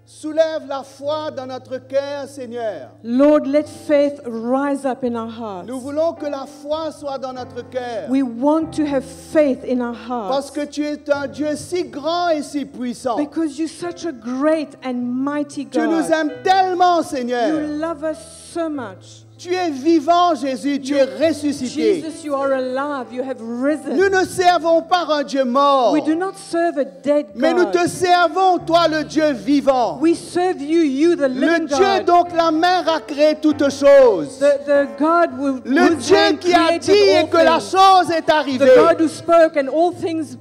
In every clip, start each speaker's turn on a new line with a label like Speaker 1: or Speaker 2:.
Speaker 1: Soulève la foi dans notre cœur, Seigneur.
Speaker 2: Lord, let faith rise up in our hearts.
Speaker 1: Nous voulons que la foi soit dans notre cœur.
Speaker 2: We want to have faith in our
Speaker 1: Parce
Speaker 2: hearts.
Speaker 1: que tu es un Dieu si grand et si puissant.
Speaker 2: Because you're such a great and mighty
Speaker 1: Tu nous
Speaker 2: God.
Speaker 1: aimes tellement,
Speaker 2: You
Speaker 1: Seigneur.
Speaker 2: love us so much.
Speaker 1: Tu es vivant, Jésus. Tu es ressuscité.
Speaker 2: Jesus, you are alive. You have risen.
Speaker 1: Nous ne servons pas un Dieu mort.
Speaker 2: We do not serve a dead
Speaker 1: Mais nous te
Speaker 2: God.
Speaker 1: servons, toi, le Dieu vivant.
Speaker 2: We serve you, the
Speaker 1: Le
Speaker 2: living
Speaker 1: Dieu
Speaker 2: God.
Speaker 1: dont la main a créé toutes choses.
Speaker 2: The God
Speaker 1: Le
Speaker 2: whose
Speaker 1: Dieu
Speaker 2: hand
Speaker 1: qui a
Speaker 2: created
Speaker 1: dit et
Speaker 2: all
Speaker 1: que la
Speaker 2: things.
Speaker 1: chose est
Speaker 2: The
Speaker 1: arrivée.
Speaker 2: God who spoke and all things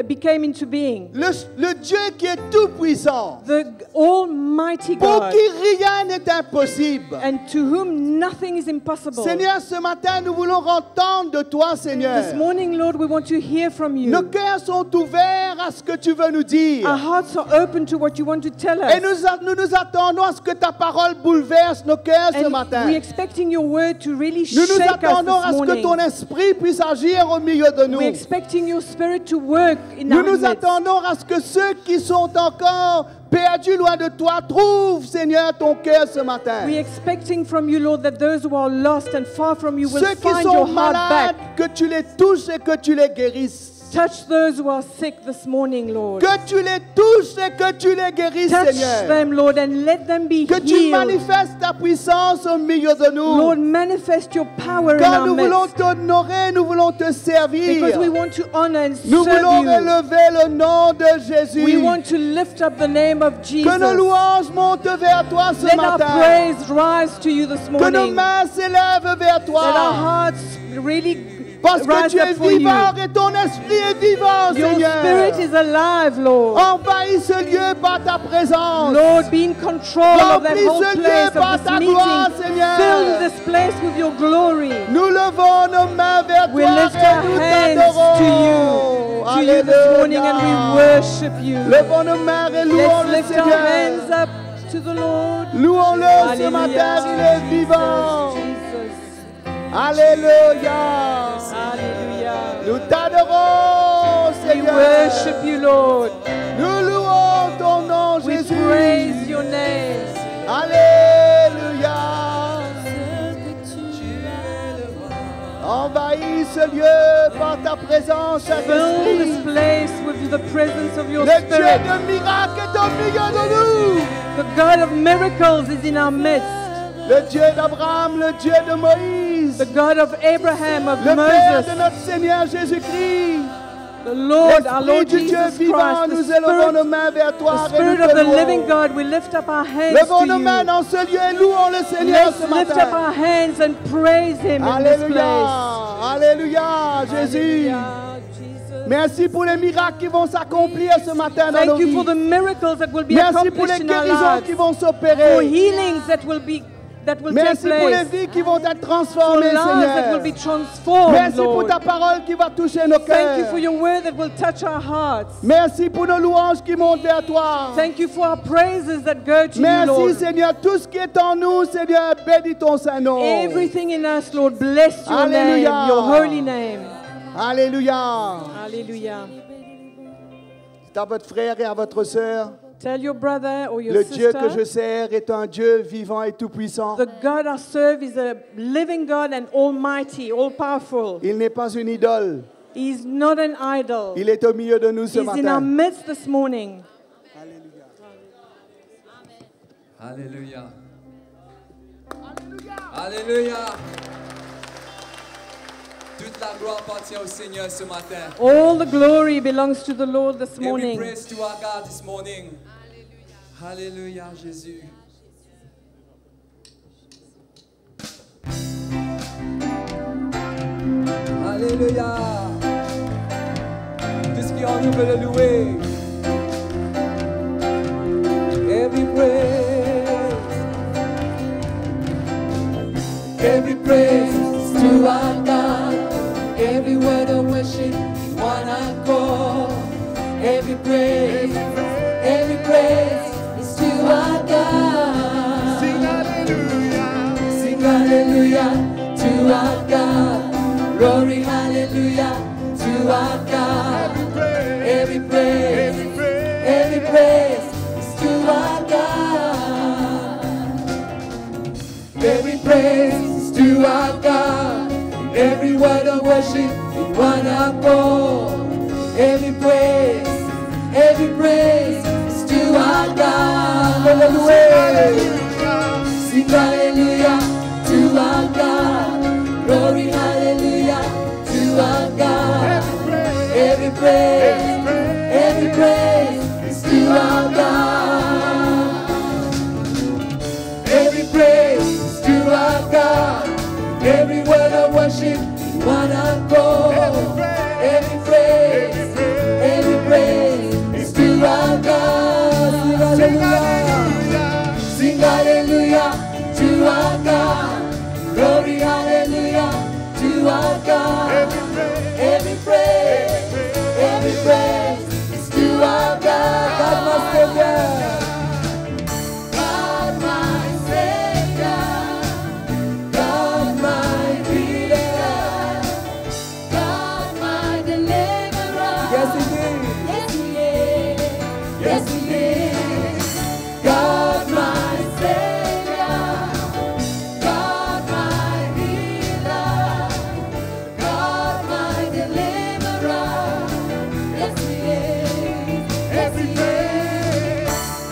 Speaker 2: became into being.
Speaker 1: Le Dieu qui est tout puissant.
Speaker 2: The Almighty
Speaker 1: Pour
Speaker 2: God.
Speaker 1: qui rien n'est impossible.
Speaker 2: And to whom nothing is impossible.
Speaker 1: Seigneur, ce matin, nous voulons entendre de toi, Seigneur.
Speaker 2: This morning, Lord, we want to hear from you.
Speaker 1: Nos cœurs sont ouverts à ce que tu veux nous dire.
Speaker 2: Our hearts are open to what you want to tell us.
Speaker 1: Et nous attendons à ce que ta parole bouleverse nos cœurs ce
Speaker 2: And
Speaker 1: matin.
Speaker 2: we're expecting your word to really
Speaker 1: Nous nous
Speaker 2: shake us
Speaker 1: attendons à
Speaker 2: this
Speaker 1: ce que ton
Speaker 2: morning.
Speaker 1: esprit puisse agir au milieu de nous.
Speaker 2: We're expecting your spirit to work in
Speaker 1: Nous
Speaker 2: our
Speaker 1: nous
Speaker 2: midst.
Speaker 1: attendons à ce que ceux qui sont encore perdus loin de toi trouvent, Seigneur, ton cœur ce matin.
Speaker 2: We're expecting from you, Lord, that those who are lost and far from you will
Speaker 1: Ceux qui
Speaker 2: find
Speaker 1: sont
Speaker 2: your heart
Speaker 1: malades,
Speaker 2: back.
Speaker 1: que tu les touches et que tu les guérisses.
Speaker 2: Touch those who are sick this morning, Lord.
Speaker 1: Que tu les touches et que tu les guérisses,
Speaker 2: Touch
Speaker 1: Seigneur.
Speaker 2: them, Lord, and let them be
Speaker 1: Que tu
Speaker 2: healed.
Speaker 1: manifestes ta puissance au milieu de nous.
Speaker 2: Lord, manifest your power in
Speaker 1: Car
Speaker 2: our
Speaker 1: nous voulons
Speaker 2: midst.
Speaker 1: t'honorer, nous voulons te servir.
Speaker 2: Because we want to honor and
Speaker 1: Nous voulons
Speaker 2: serve you.
Speaker 1: élever le nom de Jésus.
Speaker 2: We want to lift up the name of Jesus.
Speaker 1: Que nos louanges montent vers toi ce
Speaker 2: Let our
Speaker 1: matin.
Speaker 2: praise rise to you this
Speaker 1: Que nos
Speaker 2: morning.
Speaker 1: mains s'élèvent vers
Speaker 2: Let our
Speaker 1: toi.
Speaker 2: hearts really
Speaker 1: Parce que
Speaker 2: rise
Speaker 1: tu es
Speaker 2: up for you.
Speaker 1: vivant et ton esprit est vivant,
Speaker 2: Your
Speaker 1: Seigneur.
Speaker 2: spirit is alive, Lord.
Speaker 1: Envahis ce lieu par ta présence.
Speaker 2: Lord, be in control of that
Speaker 1: Remplis
Speaker 2: whole
Speaker 1: ce lieu
Speaker 2: place,
Speaker 1: par
Speaker 2: of
Speaker 1: ta
Speaker 2: this
Speaker 1: gloire,
Speaker 2: meeting.
Speaker 1: Seigneur.
Speaker 2: Fill this place with your glory.
Speaker 1: Nous levons nos mains vers
Speaker 2: We
Speaker 1: toi
Speaker 2: lift
Speaker 1: et
Speaker 2: our
Speaker 1: nous
Speaker 2: hands
Speaker 1: t'adorons.
Speaker 2: to you this morning, and we worship you.
Speaker 1: Levons nos mains et louons
Speaker 2: Let's
Speaker 1: le
Speaker 2: lift our
Speaker 1: Seigneur.
Speaker 2: hands up to the Lord.
Speaker 1: Louons-le ce
Speaker 2: Hallelujah.
Speaker 1: matin, il est vivant.
Speaker 2: Jesus.
Speaker 1: Alléluia.
Speaker 2: Hallelujah.
Speaker 1: Nous t'adorons,
Speaker 2: We
Speaker 1: Seigneur.
Speaker 2: worship you, Lord.
Speaker 1: Nous louons ton nom,
Speaker 2: We
Speaker 1: Jésus.
Speaker 2: praise your name.
Speaker 1: Alléluia. Envahis ce lieu par ta présence,
Speaker 2: Fill this
Speaker 1: Saint-Esprit.
Speaker 2: place with the presence of your
Speaker 1: Le Dieu
Speaker 2: Spirit.
Speaker 1: de miracles est au milieu de nous.
Speaker 2: The God of miracles is in our midst.
Speaker 1: Le Dieu d'Abraham, le Dieu de Moïse.
Speaker 2: The God of Abraham, of
Speaker 1: Le Père
Speaker 2: Moses,
Speaker 1: de notre Seigneur Jésus-Christ.
Speaker 2: the Lord, our
Speaker 1: L'Esprit
Speaker 2: Lord
Speaker 1: du Dieu
Speaker 2: Jesus
Speaker 1: vivant,
Speaker 2: Christ,
Speaker 1: nous élevons nos mains vers toi.
Speaker 2: the
Speaker 1: et
Speaker 2: Spirit
Speaker 1: nous
Speaker 2: of
Speaker 1: te
Speaker 2: the
Speaker 1: louons.
Speaker 2: living God, we lift up our hands
Speaker 1: Levons
Speaker 2: to
Speaker 1: nos mains
Speaker 2: you.
Speaker 1: dans ce lieu et louons le Seigneur
Speaker 2: Let's
Speaker 1: ce
Speaker 2: lift up
Speaker 1: matin.
Speaker 2: our hands and praise Him in this
Speaker 1: Alléluia.
Speaker 2: place.
Speaker 1: Alléluia, Jésus.
Speaker 2: Hallelujah, Jesus.
Speaker 1: Merci pour les miracles qui vont s'accomplir ce matin dans nos
Speaker 2: Thank you for
Speaker 1: vies.
Speaker 2: the miracles that will be
Speaker 1: Merci pour les
Speaker 2: accomplished in our
Speaker 1: guérisons
Speaker 2: lives,
Speaker 1: qui vont
Speaker 2: for
Speaker 1: s'opérer.
Speaker 2: healings that will take
Speaker 1: Merci pour les
Speaker 2: place,
Speaker 1: vies qui vont être
Speaker 2: for
Speaker 1: transformées,
Speaker 2: lives that will
Speaker 1: Seigneur.
Speaker 2: be transformed,
Speaker 1: Merci pour
Speaker 2: Lord.
Speaker 1: ta parole qui va toucher nos
Speaker 2: Thank you for
Speaker 1: cœurs.
Speaker 2: your word that will touch our hearts.
Speaker 1: Merci pour nos louanges qui montent vers toi.
Speaker 2: Thank you for our praises that go to you,
Speaker 1: Merci,
Speaker 2: Lord.
Speaker 1: Seigneur. Tout ce qui est en nous, Seigneur, bénis ton Saint-Nom.
Speaker 2: Everything in us, Lord, bless your
Speaker 1: Hallelujah.
Speaker 2: name, your holy name.
Speaker 1: Alléluia.
Speaker 2: Hallelujah.
Speaker 1: C'est à votre frère et à votre sœur.
Speaker 2: Tell your brother or your
Speaker 1: Le Dieu que je
Speaker 2: sister,
Speaker 1: sers est un Dieu vivant et tout-puissant.
Speaker 2: the God I serve is a living God and almighty, all-powerful.
Speaker 1: Il n'est pas une idole.
Speaker 2: He's not an idol.
Speaker 1: Il est au milieu de nous ce
Speaker 2: He's in our
Speaker 1: matin.
Speaker 2: midst this morning.
Speaker 3: Alléluia. Alléluia. Toute la gloire appartient au Seigneur ce matin.
Speaker 2: All the glory belongs to the Lord this
Speaker 3: Every
Speaker 2: morning.
Speaker 3: praise to our God this morning. Alléluia, Jésus. Alléluia. Tout ce qui est en nous veut le louer. Every praise is to our God. Every word of worship in one accord. Every praise is to our God. Sing hallelujah to our God. Glory hallelujah to our God. Every praise is to our God. Every praise to our God. Every word of worship in one accord. Every praise is to our God. Hallelujah. Sing hallelujah to our God. Glory hallelujah to our God. Every praise is to our God. Every praise is to our God. Every word of worship in one accord. Every praise is to our God. Sing hallelujah. Sing hallelujah to our God. Glory hallelujah to our God. Every praise is to our God. God my Savior. God my Savior. God my healer. God my deliverer. Yes He is. Yes He is. God my Savior. God my healer. God my deliverer. Yes He is.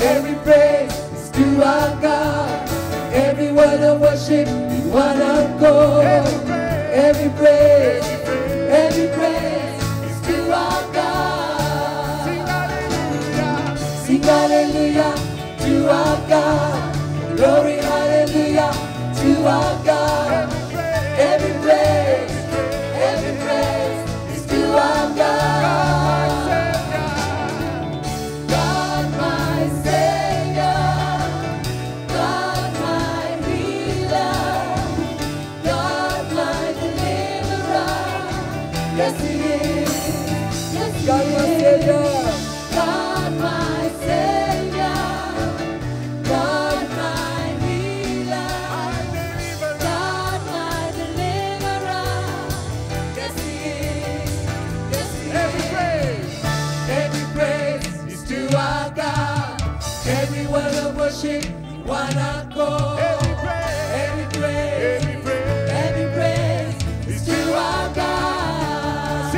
Speaker 3: Every praise is to our God. Every word of worship in one accord. Every praise is to our God. Sing hallelujah to our God. Glory hallelujah to our God. Every praise is to our God. God my Savior. God my healer. God my deliverer. Yes He is. God my Savior. God my Savior. God my healer. God my deliverer. Yes He is. Every praise is to our God. Every word of worship in one accord. Every praise is to our God.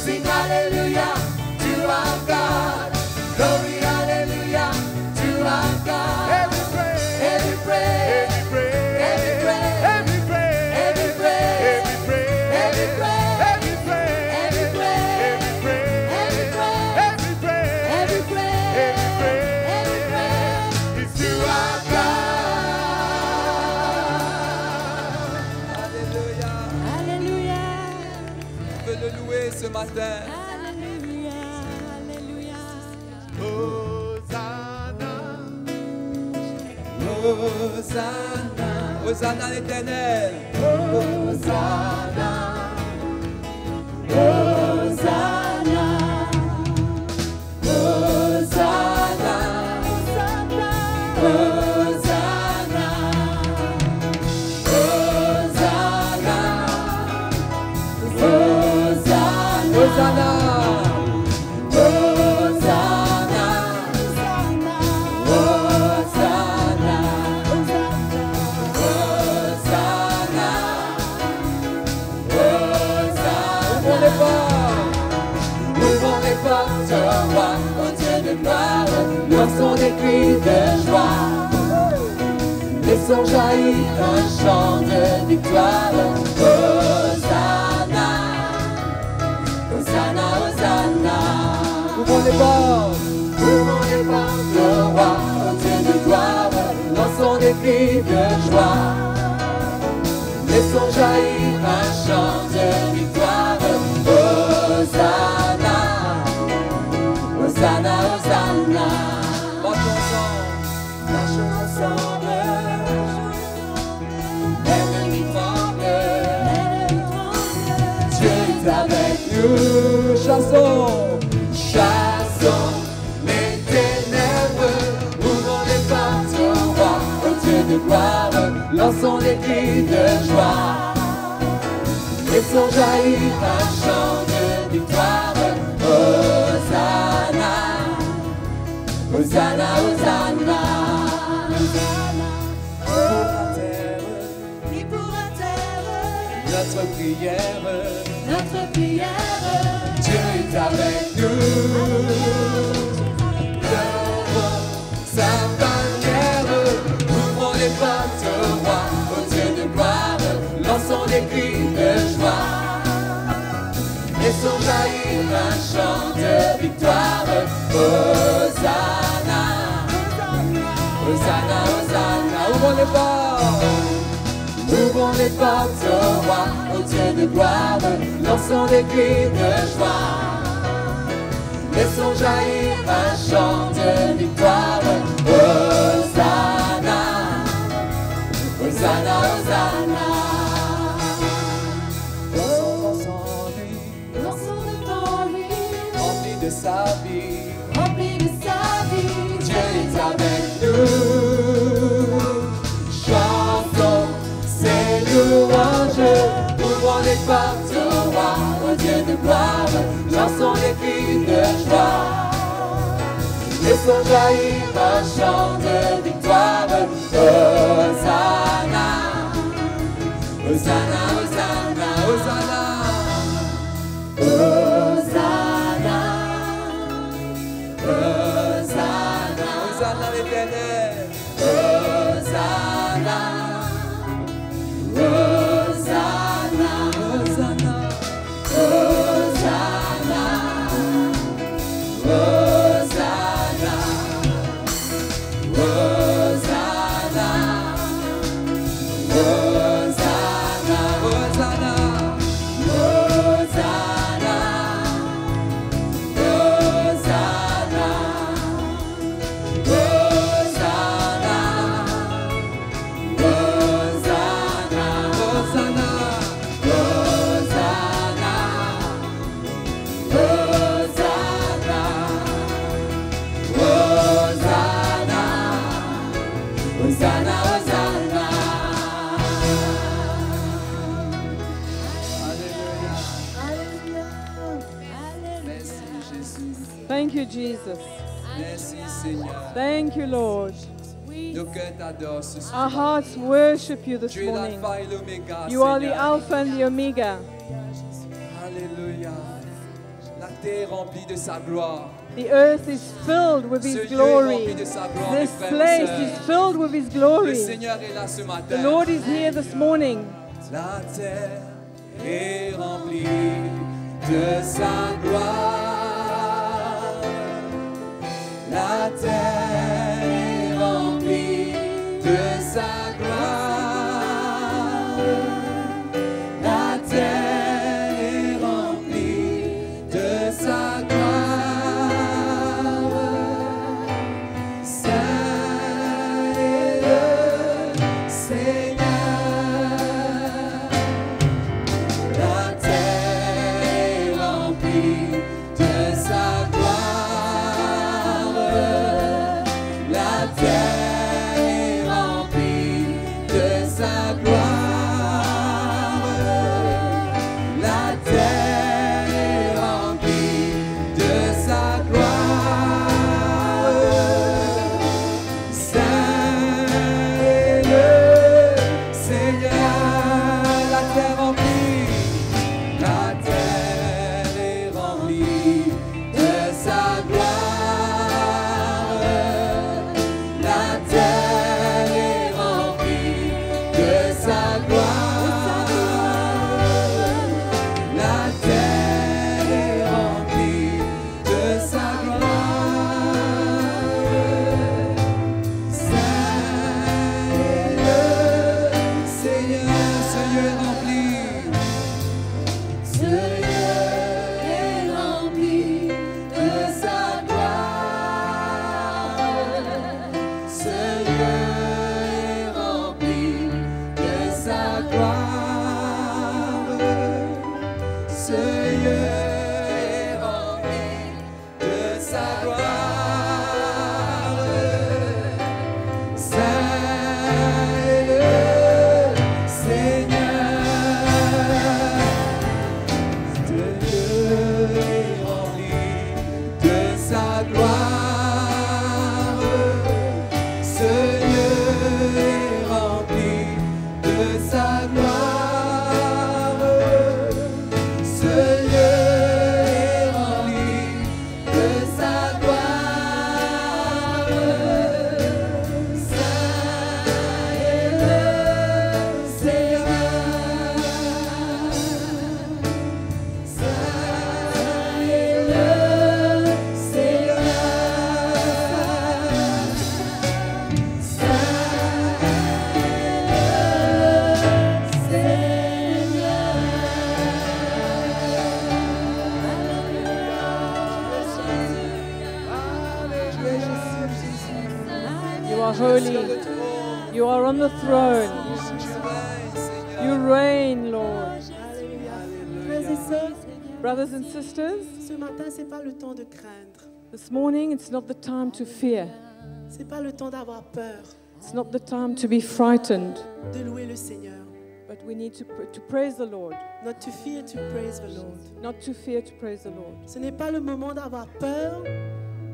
Speaker 3: Sing hallelujah to our God. Glory hallelujah to our God. Every praise is to our God.
Speaker 2: Alléluia.
Speaker 3: On veut le louer ce matin.
Speaker 2: Alléluia.
Speaker 3: Hosanna, Hosanna l'Éternel. Hosanna, Hosanna, Hosanna, Hosanna, Hosanna, Hosanna, Hosanna. Lançons des cris de joie, laissons jaillir un chant de victoire. Hosanna, Hosanna, Hosanna. Ouvrons les portes de roi, au Dieu de gloire. Lançons des cris de joie, laissons jaillir un chant de victoire. Hosanna, Hosanna, Hosanna. Marchons ensemble, l'ennemi tremble, Dieu est avec nous. Chassons les ténèbres, ouvrons les portes au roi, au Dieu de gloire. Lançons des cris de joie, laissons jaillir un chant de victoire. Hosanna, Hosanna, Hosanna. notre prière. Dieu est avec nous. Levons sa bannière, ouvrons les portes au roi, au Dieu de gloire, lançons des cris de joie. Laissons jaillir un chant de victoire. Hosanna, Hosanna, Hosanna. Ouvrons les portes. Ouvrons les portes au roi, au Dieu de gloire, lançons des cris de joie. Laissons jaillir un chant de victoire. Hosanna, Hosanna, Hosanna. Dansons devant lui, remplis de sa vie. Dieu est avec nous. Chantons ses louanges, ouvrons les portes au roi, au Dieu de gloire, lançons les cris de joie. Laissons jaillir un chant de victoire. Hosanna, Hosanna, Hosanna, Hosanna. Hosanna, Hosanna, Hosanna l'Éternel. Hosanna, Hosanna, Hosanna, Hosanna, Hosanna, Hosanna, Hosanna, Hosanna, Hosanna, Hosanna. Alléluia. Merci Jésus.
Speaker 2: Thank you, Jesus.
Speaker 3: Merci Seigneur.
Speaker 2: Thank you, Lord.
Speaker 3: Nos cœurs t'adorent ce soir.
Speaker 2: Our hearts worship you this
Speaker 3: Tu es
Speaker 2: morning.
Speaker 3: l'alpha et l'oméga.
Speaker 2: You are the
Speaker 3: Seigneur.
Speaker 2: Alpha and the Omega.
Speaker 3: Alléluia. La terre remplie de sa gloire.
Speaker 2: The earth is filled with
Speaker 3: Ce
Speaker 2: His
Speaker 3: lieu est
Speaker 2: glory.
Speaker 3: rempli de sa gloire, mes
Speaker 2: This
Speaker 3: frères et
Speaker 2: place
Speaker 3: sœurs.
Speaker 2: is filled with His
Speaker 3: Le
Speaker 2: glory.
Speaker 3: Seigneur est là ce
Speaker 2: The
Speaker 3: matin.
Speaker 2: Lord is here this morning.
Speaker 3: La terre est remplie de sa gloire. La terre est remplie de sa gloire. La terre est remplie de sa gloire. Saint est le Seigneur. La terre est remplie de sa gloire. La terre est remplie de sa gloire. La terre est remplie de sa gloire. Saint est le Seigneur. La terre remplie. La terre est remplie de sa gloire. La terre est remplie de sa gloire. La terre est remplie de sa gloire. Saint est le Seigneur, ce lieu est rempli. Ce lieu est rempli de sa gloire. Ce lieu est rempli de sa gloire. Ce lieu est rempli de sa gloire. Saint est le Seigneur. Ce lieu est rempli de sa gloire. Ce lieu est rempli de sa gloire.
Speaker 2: are holy. You are on the throne. You reign, Lord.
Speaker 4: Frères et sœurs,
Speaker 2: Brothers and sisters,
Speaker 4: ce matin, ce n'est pas le temps de craindre.
Speaker 2: this morning it's not the time to fear.
Speaker 4: Ce n'est pas le temps d'avoir peur,
Speaker 2: It's not the time to be frightened.
Speaker 4: de louer le Seigneur.
Speaker 2: But we need to praise the Lord.
Speaker 4: Not to fear, to praise the Lord.
Speaker 2: Not to fear, to praise the Lord.
Speaker 4: Ce n'est pas le moment d'avoir peur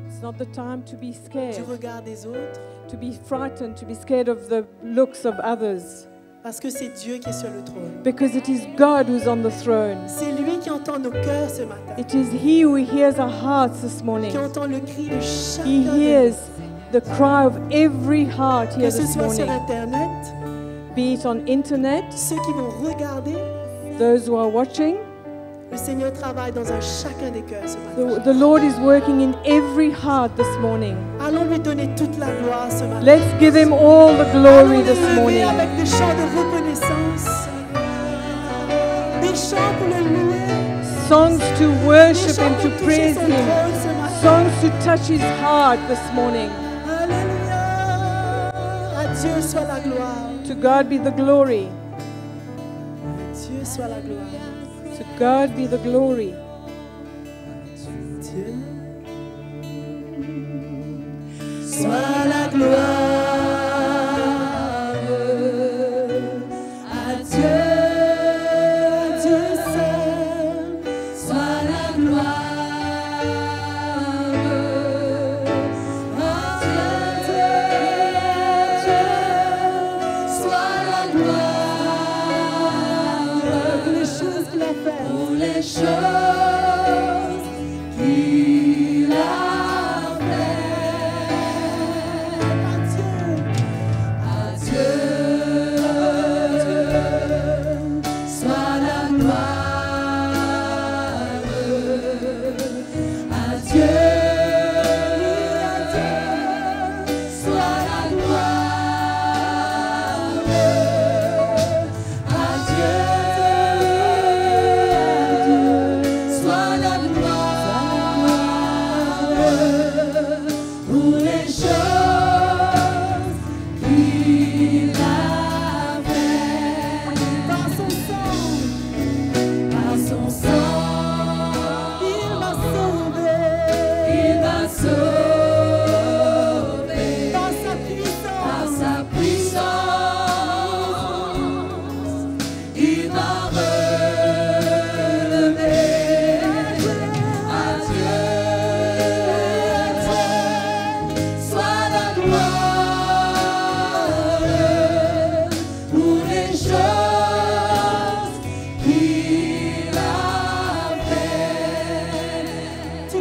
Speaker 2: It's not the time to be scared,
Speaker 4: du regard des autres,
Speaker 2: to be frightened, to be scared of the looks of others.
Speaker 4: parce que c'est Dieu qui est sur le trône.
Speaker 2: Because it is God who's on the throne.
Speaker 4: C'est lui qui entend nos cœurs ce matin,
Speaker 2: It is He who hears our hearts this morning.
Speaker 4: qui entend le cri de
Speaker 2: He
Speaker 4: chacun de
Speaker 2: hears the cry of every heart
Speaker 4: nous.
Speaker 2: here
Speaker 4: Que ce
Speaker 2: this
Speaker 4: soit sur
Speaker 2: morning.
Speaker 4: Internet,
Speaker 2: Be it on internet,
Speaker 4: ceux qui vont regarder,
Speaker 2: those who are watching.
Speaker 4: le Seigneur travaille dans un chacun des cœurs ce matin.
Speaker 2: The Lord is working in every heart this morning.
Speaker 4: Allons lui donner toute la gloire ce matin.
Speaker 2: Let's give Him all the glory
Speaker 4: Allons
Speaker 2: this
Speaker 4: le lever
Speaker 2: morning.
Speaker 4: avec des chants de reconnaissance, des chants pour le louer,
Speaker 2: Songs to
Speaker 4: des
Speaker 2: worship
Speaker 4: chants
Speaker 2: Him,
Speaker 4: pour
Speaker 2: to
Speaker 4: toucher
Speaker 2: praise
Speaker 4: son
Speaker 2: Him.
Speaker 4: trône ce matin.
Speaker 2: Songs to touch His heart this morning.
Speaker 4: Alléluia. À Dieu soit la gloire.
Speaker 2: To God be the glory.
Speaker 4: À Dieu soit la gloire.
Speaker 2: To God be the glory.
Speaker 4: Dieu soit la gloire. À Dieu, Dieu seul, soit la gloire. À Dieu, soit la gloire. Pour les choses qu'il a faites. Pour les choses qu'il a faites. À Dieu, soit la gloire. À Dieu, soit la gloire. À Dieu, soit la gloire pour les choses qu'il a faites. Par son sang, il m'a sauvé. Il m'a sauvé. Par sa puissance, il m'a relevé. À Dieu, soit la gloire pour les choses qu'il a faites. To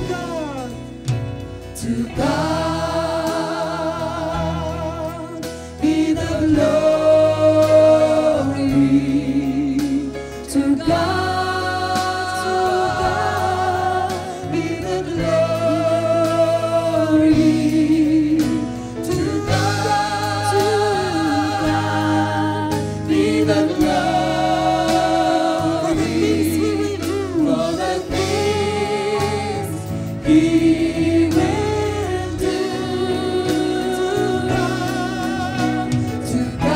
Speaker 4: God be the glory. To God be the glory. To God be the glory. For the things He will do. To God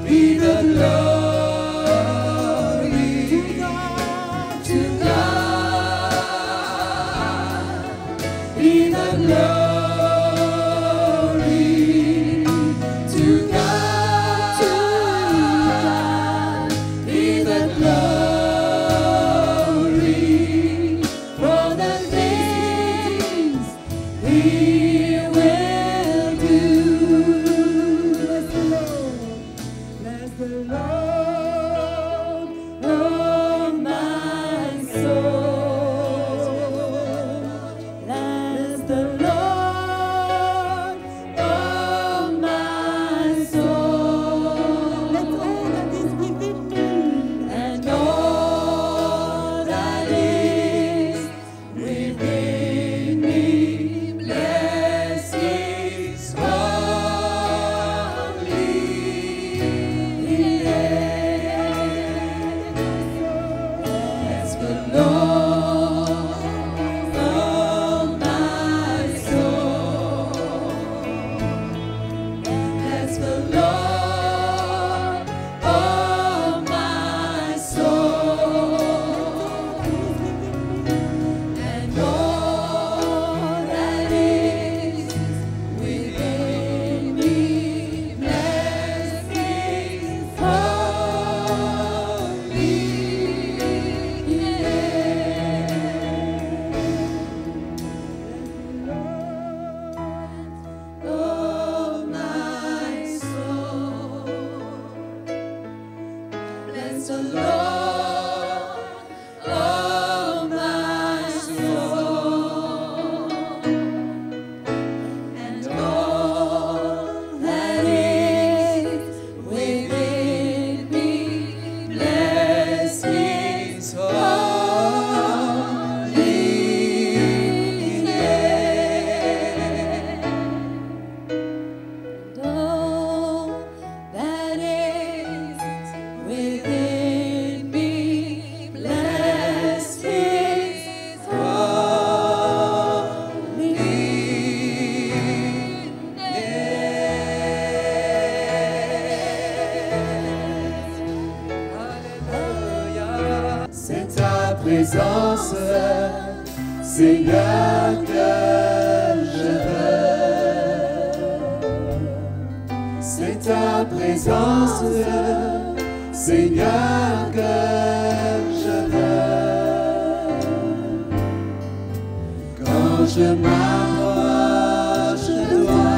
Speaker 4: be the glory. To God be the glory. To God be the glory for the things He will do. Bless the Lord, oh my soul. Bless the Lord, oh my soul. Let all that is within me, and all that is within me, bless
Speaker 3: Seigneur, que je veux. C'est ta présence, Seigneur, que je veux. Quand je m'approche de toi,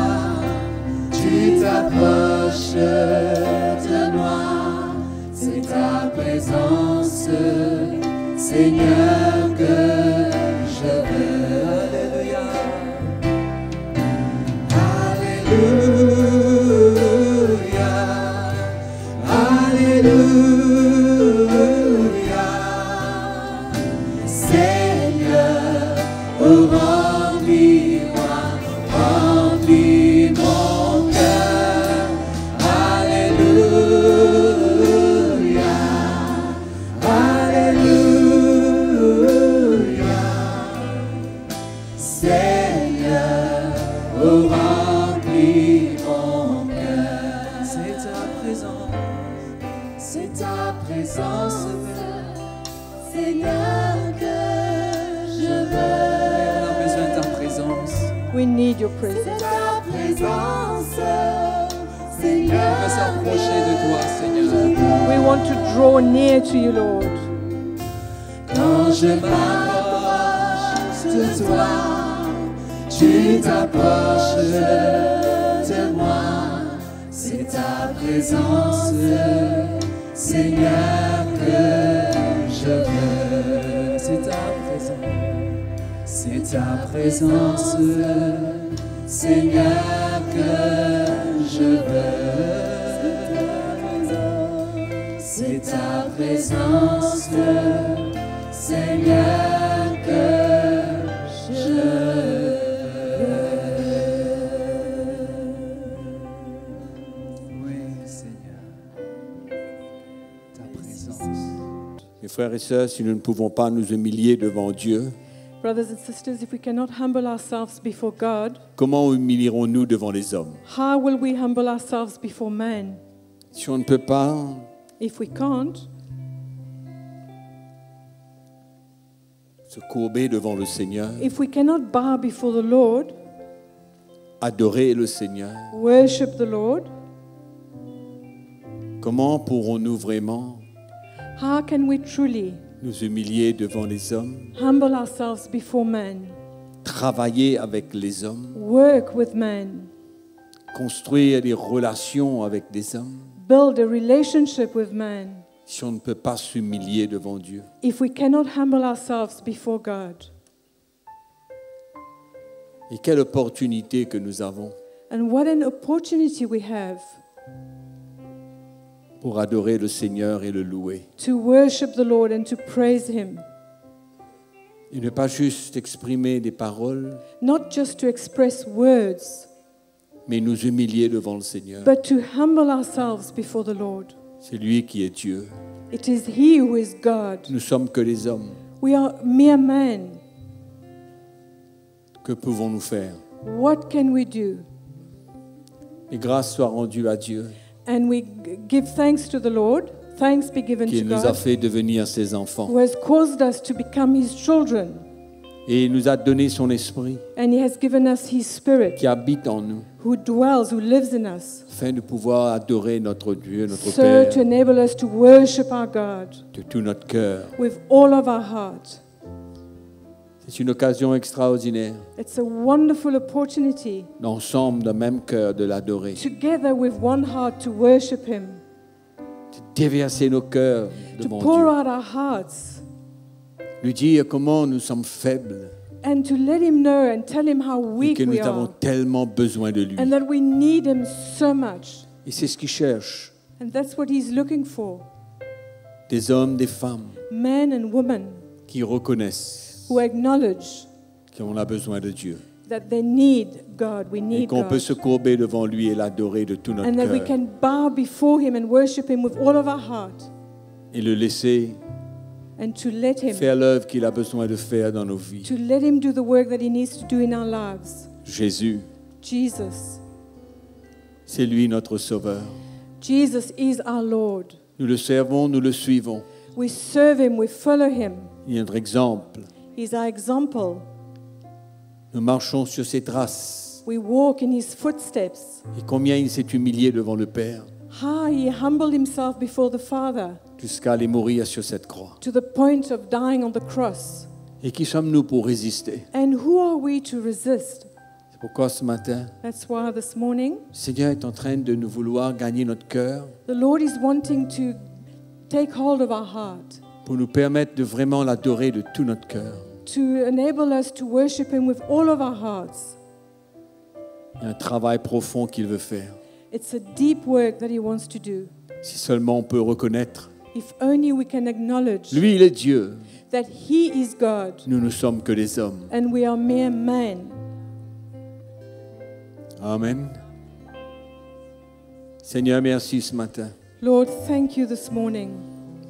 Speaker 3: tu t'approches de moi. C'est ta présence, Seigneur, que je veux. Alléluia. Alléluia. Seigneur, oh, remplis-moi, remplis mon cœur. Alléluia. Alléluia. Seigneur, oh, remplis mon cœur. C'est ta présence, Seigneur, que je veux. On a besoin de ta présence.
Speaker 2: We need your
Speaker 3: C'est
Speaker 2: presence.
Speaker 3: ta présence, Seigneur. On veut s'approcher de toi, Seigneur.
Speaker 2: We want to draw near to you, Lord.
Speaker 3: Quand je m'approche de toi, tu t'approches de moi. C'est ta présence, Seigneur, que je veux. C'est ta présence. C'est ta présence, Seigneur, que je veux. C'est ta présence, Seigneur, que je veux. Oui, Seigneur, ta présence.
Speaker 1: Mes frères et sœurs, si nous ne pouvons pas nous humilier devant Dieu,
Speaker 2: Brothers and sisters, if we cannot humble ourselves before God,
Speaker 1: comment humilierons-nous devant les hommes?
Speaker 2: how will we humble ourselves before men?
Speaker 1: Si on ne peut pas
Speaker 2: If we can't,
Speaker 1: se courber devant le Seigneur,
Speaker 2: if we cannot bow before the Lord,
Speaker 1: adorer le Seigneur,
Speaker 2: worship the Lord,
Speaker 1: comment pourrons-nous vraiment
Speaker 2: how can we truly
Speaker 1: nous humilier devant les hommes,
Speaker 2: humble ourselves before men,
Speaker 1: travailler avec les hommes,
Speaker 2: work with men,
Speaker 1: construire des relations avec des hommes,
Speaker 2: build a relationship with men,
Speaker 1: si on ne peut pas s'humilier devant Dieu?
Speaker 2: if we cannot humble ourselves before God?
Speaker 1: Et quelle opportunité que nous avons
Speaker 2: And what an opportunity we have
Speaker 1: pour adorer le Seigneur et le louer.
Speaker 2: to worship the Lord and to praise Him.
Speaker 1: Et ne pas juste exprimer des paroles,
Speaker 2: Not just to express words,
Speaker 1: mais nous humilier devant le Seigneur.
Speaker 2: but to humble ourselves before the Lord.
Speaker 1: C'est lui qui est Dieu.
Speaker 2: It is He who is God.
Speaker 1: Nous sommes que des hommes.
Speaker 2: We are mere men.
Speaker 1: Que pouvons-nous faire?
Speaker 2: What can we do?
Speaker 1: Et grâce soit rendue à Dieu
Speaker 2: And we give thanks to the Lord. Thanks be given
Speaker 1: qui
Speaker 2: to
Speaker 1: nous a
Speaker 2: God,
Speaker 1: fait devenir ses enfants.
Speaker 2: who has caused us to become His children.
Speaker 1: Et il nous a donné son esprit
Speaker 2: And He has given us His Spirit,
Speaker 1: qui habite en nous,
Speaker 2: who dwells, who lives in us,
Speaker 1: afin de pouvoir adorer notre Dieu, notre
Speaker 2: so
Speaker 1: Père,
Speaker 2: to enable us to worship our God
Speaker 1: de tout notre cœur.
Speaker 2: with all of our heart.
Speaker 1: C'est une occasion extraordinaire,
Speaker 2: It's a wonderful opportunity,
Speaker 1: d'ensemble, d'un même cœur, de l'adorer,
Speaker 2: together with one heart, to worship Him,
Speaker 1: de déverser nos cœurs
Speaker 2: to
Speaker 1: devant
Speaker 2: pour
Speaker 1: Dieu,
Speaker 2: out our hearts,
Speaker 1: lui dire comment nous sommes faibles
Speaker 2: and to let Him know and tell Him how
Speaker 1: et
Speaker 2: weak
Speaker 1: que nous
Speaker 2: we
Speaker 1: avons
Speaker 2: are,
Speaker 1: tellement besoin de lui.
Speaker 2: and that we need Him so much.
Speaker 1: Et c'est ce qu'il cherche,
Speaker 2: And that's what He's looking for.
Speaker 1: des hommes, des femmes
Speaker 2: Men and women
Speaker 1: qui reconnaissent
Speaker 2: who acknowledge
Speaker 1: qu'on a besoin de Dieu
Speaker 2: that they need God. We
Speaker 1: et
Speaker 2: need
Speaker 1: qu'on peut
Speaker 2: God.
Speaker 1: se courber devant lui et l'adorer de tout notre
Speaker 2: And that we
Speaker 1: cœur
Speaker 2: can bow before Him and worship Him with all of our heart,
Speaker 1: et le laisser
Speaker 2: and to let Him
Speaker 1: faire l'œuvre qu'il a besoin de faire dans nos vies.
Speaker 2: to let Him do the work that He needs to do in our lives.
Speaker 1: Jésus,
Speaker 2: Jesus.
Speaker 1: c'est lui notre Sauveur.
Speaker 2: Jesus is our Lord.
Speaker 1: Nous le servons, nous le suivons.
Speaker 2: We serve Him, we follow Him.
Speaker 1: Il est notre exemple.
Speaker 2: He's our example.
Speaker 5: Nous marchons sur ses traces.
Speaker 2: We walk in his footsteps.
Speaker 5: Et combien il s'est humilié devant le Père
Speaker 2: How he humbled himself before the Father
Speaker 5: jusqu'à aller mourir sur cette croix.
Speaker 2: to the point of dying on the cross.
Speaker 5: Et qui sommes-nous pour résister?
Speaker 2: And who are we to resist?
Speaker 5: C'est pourquoi ce matin,
Speaker 2: That's why this morning,
Speaker 5: le Seigneur est en train de nous vouloir gagner notre cœur
Speaker 2: the Lord is wanting to take hold of our heart,
Speaker 5: pour nous permettre de vraiment l'adorer de tout notre cœur.
Speaker 2: to enable us to worship him with all of our hearts.
Speaker 5: Il y a un travail profond qu'il veut faire.
Speaker 2: It's a deep work that he wants to do.
Speaker 5: Si seulement on peut reconnaître,
Speaker 2: If only we can acknowledge
Speaker 5: lui il est Dieu,
Speaker 2: that he is God
Speaker 5: nous ne sommes que des hommes.
Speaker 2: and we are mere men.
Speaker 5: Amen. Seigneur, merci ce matin
Speaker 2: Lord, thank you this morning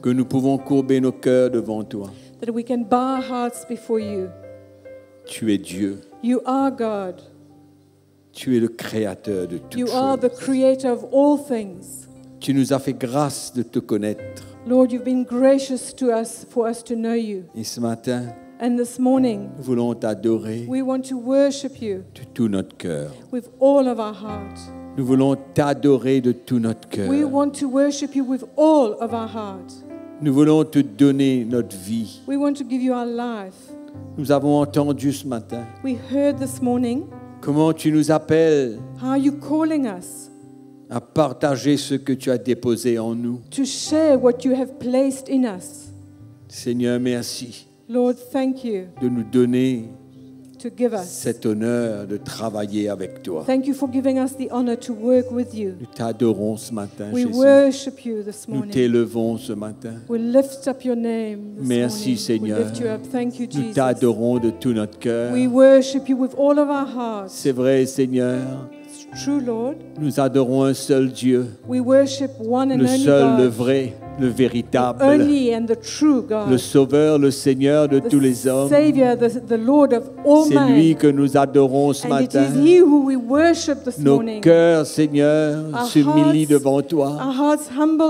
Speaker 5: que nous pouvons courber nos cœurs devant toi.
Speaker 2: that we can bow our hearts before you.
Speaker 5: Tu es Dieu,
Speaker 2: You are God.
Speaker 5: tu es le créateur de toutes
Speaker 2: You are the
Speaker 5: choses.
Speaker 2: creator of all things.
Speaker 5: Tu nous as fait grâce de te connaître.
Speaker 2: Lord, you've been gracious to us for us to know you.
Speaker 5: Et ce matin,
Speaker 2: And this morning,
Speaker 5: nous voulons t'adorer
Speaker 2: we want to worship you
Speaker 5: de tout notre cœur.
Speaker 2: with all of our heart.
Speaker 5: Nous voulons t'adorer de tout notre
Speaker 2: We
Speaker 5: cœur.
Speaker 2: want to worship you with all of our heart.
Speaker 5: Nous voulons te donner notre vie.
Speaker 2: We want to give you our life.
Speaker 5: Nous avons entendu ce matin
Speaker 2: We heard this morning
Speaker 5: comment tu nous appelles
Speaker 2: how you're calling us
Speaker 5: à partager ce que tu as déposé en nous.
Speaker 2: to share what you have placed in us.
Speaker 5: Seigneur, merci
Speaker 2: Lord, thank you
Speaker 5: de nous donner
Speaker 2: to give us.
Speaker 5: cet honneur de travailler avec toi.
Speaker 2: Thank you for giving us the honor to work with you.
Speaker 5: Nous t'adorons ce matin,
Speaker 2: We
Speaker 5: Jésus.
Speaker 2: worship you this
Speaker 5: Nous
Speaker 2: morning.
Speaker 5: t'élevons ce matin.
Speaker 2: We lift up your name this
Speaker 5: Merci,
Speaker 2: morning.
Speaker 5: Seigneur.
Speaker 2: We lift you up. Thank you,
Speaker 5: Nous
Speaker 2: Jesus.
Speaker 5: t'adorons de tout notre cœur.
Speaker 2: We worship you with all of our hearts.
Speaker 5: C'est vrai, Seigneur.
Speaker 2: It's true, Lord.
Speaker 5: Nous adorons un seul Dieu,
Speaker 2: We worship one and
Speaker 5: le
Speaker 2: only
Speaker 5: seul, le
Speaker 2: God.
Speaker 5: vrai, le véritable,
Speaker 2: Only and the true God.
Speaker 5: le Sauveur, le Seigneur de tous les
Speaker 2: The
Speaker 5: hommes.
Speaker 2: Savior, the Lord of all
Speaker 5: C'est
Speaker 2: men.
Speaker 5: lui que nous adorons ce
Speaker 2: And it
Speaker 5: matin.
Speaker 2: is He who we worship this
Speaker 5: Nos
Speaker 2: morning.
Speaker 5: cœurs, Seigneur,
Speaker 2: Our
Speaker 5: s'humilient
Speaker 2: hearts-
Speaker 5: devant toi.
Speaker 2: Our hearts humble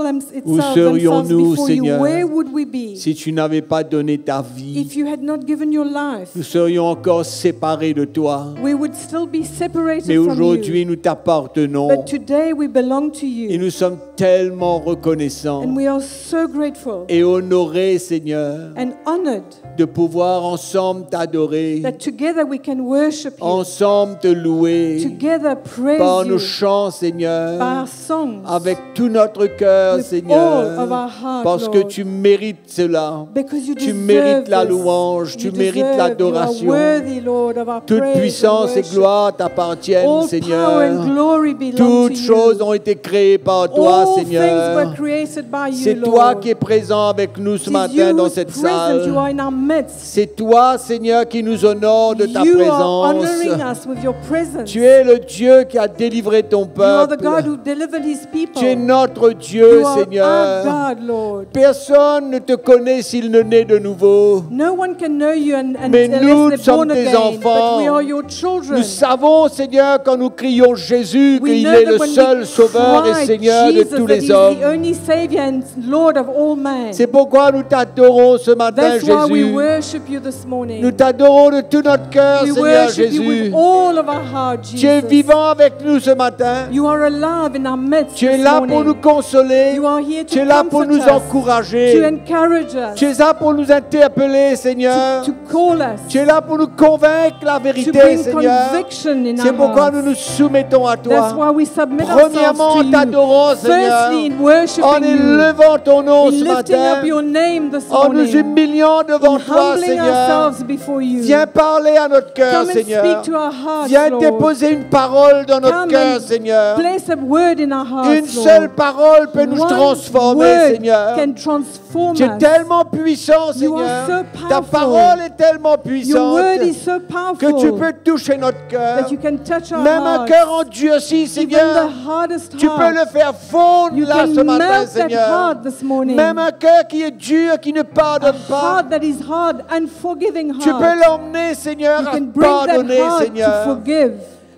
Speaker 5: Où
Speaker 2: themselves
Speaker 5: serions-nous,
Speaker 2: before
Speaker 5: Seigneur,
Speaker 2: you. Where would we be
Speaker 5: Si tu n'avais pas donné ta vie,
Speaker 2: if you had not given your life?
Speaker 5: nous serions encore séparés de toi.
Speaker 2: We would still be separated
Speaker 5: Mais
Speaker 2: from
Speaker 5: aujourd'hui,
Speaker 2: you.
Speaker 5: nous t'appartenons.
Speaker 2: But today we belong to
Speaker 5: Et
Speaker 2: you.
Speaker 5: nous sommes tellement reconnaissants
Speaker 2: And we are so grateful
Speaker 5: et honorés, Seigneur,
Speaker 2: and honored
Speaker 5: de pouvoir ensemble t'adorer,
Speaker 2: that together we can worship you.
Speaker 5: ensemble te louer,
Speaker 2: Together praise
Speaker 5: par nos
Speaker 2: you
Speaker 5: chants,
Speaker 2: by
Speaker 5: Seigneur,
Speaker 2: our songs.
Speaker 5: avec tout notre cœur,
Speaker 2: With
Speaker 5: Seigneur,
Speaker 2: all of our heart,
Speaker 5: parce que
Speaker 2: Lord.
Speaker 5: tu mérites cela.
Speaker 2: Because you
Speaker 5: Tu
Speaker 2: deserve
Speaker 5: mérites la
Speaker 2: this.
Speaker 5: louange, tu
Speaker 2: You
Speaker 5: mérites
Speaker 2: deserve,
Speaker 5: l'adoration.
Speaker 2: You are worthy, Lord, of our
Speaker 5: Toute
Speaker 2: praise
Speaker 5: puissance
Speaker 2: and
Speaker 5: et
Speaker 2: worship.
Speaker 5: gloire t'appartiennent,
Speaker 2: All power and
Speaker 5: Seigneur.
Speaker 2: glory belong
Speaker 5: Toutes
Speaker 2: to
Speaker 5: choses
Speaker 2: you.
Speaker 5: ont été créées par toi,
Speaker 2: All things
Speaker 5: Seigneur.
Speaker 2: were created by you,
Speaker 5: C'est
Speaker 2: Lord.
Speaker 5: toi qui es présent avec nous ce
Speaker 2: It is
Speaker 5: matin
Speaker 2: you
Speaker 5: dans
Speaker 2: who's
Speaker 5: cette
Speaker 2: present. You are
Speaker 5: salle.
Speaker 2: in our midst.
Speaker 5: C'est toi, Seigneur, qui nous honore de ta
Speaker 2: You are
Speaker 5: présence.
Speaker 2: honoring us with your presence.
Speaker 5: Tu es le Dieu qui a délivré ton
Speaker 2: You are the
Speaker 5: peuple.
Speaker 2: God who delivered his people.
Speaker 5: Tu es notre Dieu,
Speaker 2: You are
Speaker 5: Seigneur.
Speaker 2: our God, Lord.
Speaker 5: Personne ne te connaît s'il ne naît de nouveau.
Speaker 2: No one can know you
Speaker 5: Mais nous
Speaker 2: unless they're
Speaker 5: sommes
Speaker 2: born
Speaker 5: tes
Speaker 2: again.
Speaker 5: enfants.
Speaker 2: But we are your children.
Speaker 5: Nous savons, Seigneur, quand nous crions Jésus,
Speaker 2: We
Speaker 5: qu'il
Speaker 2: know
Speaker 5: est
Speaker 2: that
Speaker 5: le
Speaker 2: when
Speaker 5: seul
Speaker 2: we
Speaker 5: Sauveur et
Speaker 2: cry
Speaker 5: Seigneur de
Speaker 2: Jesus,
Speaker 5: tous
Speaker 2: that
Speaker 5: les
Speaker 2: he's
Speaker 5: hommes.
Speaker 2: the only Savior and Lord of all men.
Speaker 5: C'est pourquoi nous t'adorons ce matin,
Speaker 2: That's why we
Speaker 5: Jésus.
Speaker 2: worship you this morning.
Speaker 5: Nous t'adorons de tout notre cœur,
Speaker 2: We
Speaker 5: Seigneur
Speaker 2: worship you
Speaker 5: Jésus.
Speaker 2: with all of our heart,
Speaker 5: Tu es
Speaker 2: Jesus.
Speaker 5: vivant avec nous ce matin.
Speaker 2: You are alive in our midst
Speaker 5: Tu es
Speaker 2: this
Speaker 5: là
Speaker 2: morning.
Speaker 5: pour nous consoler.
Speaker 2: You are here to
Speaker 5: Tu es là pour
Speaker 2: comfort
Speaker 5: nous
Speaker 2: us, to
Speaker 5: encourager.
Speaker 2: encourage us,
Speaker 5: Tu es là pour nous interpeller, Seigneur.
Speaker 2: to call us,
Speaker 5: Tu es là pour nous convaincre la
Speaker 2: to
Speaker 5: vérité,
Speaker 2: bring
Speaker 5: Seigneur.
Speaker 2: conviction in
Speaker 5: C'est
Speaker 2: our
Speaker 5: pourquoi
Speaker 2: hearts.
Speaker 5: nous nous soumettons à
Speaker 2: That's
Speaker 5: toi.
Speaker 2: why we submit
Speaker 5: Premièrement, en
Speaker 2: ourselves to
Speaker 5: t'adorant,
Speaker 2: you.
Speaker 5: Seigneur.
Speaker 2: Firstly, in
Speaker 5: En
Speaker 2: worshiping you,
Speaker 5: élevant ton nom
Speaker 2: in
Speaker 5: ce
Speaker 2: lifting up
Speaker 5: matin.
Speaker 2: your name this
Speaker 5: En nous
Speaker 2: morning,
Speaker 5: humiliant devant
Speaker 2: in
Speaker 5: toi,
Speaker 2: humbling
Speaker 5: Seigneur.
Speaker 2: ourselves before you.
Speaker 5: Viens parler à notre cœur,
Speaker 2: Come and
Speaker 5: Seigneur.
Speaker 2: speak to our hearts,
Speaker 5: Viens
Speaker 2: Lord.
Speaker 5: déposer une parole dans notre
Speaker 2: Come
Speaker 5: cœur,
Speaker 2: and
Speaker 5: Seigneur.
Speaker 2: place a word in our hearts,
Speaker 5: Une
Speaker 2: Lord.
Speaker 5: seule parole peut nous
Speaker 2: One
Speaker 5: transformer,
Speaker 2: word
Speaker 5: Seigneur.
Speaker 2: can transform
Speaker 5: Tu es
Speaker 2: us.
Speaker 5: tellement puissant,
Speaker 2: You are
Speaker 5: Seigneur.
Speaker 2: so
Speaker 5: Ta
Speaker 2: powerful.
Speaker 5: parole est tellement
Speaker 2: Your
Speaker 5: puissante
Speaker 2: word is so
Speaker 5: que tu
Speaker 2: powerful
Speaker 5: peux toucher notre cœur.
Speaker 2: that you can touch our
Speaker 5: Même un
Speaker 2: hearts.
Speaker 5: cœur endurci,
Speaker 2: Even
Speaker 5: Seigneur.
Speaker 2: the hardest
Speaker 5: Tu peux
Speaker 2: heart,
Speaker 5: le faire fondre
Speaker 2: you
Speaker 5: là
Speaker 2: can
Speaker 5: ce matin,
Speaker 2: melt that
Speaker 5: Seigneur.
Speaker 2: heart this morning.
Speaker 5: Même un cœur qui est dur, qui ne pardonne
Speaker 2: A
Speaker 5: pas.
Speaker 2: heart that is hard, unforgiving
Speaker 5: Tu peux
Speaker 2: heart.
Speaker 5: l'emmener, Seigneur,
Speaker 2: You
Speaker 5: à
Speaker 2: can bring that
Speaker 5: pardonner,
Speaker 2: heart to
Speaker 5: Seigneur.
Speaker 2: forgive.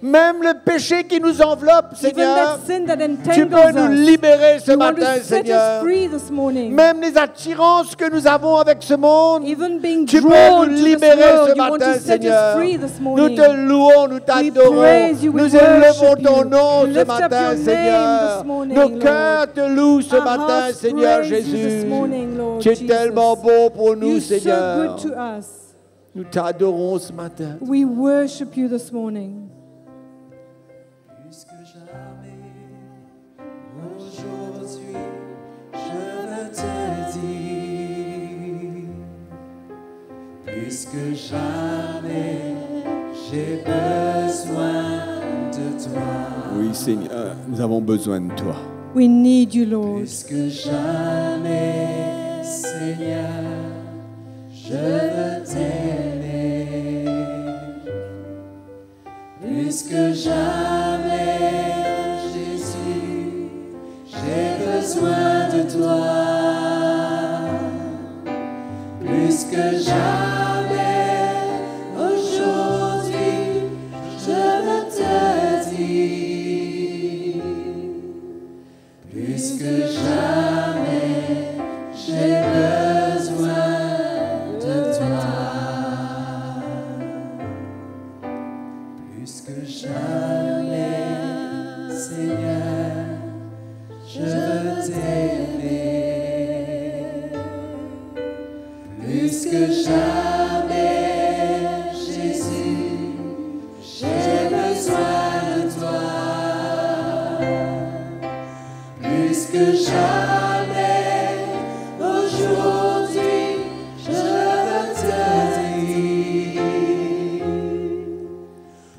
Speaker 6: Même le péché qui nous enveloppe,
Speaker 2: Even
Speaker 6: Seigneur,
Speaker 2: that sin that
Speaker 6: tu peux
Speaker 2: entangles
Speaker 6: nous
Speaker 2: us.
Speaker 6: libérer ce
Speaker 2: You want to
Speaker 6: matin,
Speaker 2: set us
Speaker 6: Seigneur.
Speaker 2: free this morning.
Speaker 6: Même les attirances que nous avons avec ce monde,
Speaker 2: Even being
Speaker 6: tu peux
Speaker 2: drawn
Speaker 6: nous
Speaker 2: to this
Speaker 6: libérer
Speaker 2: world,
Speaker 6: ce
Speaker 2: you want
Speaker 6: matin,
Speaker 2: to set us
Speaker 6: Seigneur.
Speaker 2: free this
Speaker 6: Nous
Speaker 2: morning.
Speaker 6: te louons, nous t'adorons.
Speaker 2: praise you, we
Speaker 6: Nous élevons
Speaker 2: worship
Speaker 6: ton
Speaker 2: you.
Speaker 6: nom
Speaker 2: We
Speaker 6: ce
Speaker 2: lift up
Speaker 6: matin,
Speaker 2: your name
Speaker 6: Seigneur.
Speaker 2: this morning,
Speaker 6: Nos
Speaker 2: Lord.
Speaker 6: cœurs te louent ce
Speaker 2: Our
Speaker 6: matin,
Speaker 2: hearts
Speaker 6: Seigneur
Speaker 2: praise you this
Speaker 6: Jésus.
Speaker 2: morning, Lord
Speaker 6: Tu es
Speaker 2: Jesus.
Speaker 6: tellement beau pour nous,
Speaker 2: You're so
Speaker 6: Seigneur.
Speaker 2: good to us.
Speaker 6: Nous t'adorons ce matin.
Speaker 2: We worship you this morning.
Speaker 3: Plus que jamais, aujourd'hui, je veux te dire. Plus que jamais, j'ai besoin de toi.
Speaker 5: Oui, Seigneur, nous avons besoin de toi.
Speaker 2: We need you, Lord.
Speaker 3: Plus que jamais, Seigneur, je veux t'aimer. Plus que jamais, Jésus, j'ai besoin de toi. Plus que jamais, aujourd'hui, je veux te dire. Plus que jamais, j'ai besoin de toi. Plus que jamais, Seigneur, je veux t'aimer. Plus que jamais, Jésus, j'ai besoin de toi. Plus que jamais, aujourd'hui, je veux te dire.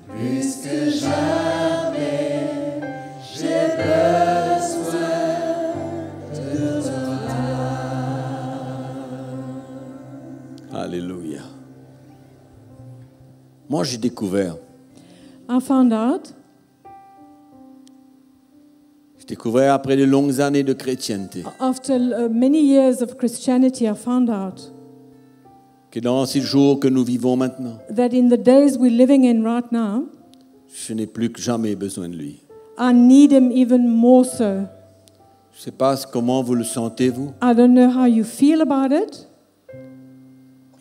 Speaker 3: Plus que jamais, j'ai besoin de toi.
Speaker 5: Alléluia. Moi, j'ai découvert.
Speaker 2: I found out
Speaker 5: J'ai découvert après de longues années de chrétienté
Speaker 2: after many years of Christianity, I found out
Speaker 5: que dans ces jours que nous vivons maintenant,
Speaker 2: that in the days we're living in right now,
Speaker 5: je n'ai plus que jamais besoin de lui.
Speaker 2: I need him even more so.
Speaker 5: Je ne sais pas comment vous le sentez, vous.
Speaker 2: I don't know how you feel about it,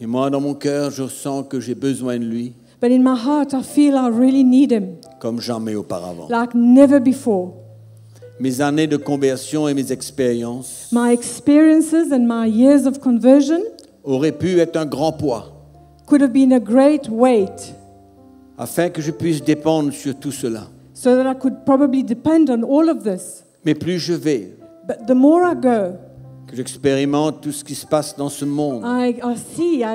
Speaker 5: Et moi, dans mon cœur, je sens que j'ai besoin de lui
Speaker 2: but in my heart, I feel I really need him
Speaker 5: comme jamais auparavant.
Speaker 2: like never before.
Speaker 5: Mes années de conversion et mes expériences
Speaker 2: My experiences and my years of conversion
Speaker 5: auraient pu être un grand poids
Speaker 2: could have been a great weight
Speaker 5: afin que je puisse dépendre sur tout cela.
Speaker 2: so that I could probably depend on all of this.
Speaker 5: Mais plus je vais,
Speaker 2: But the more I go,
Speaker 5: que j'expérimente tout ce qui se passe dans ce monde
Speaker 2: I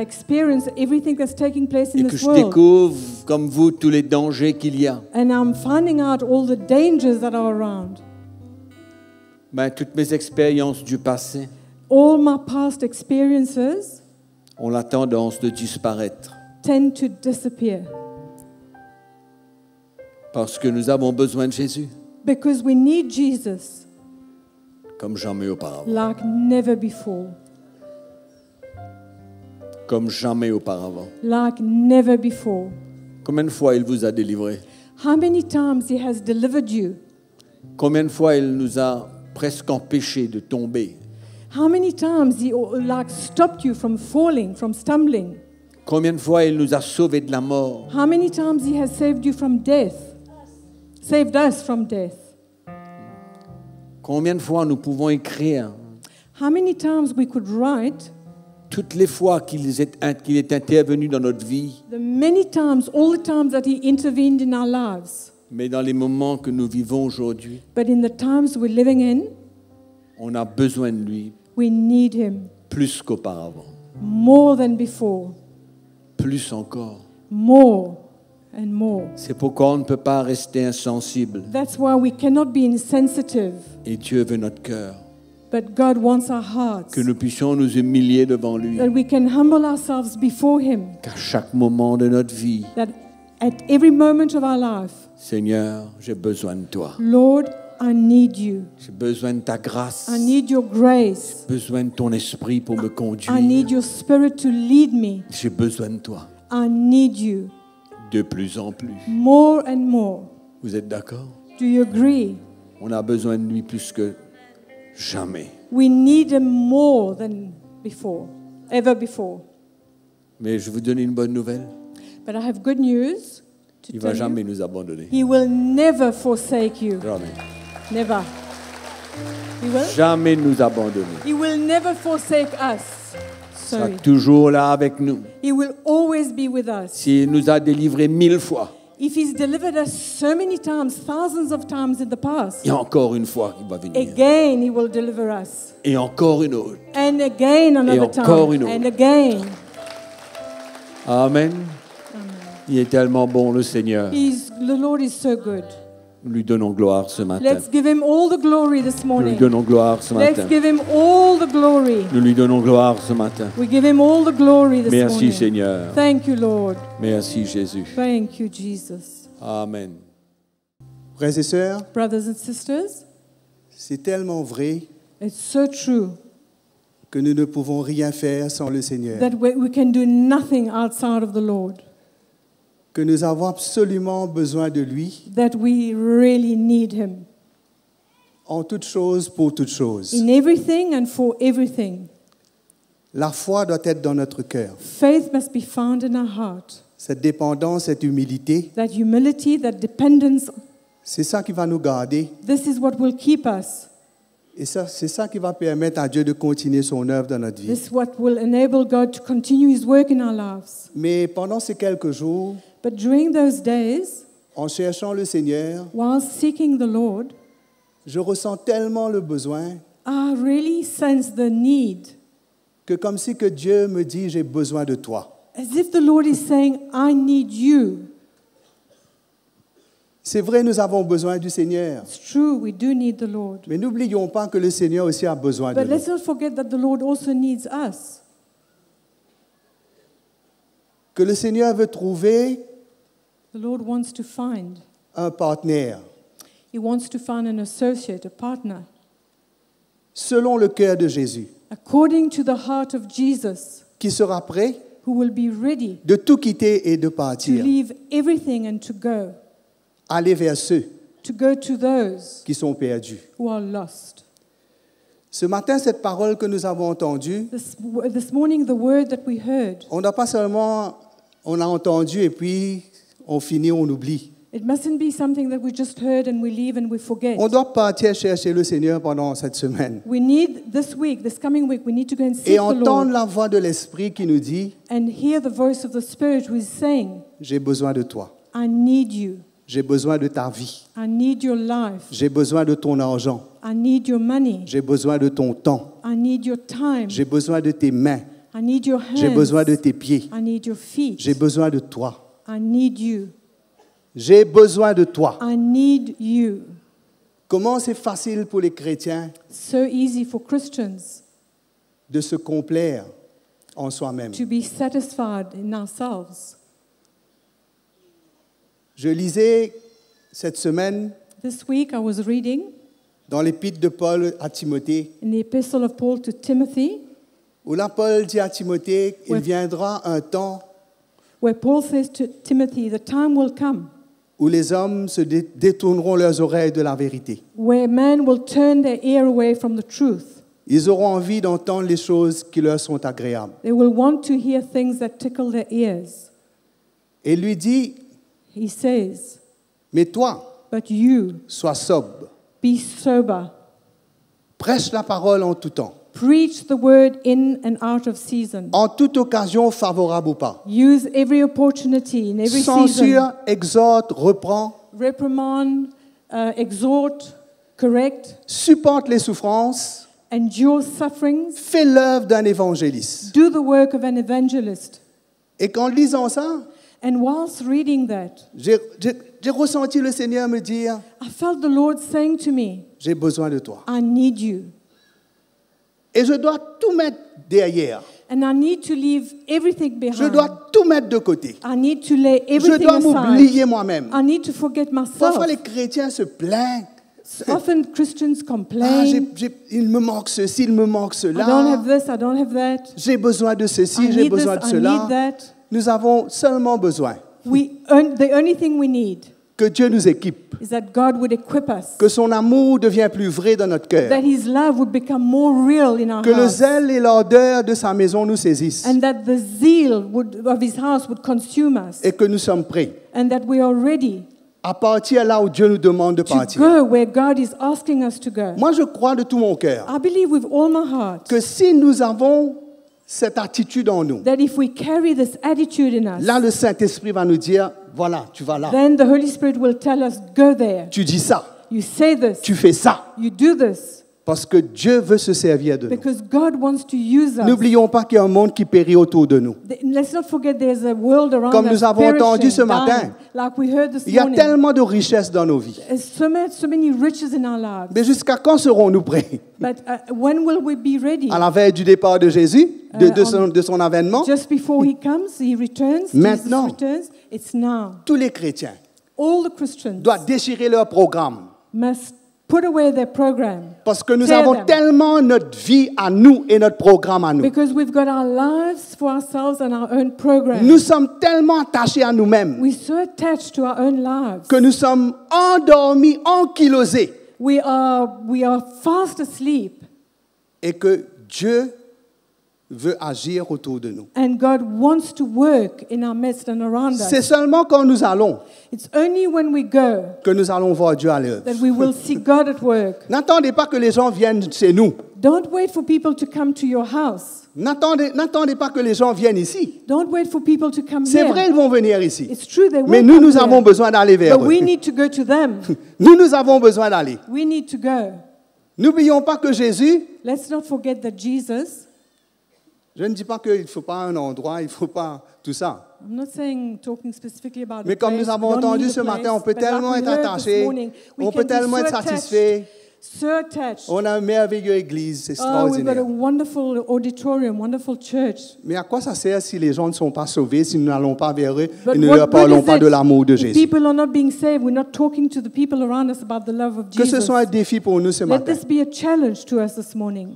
Speaker 2: experience everything that's taking place in
Speaker 5: et que
Speaker 2: this
Speaker 5: je
Speaker 2: world.
Speaker 5: découvre, comme vous, tous les dangers qu'il y a,
Speaker 2: And I'm finding out all the dangers that are around.
Speaker 5: ben, toutes mes expériences du passé
Speaker 2: All my past experiences
Speaker 5: ont la tendance de disparaître
Speaker 2: tend to disappear
Speaker 5: parce que nous avons besoin de Jésus
Speaker 2: because we need Jesus
Speaker 5: comme jamais auparavant.
Speaker 2: like never before.
Speaker 5: Comme jamais auparavant.
Speaker 2: Like never before.
Speaker 5: Combien de fois il vous a délivré?
Speaker 2: How many times He has delivered you?
Speaker 5: Combien de fois il nous a presque empêchés de tomber?
Speaker 2: How many times He stopped you from falling, from stumbling?
Speaker 5: Combien de fois il nous a sauvés de la mort?
Speaker 2: How many times He has saved you from death? Saved us from death.
Speaker 5: Combien de fois nous pouvons écrire
Speaker 2: How many times we could write
Speaker 5: toutes les fois qu'il est intervenu dans notre vie,
Speaker 2: the many times, all the times that He intervened in our lives.
Speaker 5: mais dans les moments que nous vivons aujourd'hui,
Speaker 2: But in the times we're living in,
Speaker 5: on a besoin de lui
Speaker 2: we need Him
Speaker 5: plus qu'auparavant,
Speaker 2: more than before,
Speaker 5: plus encore.
Speaker 2: more and more.
Speaker 5: C'est pourquoi on ne peut pas rester insensible.
Speaker 2: That's why we cannot be insensitive,
Speaker 5: Et Dieu veut notre cœur,
Speaker 2: but God wants our hearts,
Speaker 5: que nous puissions nous humilier devant lui,
Speaker 2: that we can humble ourselves before Him,
Speaker 5: qu'à chaque moment de notre vie,
Speaker 2: that at every moment of our life,
Speaker 5: Seigneur, j'ai besoin de toi.
Speaker 2: Lord, I need you.
Speaker 5: J'ai besoin de ta grâce.
Speaker 2: I need your grace.
Speaker 5: J'ai besoin de ton esprit pour me conduire.
Speaker 2: I need your Spirit to lead me.
Speaker 5: J'ai besoin de toi.
Speaker 2: I need you.
Speaker 5: de plus en plus.
Speaker 2: more and more.
Speaker 5: Vous êtes d'accord?
Speaker 2: Do you agree?
Speaker 5: On a besoin de lui plus que jamais.
Speaker 2: We need him more than before, ever before.
Speaker 5: Mais je vous donne une bonne nouvelle.
Speaker 2: But I have good news to
Speaker 5: Il ne va
Speaker 2: tell
Speaker 5: jamais
Speaker 2: you.
Speaker 5: nous abandonner.
Speaker 2: He will never forsake you.
Speaker 5: Jamais.
Speaker 2: Never. He will?
Speaker 5: Jamais nous abandonner.
Speaker 2: He will never forsake us.
Speaker 5: Il sera
Speaker 2: Sorry.
Speaker 5: toujours là avec nous.
Speaker 2: He will always be with us.
Speaker 5: S'il nous a délivrés 1000 fois,
Speaker 2: If he's delivered us so many times, thousands of times in the past,
Speaker 5: il y a encore une fois qu'il va venir.
Speaker 2: again he will deliver us.
Speaker 5: Et encore une autre.
Speaker 2: And again another
Speaker 5: encore
Speaker 2: time.
Speaker 5: une autre.
Speaker 2: And again.
Speaker 5: Amen. Il est tellement bon, le Seigneur.
Speaker 2: The Lord is so good.
Speaker 5: Nous lui donnons gloire ce matin.
Speaker 2: Let's give him all the glory this
Speaker 5: Nous lui
Speaker 2: morning.
Speaker 5: donnons gloire ce
Speaker 2: Let's
Speaker 5: matin.
Speaker 2: give him all the glory.
Speaker 5: Nous lui donnons gloire ce matin.
Speaker 2: We give him all the glory this
Speaker 5: Merci
Speaker 2: morning.
Speaker 5: Seigneur.
Speaker 2: Thank you, Lord.
Speaker 5: Merci Jésus.
Speaker 2: Thank you, Jesus.
Speaker 5: Amen.
Speaker 1: Frères et sœurs,
Speaker 2: Brothers and sisters,
Speaker 1: c'est tellement vrai
Speaker 2: it's so true
Speaker 1: que nous ne pouvons rien faire sans le Seigneur.
Speaker 2: that we can do nothing outside of the Lord,
Speaker 1: Que nous avons absolument besoin de lui
Speaker 2: that we really need him
Speaker 1: en toutes choses pour toutes choses.
Speaker 2: in everything and for everything.
Speaker 1: La foi doit être dans notre cœur.
Speaker 2: Faith must be found in our heart.
Speaker 1: Cette dépendance, cette humilité,
Speaker 2: That humility, that dependence,
Speaker 1: c'est ça qui va nous garder.
Speaker 2: this is what will keep us.
Speaker 1: Et ça, c'est ça qui va permettre à Dieu de continuer son œuvre dans notre vie.
Speaker 2: This is what will enable God to continue his work in our lives.
Speaker 1: Mais pendant ces quelques jours,
Speaker 2: But during those days,
Speaker 1: en cherchant le Seigneur,
Speaker 2: while seeking the Lord,
Speaker 1: je ressens tellement le besoin
Speaker 2: I really sense the need,
Speaker 1: que comme si que Dieu me dit, j'ai besoin de toi.
Speaker 2: as if the Lord is saying, I need you.
Speaker 1: C'est vrai, nous avons besoin du Seigneur.
Speaker 2: It's true, we do need the Lord.
Speaker 1: Mais n'oublions pas que le Seigneur aussi a besoin de
Speaker 2: But
Speaker 1: nous.
Speaker 2: let's not forget that the Lord also needs us.
Speaker 1: Que le Seigneur veut trouver
Speaker 2: The Lord wants to find.
Speaker 1: un partenaire
Speaker 2: He wants to find an associate, a partner,
Speaker 1: selon le cœur de Jésus,
Speaker 2: according to the heart of Jesus,
Speaker 1: qui sera prêt
Speaker 2: who will be ready
Speaker 1: de tout quitter et de
Speaker 2: to
Speaker 1: partir,
Speaker 2: leave everything and to
Speaker 1: aller vers ceux
Speaker 2: go to those
Speaker 1: qui sont perdus.
Speaker 2: who are lost.
Speaker 1: Ce matin, cette parole que nous avons entendue,
Speaker 2: This morning, the word that we heard,
Speaker 1: on n'a pas seulement, on a entendu et puis on finit, on oublie.
Speaker 2: it mustn't be something that we just heard and we leave and we forget.
Speaker 1: On doit partir chercher le Seigneur pendant cette semaine
Speaker 2: We need this week, this coming week, we need to go and seek
Speaker 1: et
Speaker 2: the
Speaker 1: entendre
Speaker 2: Lord
Speaker 1: la voix de l'Esprit qui nous dit,
Speaker 2: and hear the voice of the Spirit who is saying,
Speaker 1: j'ai besoin de toi,
Speaker 2: I need you.
Speaker 1: j'ai besoin de ta vie,
Speaker 2: I need your life.
Speaker 1: j'ai besoin de ton argent,
Speaker 2: I need your money.
Speaker 1: j'ai besoin de ton temps,
Speaker 2: I need your time.
Speaker 1: j'ai besoin de tes mains,
Speaker 2: I need your hands.
Speaker 1: j'ai besoin de tes pieds,
Speaker 2: I need your feet.
Speaker 1: j'ai besoin de toi,
Speaker 2: I need you.
Speaker 1: j'ai besoin de toi.
Speaker 2: I need you.
Speaker 1: Comment c'est facile pour les chrétiens
Speaker 2: So easy for Christians
Speaker 1: de se complaire en soi-même.
Speaker 2: to be satisfied in ourselves.
Speaker 1: Je lisais cette semaine
Speaker 2: This week I was reading
Speaker 1: dans l'épître de Paul à Timothée,
Speaker 2: in the epistle of Paul to Timothy,
Speaker 1: où là Paul dit à Timothée, il
Speaker 2: Ouais.
Speaker 1: viendra un temps
Speaker 2: where Paul says to Timothy, the time will come
Speaker 1: où les hommes se détourneront leurs oreilles de la vérité.
Speaker 2: where men will turn their ear away from the truth.
Speaker 1: Ils auront envie d'entendre les choses qui leur sont agréables.
Speaker 2: They will want to hear things that tickle their ears.
Speaker 1: Et il lui dit,
Speaker 2: He says,
Speaker 1: mais toi,
Speaker 2: but you
Speaker 1: sois sobre,
Speaker 2: be sober.
Speaker 1: prêche la parole en tout temps,
Speaker 2: Preach the word in and out of season.
Speaker 1: en toute occasion favorable ou pas.
Speaker 2: Use every opportunity in every season.
Speaker 1: Censure, exhorte, reprend,
Speaker 2: Reprimand, exhort, correct,
Speaker 1: supporte les souffrances,
Speaker 2: endure sufferings,
Speaker 1: fais l'œuvre d'un évangéliste.
Speaker 2: do the work of an evangelist.
Speaker 1: Et qu'en lisant ça,
Speaker 2: And whilst reading that,
Speaker 1: j'ai ressenti le Seigneur me dire,
Speaker 2: I felt the Lord saying to me,
Speaker 1: j'ai besoin de toi.
Speaker 2: I need you.
Speaker 1: Et je dois tout mettre derrière.
Speaker 2: And I need to leave everything
Speaker 1: Je
Speaker 2: behind.
Speaker 1: dois tout mettre de côté.
Speaker 2: I need to lay
Speaker 1: Je
Speaker 2: everything
Speaker 1: dois
Speaker 2: aside.
Speaker 1: m'oublier moi-même.
Speaker 2: I need to forget myself.
Speaker 1: Parfois, les chrétiens se plaignent.
Speaker 2: Often Christians
Speaker 1: Ah,
Speaker 2: complain,
Speaker 1: il me manque ceci, il me manque
Speaker 2: I don't
Speaker 1: cela.
Speaker 2: have this, I don't have that.
Speaker 1: J'ai besoin de
Speaker 2: I
Speaker 1: ceci, j'ai
Speaker 2: need this,
Speaker 1: besoin de
Speaker 2: I
Speaker 1: cela.
Speaker 2: need that.
Speaker 1: Nous avons seulement besoin
Speaker 2: the only thing we need
Speaker 1: que Dieu nous équipe,
Speaker 2: is that God would equip us,
Speaker 1: que son amour devienne plus vrai dans notre cœur,
Speaker 2: that His love would become more real in our
Speaker 1: que le
Speaker 2: hearts,
Speaker 1: zèle et l'ardeur de sa maison nous saisissent
Speaker 2: and that the zeal of His house would consume us,
Speaker 1: et que nous sommes prêts
Speaker 2: and that we are ready
Speaker 1: à partir là où Dieu nous demande de
Speaker 2: to
Speaker 1: partir.
Speaker 2: go where God is asking us to go.
Speaker 1: Moi, je crois de tout mon cœur
Speaker 2: I believe with all my heart
Speaker 1: que si nous avons cette attitude en nous,
Speaker 2: that if we carry this attitude in us,
Speaker 1: là, le Saint-Esprit va nous dire, voilà, tu vas là,
Speaker 2: then the Holy Spirit will tell us, go there.
Speaker 1: tu dis ça,
Speaker 2: You say this.
Speaker 1: tu fais ça,
Speaker 2: You do this.
Speaker 1: parce que Dieu veut se servir de nous.
Speaker 2: Because God wants to use us.
Speaker 1: N'oublions pas qu'il y a un monde qui périt autour de nous.
Speaker 2: Let's not forget there's a world around
Speaker 1: Comme
Speaker 2: us
Speaker 1: nous avons entendu ce
Speaker 2: perishing,
Speaker 1: matin,
Speaker 2: dying, like we heard this
Speaker 1: Il y a
Speaker 2: morning.
Speaker 1: tellement de richesses dans nos vies.
Speaker 2: There's so many riches in our lives.
Speaker 1: Mais jusqu'à quand serons-nous prêts?
Speaker 2: But when will we be ready?
Speaker 1: À la veille du départ de Jésus, de son avènement,
Speaker 2: Just before He comes, He returns.
Speaker 1: Maintenant.
Speaker 2: Jesus returns. It's now.
Speaker 1: tous les chrétiens
Speaker 2: All the Christians
Speaker 1: doivent déchirer leur programme.
Speaker 2: must put away their program.
Speaker 1: Parce que nous
Speaker 2: Tear
Speaker 1: avons
Speaker 2: them.
Speaker 1: tellement notre vie à nous et notre programme à nous.
Speaker 2: Because we've got our lives for ourselves and our own program.
Speaker 1: Nous sommes tellement attachés à nous-mêmes
Speaker 2: We're so attached to our own lives.
Speaker 1: que nous sommes endormis, ankylosés.
Speaker 2: We are fast asleep,
Speaker 1: Et que Dieu veut agir autour de nous.
Speaker 2: and God wants to work in our midst and around us.
Speaker 1: C'est seulement quand nous allons
Speaker 2: It's only when we go
Speaker 1: que nous allons voir Dieu à l'œuvre.
Speaker 2: that we will see God at work.
Speaker 1: N'attendez pas que les gens viennent chez nous.
Speaker 2: Don't wait for people to come to your house.
Speaker 1: N'attendez pas que les gens viennent ici.
Speaker 2: Don't wait for people to come
Speaker 1: C'est
Speaker 2: here.
Speaker 1: vrai, ils vont venir ici.
Speaker 2: It's true they will
Speaker 1: Mais
Speaker 2: come
Speaker 1: nous
Speaker 2: here.
Speaker 1: avons besoin d'aller vers
Speaker 2: But
Speaker 1: eux.
Speaker 2: we need to go to them.
Speaker 1: Nous avons besoin d'aller.
Speaker 2: We need to go.
Speaker 1: N'oublions pas que Jésus,
Speaker 2: Let's not forget that Jesus,
Speaker 1: je ne dis pas qu'il ne faut pas un endroit, il ne faut pas tout ça.
Speaker 2: I'm not talking specifically about
Speaker 1: Mais
Speaker 2: the
Speaker 1: comme
Speaker 2: place,
Speaker 1: nous avons
Speaker 2: we don't
Speaker 1: entendu
Speaker 2: need a
Speaker 1: ce matin,
Speaker 2: place,
Speaker 1: on peut
Speaker 2: but like
Speaker 1: tellement
Speaker 2: we
Speaker 1: être
Speaker 2: heard this
Speaker 1: attaché,
Speaker 2: morning, we
Speaker 1: on
Speaker 2: can
Speaker 1: peut
Speaker 2: be
Speaker 1: tellement
Speaker 2: so
Speaker 1: être
Speaker 2: attached,
Speaker 1: satisfait.
Speaker 2: so attached.
Speaker 1: On a une merveilleuse église, c'est
Speaker 2: Oh, we've got a
Speaker 1: extraordinaire.
Speaker 2: wonderful auditorium, wonderful church.
Speaker 1: Mais à quoi ça sert si les gens ne sont pas sauvés, si nous n'allons pas vers eux
Speaker 2: But
Speaker 1: et ne
Speaker 2: what
Speaker 1: leur
Speaker 2: good
Speaker 1: parlons
Speaker 2: is
Speaker 1: pas
Speaker 2: it
Speaker 1: de l'amour de
Speaker 2: if
Speaker 1: Jésus?
Speaker 2: people are not being saved, we're not talking to the people around us about the love of
Speaker 1: Que ce
Speaker 2: Jesus.
Speaker 1: soit un défi pour nous ce
Speaker 2: Let
Speaker 1: matin.
Speaker 2: this be a challenge to us this morning.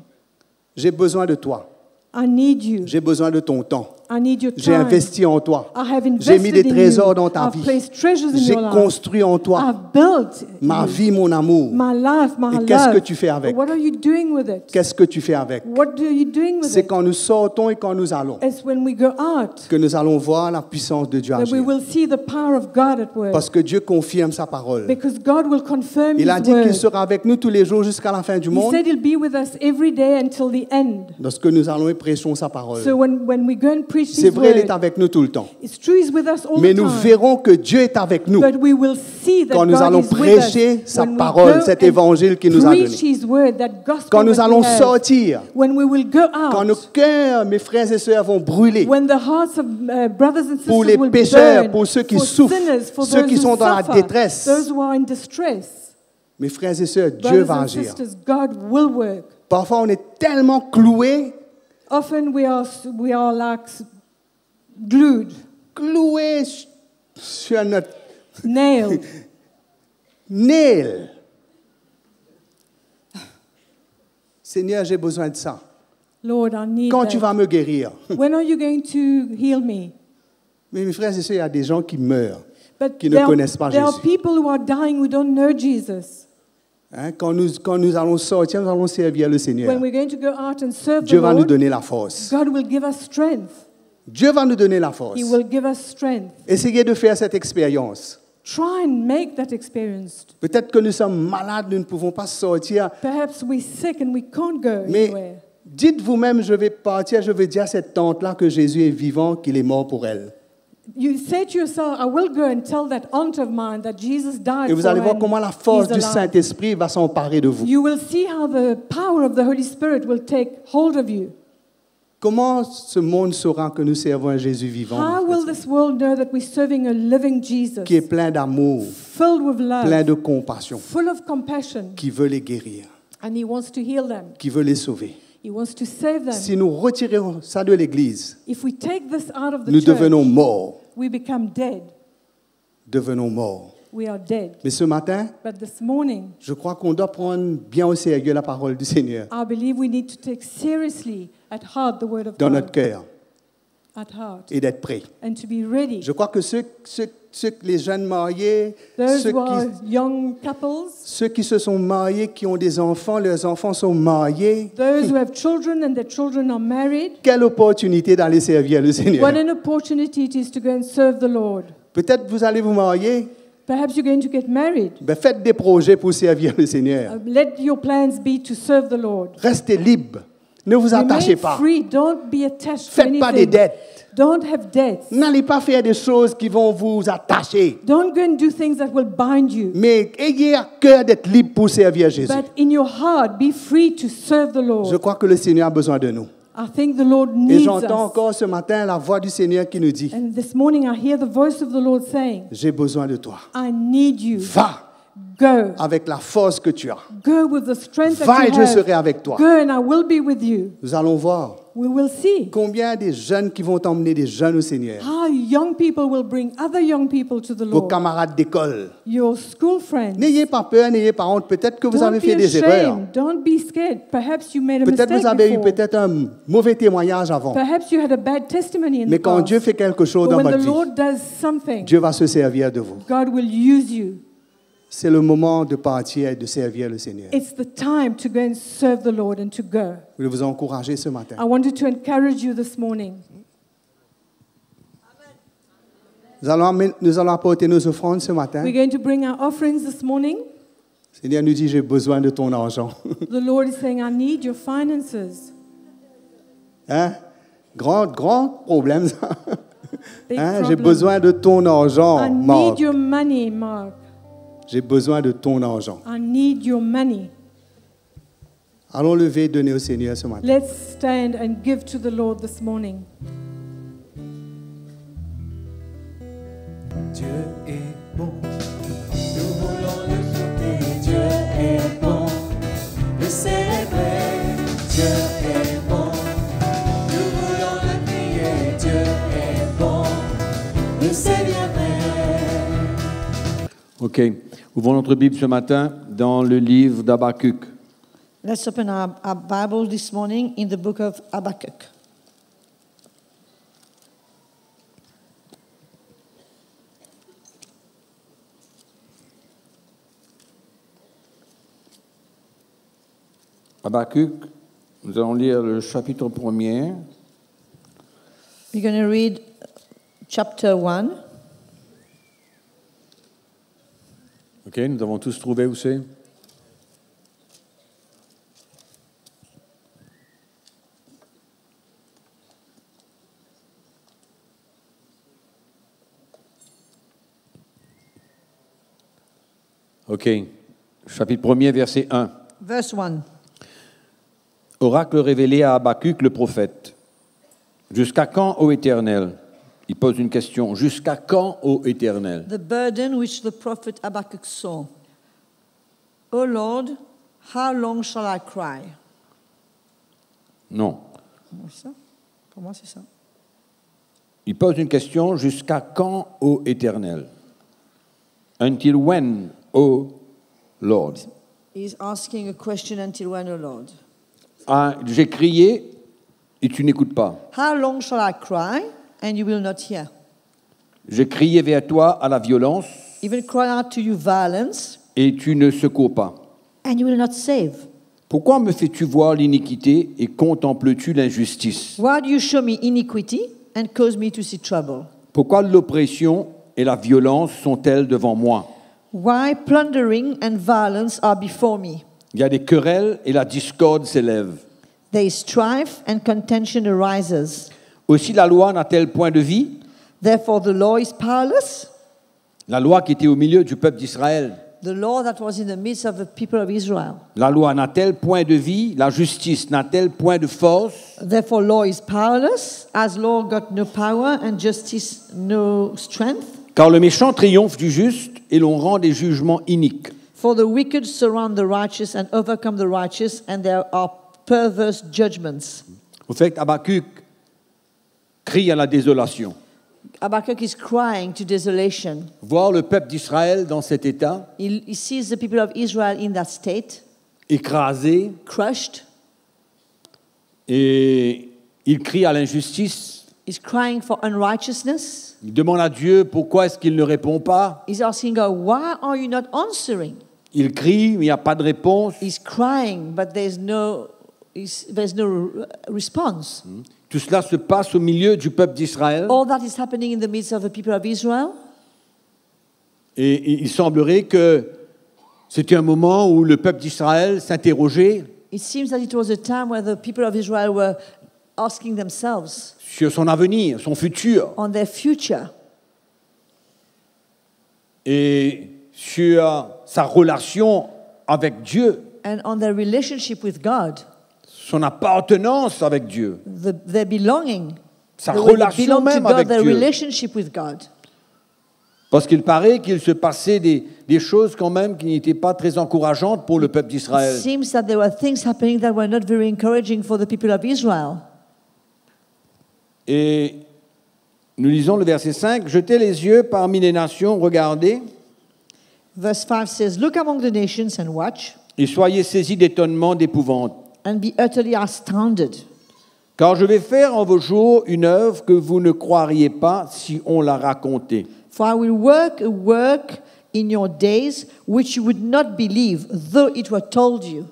Speaker 1: J'ai besoin de toi.
Speaker 2: I need you.
Speaker 1: J'ai besoin de ton temps.
Speaker 2: I need your
Speaker 1: J'ai
Speaker 2: time.
Speaker 1: investi en toi.
Speaker 2: I have
Speaker 1: J'ai mis des
Speaker 2: invested in
Speaker 1: trésors
Speaker 2: you.
Speaker 1: dans ta
Speaker 2: I've
Speaker 1: vie.
Speaker 2: placed treasures in
Speaker 1: J'ai
Speaker 2: your life.
Speaker 1: construit en toi
Speaker 2: I've built
Speaker 1: ma
Speaker 2: you.
Speaker 1: vie, mon amour.
Speaker 2: My life, my
Speaker 1: Et
Speaker 2: love.
Speaker 1: qu'est-ce que tu fais avec?
Speaker 2: What are you doing with it?
Speaker 1: Qu'est-ce que tu fais avec?
Speaker 2: What are you doing with
Speaker 1: C'est
Speaker 2: it?
Speaker 1: quand nous sortons et quand nous allons
Speaker 2: It's when we go out
Speaker 1: que nous allons voir la puissance de Dieu
Speaker 2: that we
Speaker 1: agir.
Speaker 2: will see the power of God at work.
Speaker 1: Parce que Dieu confirme sa parole.
Speaker 2: Because God will confirm
Speaker 1: Il a
Speaker 2: His
Speaker 1: dit qu'il
Speaker 2: word.
Speaker 1: sera avec nous tous les jours jusqu'à la fin du
Speaker 2: He
Speaker 1: monde
Speaker 2: said He'll be with us every day until the end.
Speaker 1: lorsque nous allons et prêchons sa parole.
Speaker 2: So when we go and preach
Speaker 1: C'est
Speaker 2: His
Speaker 1: vrai, il est
Speaker 2: word,
Speaker 1: avec nous tout le temps.
Speaker 2: it's true He's with us all
Speaker 1: Mais
Speaker 2: the
Speaker 1: nous
Speaker 2: time.
Speaker 1: verrons que Dieu est avec nous
Speaker 2: But we will see that
Speaker 1: quand nous
Speaker 2: God
Speaker 1: allons
Speaker 2: is with us
Speaker 1: prêcher sa
Speaker 2: when we
Speaker 1: parole,
Speaker 2: go
Speaker 1: cet
Speaker 2: and
Speaker 1: évangile qu'il nous a
Speaker 2: preach
Speaker 1: donné.
Speaker 2: His word, that gospel
Speaker 1: Quand nous
Speaker 2: that
Speaker 1: allons
Speaker 2: we have.
Speaker 1: sortir,
Speaker 2: When we will go
Speaker 1: quand
Speaker 2: out,
Speaker 1: nos cœurs, mes frères et sœurs, vont brûler
Speaker 2: when the hearts of brothers and sisters
Speaker 1: pour les
Speaker 2: will
Speaker 1: pécheurs,
Speaker 2: burn,
Speaker 1: pour ceux qui
Speaker 2: for
Speaker 1: souffrent,
Speaker 2: sinners, for
Speaker 1: ceux
Speaker 2: those
Speaker 1: qui
Speaker 2: who
Speaker 1: sont dans la
Speaker 2: suffer,
Speaker 1: détresse.
Speaker 2: those who are in distress,
Speaker 1: mes frères et sœurs, Dieu
Speaker 2: brothers
Speaker 1: va
Speaker 2: and
Speaker 1: agir.
Speaker 2: sisters, God will work.
Speaker 1: Parfois, on est tellement cloué,
Speaker 2: Often we are like glued,
Speaker 1: sur notre
Speaker 2: nailed.
Speaker 1: nail. Seigneur, j'ai besoin de ça.
Speaker 2: Lord, I need
Speaker 1: Quand
Speaker 2: that.
Speaker 1: tu vas me guérir?
Speaker 2: When are you going to heal me?
Speaker 1: Mais mes frères et sœurs, il y a des gens qui meurent,
Speaker 2: But
Speaker 1: qui ne connaissent pas
Speaker 2: there are
Speaker 1: Jésus.
Speaker 2: people who are dying who don't know Jesus.
Speaker 1: Hein, quand nous allons sortir, nous allons servir le Seigneur.
Speaker 2: When we're going to go out and serve
Speaker 1: Dieu
Speaker 2: the
Speaker 1: va nous
Speaker 2: Lord,
Speaker 1: donner la force.
Speaker 2: God will give us strength.
Speaker 1: Dieu va nous donner la force.
Speaker 2: He will give us strength.
Speaker 1: Essayez de faire cette expérience.
Speaker 2: Try and make that experience.
Speaker 1: Peut-être que nous sommes malades, nous ne pouvons pas sortir.
Speaker 2: Perhaps we're sick and we can't go
Speaker 1: Mais
Speaker 2: anywhere.
Speaker 1: dites vous-même, je vais partir, je vais dire à cette tante-là que Jésus est vivant, qu'il est mort pour elle.
Speaker 2: You say to yourself, I will go and tell that aunt of mine that Jesus died
Speaker 1: Et vous
Speaker 2: for
Speaker 1: allez
Speaker 2: her
Speaker 1: voir
Speaker 2: and
Speaker 1: comment la force
Speaker 2: he's
Speaker 1: du
Speaker 2: alive.
Speaker 1: Saint-Esprit va s'emparer de vous.
Speaker 2: You will see how the power of the Holy Spirit will take hold of you.
Speaker 1: Comment ce monde saura que nous servons un Jésus vivant,
Speaker 2: How will this world know that we're serving a living Jesus,
Speaker 1: qui est plein d'amour,
Speaker 2: filled with love,
Speaker 1: plein de compassion,
Speaker 2: full of compassion,
Speaker 1: qui veut les guérir,
Speaker 2: and He wants to heal them.
Speaker 1: qui veut les sauver?
Speaker 2: He wants to save them.
Speaker 1: Si nous retirons ça de l'Église,
Speaker 2: If we take this out of the
Speaker 1: nous
Speaker 2: church,
Speaker 1: devenons morts.
Speaker 2: we become dead.
Speaker 1: Devenons morts.
Speaker 2: We are dead.
Speaker 1: Mais ce matin,
Speaker 2: But this morning,
Speaker 1: je crois qu'on doit prendre bien au sérieux la parole du Seigneur
Speaker 2: I believe we need to take seriously at heart the word of
Speaker 1: dans
Speaker 2: God
Speaker 1: notre cœur.
Speaker 2: at heart
Speaker 1: et d'être prêt.
Speaker 2: and to be ready.
Speaker 1: Je crois que les jeunes mariés,
Speaker 2: Those who are young couples,
Speaker 1: ceux qui se sont mariés, qui ont des enfants, leurs enfants sont mariés,
Speaker 2: those who have children and their children are married,
Speaker 1: quelle opportunité d'aller servir le Seigneur.
Speaker 2: what an opportunity it is to go and serve the Lord.
Speaker 1: Peut-être vous allez vous marier,
Speaker 2: Perhaps you're going to get married.
Speaker 1: ben faites des projets pour servir le Seigneur.
Speaker 2: Let your plans be to serve the Lord.
Speaker 1: Restez libre. Ne vous attachez
Speaker 2: Remain
Speaker 1: pas.
Speaker 2: free. Don't be attached to
Speaker 1: Faites pas des
Speaker 2: anything.
Speaker 1: dettes.
Speaker 2: Don't have debts.
Speaker 1: N'allez pas faire des choses qui vont vous attacher.
Speaker 2: Don't go and do things that will bind you.
Speaker 1: Mais ayez à cœur d'être libre pour servir Jésus.
Speaker 2: But in your heart, be free to serve the
Speaker 1: Je
Speaker 2: Lord.
Speaker 1: crois que le Seigneur a besoin de nous.
Speaker 2: I think the Lord
Speaker 1: Et
Speaker 2: needs
Speaker 1: j'entends
Speaker 2: us.
Speaker 1: encore ce matin la voix du Seigneur qui nous dit,
Speaker 2: And this morning I hear the voice of the Lord saying,
Speaker 1: j'ai besoin de toi.
Speaker 2: I need you.
Speaker 1: Va
Speaker 2: Go.
Speaker 1: avec la force que tu as.
Speaker 2: Go with the strength
Speaker 1: Va
Speaker 2: that
Speaker 1: et
Speaker 2: you
Speaker 1: je
Speaker 2: have.
Speaker 1: serai avec toi.
Speaker 2: Go and I will be with you.
Speaker 1: Nous allons voir
Speaker 2: We will see
Speaker 1: combien des jeunes qui vont emmener des jeunes au Seigneur.
Speaker 2: how young people will bring other young people to the
Speaker 1: Vos
Speaker 2: Lord.
Speaker 1: camarades d'école.
Speaker 2: Your school friends.
Speaker 1: N'ayez pas peur, n'ayez pas honte. Peut-être que vous
Speaker 2: Don't
Speaker 1: avez
Speaker 2: be
Speaker 1: fait des erreurs.
Speaker 2: ashamed. Don't be scared. Perhaps you made a
Speaker 1: Peut-être
Speaker 2: mistake
Speaker 1: vous avez eu
Speaker 2: before.
Speaker 1: peut-être un mauvais témoignage avant.
Speaker 2: Perhaps you had a bad testimony in
Speaker 1: Mais
Speaker 2: the
Speaker 1: quand
Speaker 2: past.
Speaker 1: Dieu fait quelque chose
Speaker 2: But
Speaker 1: dans
Speaker 2: when
Speaker 1: votre
Speaker 2: the
Speaker 1: vie,
Speaker 2: Lord does something,
Speaker 1: Dieu va se servir de vous.
Speaker 2: God will use you.
Speaker 1: C'est le moment de partir et de servir le Seigneur.
Speaker 2: It's the time to go and serve the Lord and to go.
Speaker 1: Je voulais vous encourager ce matin.
Speaker 2: I wanted to encourage you this morning.
Speaker 1: Nous allons apporter nos offrandes ce matin.
Speaker 2: We're going to bring our offerings this morning.
Speaker 1: Le Seigneur nous dit, j'ai besoin de ton argent.
Speaker 2: The Lord is saying, I need your finances.
Speaker 1: Hein? Grand problème, ça.
Speaker 2: Big
Speaker 1: Hein? J'ai
Speaker 2: problem.
Speaker 1: besoin de ton argent,
Speaker 2: I need
Speaker 1: Marc.
Speaker 2: your money, Mark.
Speaker 1: J'ai besoin de ton argent.
Speaker 2: I need your money.
Speaker 1: Allons lever et donner au Seigneur ce matin.
Speaker 2: Let's stand and give to the Lord this morning.
Speaker 3: Dieu est bon, nous voulons le chanter. Dieu est bon, le célébrer. Dieu est bon, nous voulons le crier. Dieu est bon, le célébrer.
Speaker 5: Ok. Ouvrons notre Bible ce matin dans le livre d'Habakkuk.
Speaker 7: Let's open our Bible this morning in the book of Habakkuk.
Speaker 5: Habakkuk, nous allons lire le chapitre 1er.
Speaker 7: We're going to read chapter 1.
Speaker 5: Ok, nous avons tous trouvé où c'est. Ok, chapitre 1er, verset 1.
Speaker 7: Verse 1.
Speaker 5: Oracle révélé à Habakkuk le prophète. Jusqu'à quand, ô Éternel? Il pose une question. Jusqu'à quand, ô Éternel?
Speaker 7: The burden which the prophet Habakkuk saw. O Lord, how long shall I cry?
Speaker 5: Non.
Speaker 7: Comment c'est ça? Pour moi, c'est ça.
Speaker 5: Il pose une question. Jusqu'à quand, ô Éternel? Until when, ô Lord?
Speaker 7: He's asking a question until when, O Lord?
Speaker 5: Ah, j'ai crié et tu n'écoutes pas.
Speaker 7: How long shall I cry and you will not hear?
Speaker 5: J'ai crié vers toi à la violence
Speaker 7: Even cry out to you violence
Speaker 5: et tu ne secours pas.
Speaker 7: and you will not save.
Speaker 5: Pourquoi me fais-tu voir l'iniquité et contemples-tu l'injustice?
Speaker 7: Why do you show me iniquity and cause me to see trouble?
Speaker 5: Pourquoi l'oppression et la violence sont-elles devant moi?
Speaker 7: Why plundering and violence are before me?
Speaker 5: Il y a des querelles et la discorde s'élève.
Speaker 7: There is strife and contention arises.
Speaker 5: Aussi la loi n'a-t-elle point de vie?
Speaker 7: Therefore the law is powerless.
Speaker 5: La loi qui était au milieu du peuple d'Israël.
Speaker 7: The law that was in the midst of the people of Israel.
Speaker 5: La loi n'a-t-elle point de vie? La justice n'a-t-elle point de force?
Speaker 7: Therefore law is powerless, as law got no power and justice no strength.
Speaker 5: Car le méchant triomphe du juste et l'on rend des jugements iniques.
Speaker 7: For the wicked surround the righteous and overcome the righteous, and there are perverse judgments.
Speaker 5: Au fait, Habakkuk crie à la désolation.
Speaker 7: Habakkuk is crying to desolation.
Speaker 5: Voir le peuple d'Israël dans cet état,
Speaker 7: He sees the people of Israel in that state,
Speaker 5: écrasé,
Speaker 7: crushed,
Speaker 5: et il crie à l'injustice
Speaker 7: He's crying for unrighteousness.
Speaker 5: Il demande à Dieu pourquoi est-ce qu'il ne répond pas.
Speaker 7: He's asking God, why are you not answering?
Speaker 5: Il crie, mais il n'y a pas de réponse.
Speaker 7: He's crying, but there's no response.
Speaker 5: Tout cela se passe au milieu du peuple d'Israël.
Speaker 7: All that is happening in the midst of the people of Israel.
Speaker 5: Et il semblerait que c'était un moment où le peuple d'Israël s'interrogeait
Speaker 7: It seems that it was a time where the people of Israel were asking themselves
Speaker 5: sur son avenir, son futur,
Speaker 7: on their future
Speaker 5: et sur sa relation avec Dieu,
Speaker 7: and on their relationship with God,
Speaker 5: son appartenance avec Dieu,
Speaker 7: their belonging,
Speaker 5: sa
Speaker 7: the way they
Speaker 5: relation
Speaker 7: belong to
Speaker 5: même
Speaker 7: God,
Speaker 5: avec
Speaker 7: their
Speaker 5: Dieu.
Speaker 7: relationship with God.
Speaker 5: Parce qu'il paraît qu'il se passait des choses quand même qui n'étaient pas très encourageantes pour le peuple
Speaker 7: It
Speaker 5: d'Israël.
Speaker 7: seems that there were things happening that were not very encouraging for the people of Israel.
Speaker 5: Et nous lisons le verset 5, « Jetez les yeux parmi les nations, regardez,
Speaker 7: Verse 5 says, look among the nations and watch,
Speaker 5: et soyez saisis d'étonnement, d'épouvante.
Speaker 7: and be utterly astounded.
Speaker 5: Car je vais faire en vos jours une œuvre que vous ne croiriez pas si on la racontait.
Speaker 7: For I will work a work in your days which you would not believe, though it were told you. »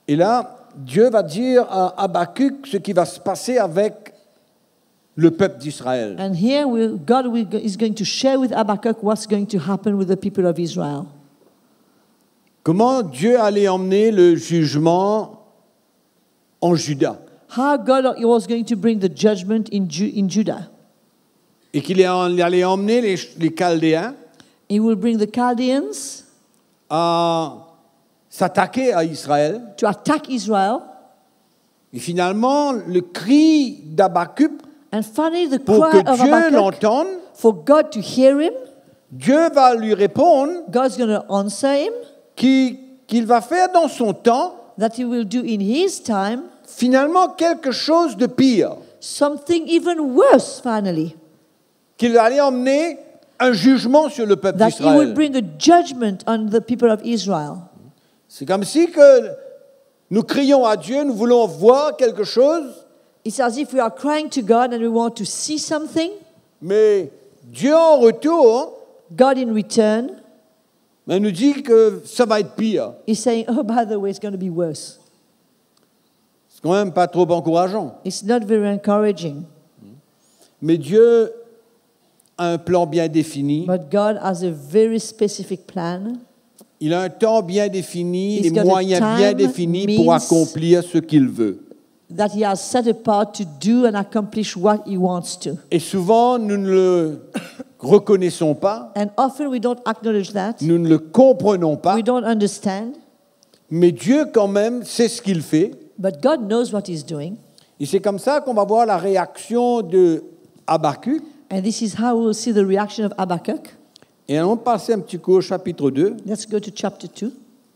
Speaker 5: Et là, Dieu va dire à Habakkuk ce qui va se passer avec le peuple d'Israël.
Speaker 7: And here God is going to share with Habakkuk what's going to happen with the people of Israel.
Speaker 5: Comment Dieu allait emmener le jugement en Juda.
Speaker 7: How God was going to bring the judgment in Judah.
Speaker 5: Et qu'il allait emmener les Chaldéens
Speaker 7: He will bring the Chaldeans
Speaker 5: à s'attaquer à Israël.
Speaker 7: to attack Israel.
Speaker 5: Et finalement, le cri d'Habakkuk,
Speaker 7: And finally, the
Speaker 5: pour
Speaker 7: cry
Speaker 5: que
Speaker 7: of
Speaker 5: Dieu
Speaker 7: Habakkuk,
Speaker 5: l'entende,
Speaker 7: for God to hear him,
Speaker 5: Dieu va lui répondre
Speaker 7: God's going to answer him,
Speaker 5: qu'il va faire dans son temps,
Speaker 7: that he will do in his time
Speaker 5: finalement quelque chose de pire.
Speaker 7: something even worse, finally.
Speaker 5: Qu'il allait emmener un jugement sur le peuple
Speaker 7: That he will
Speaker 5: d'Israël.
Speaker 7: bring a judgment on the people of Israel.
Speaker 5: C'est comme si que nous crions à Dieu, nous voulons voir quelque chose,
Speaker 7: It's as if we are crying to God and we want to see something.
Speaker 5: mais Dieu en retour
Speaker 7: God in return
Speaker 5: nous dit que ça va être pire.
Speaker 7: is saying, oh, by the way, it's going to be worse.
Speaker 5: C'est quand même pas trop encourageant.
Speaker 7: It's not very encouraging.
Speaker 5: Mais Dieu a un plan bien défini.
Speaker 7: But God has a very specific plan.
Speaker 5: Il a un temps bien défini,
Speaker 7: He's
Speaker 5: des
Speaker 7: got a
Speaker 5: moyens bien
Speaker 7: time,
Speaker 5: définis pour
Speaker 7: means-
Speaker 5: accomplir ce qu'il veut.
Speaker 7: That he has set apart to do and accomplish what he wants to.
Speaker 5: Et souvent, nous ne le reconnaissons pas,
Speaker 7: And often we don't acknowledge that.
Speaker 5: nous ne le comprenons pas,
Speaker 7: We don't understand.
Speaker 5: mais Dieu quand même sait ce qu'il fait.
Speaker 7: But God knows what he's doing.
Speaker 5: Et c'est comme ça qu'on va voir la réaction de Habakkuk.
Speaker 7: And this is how we'll see the reaction of Habakkuk.
Speaker 5: Et allons passer un petit coup au chapitre 2,
Speaker 7: Let's go to chapter 2,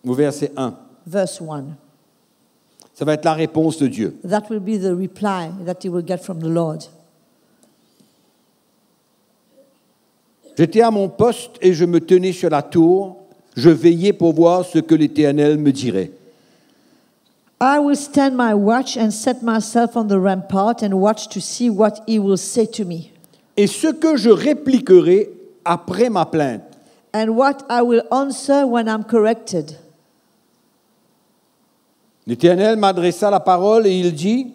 Speaker 5: au verset 1.
Speaker 7: verse 1.
Speaker 5: Ça va être la réponse de Dieu.
Speaker 7: That will be the reply that he will get from the Lord.
Speaker 5: J'étais à mon poste et je me tenais sur la tour. Je veillais pour voir ce que l'Éternel me dirait.
Speaker 7: I will stand my watch and set myself on the rampart and watch to see what he will say to me,
Speaker 5: Et ce que je répliquerai après ma plainte.
Speaker 7: and what I will answer when I'm corrected.
Speaker 5: L'Éternel m'adressa la parole et il dit,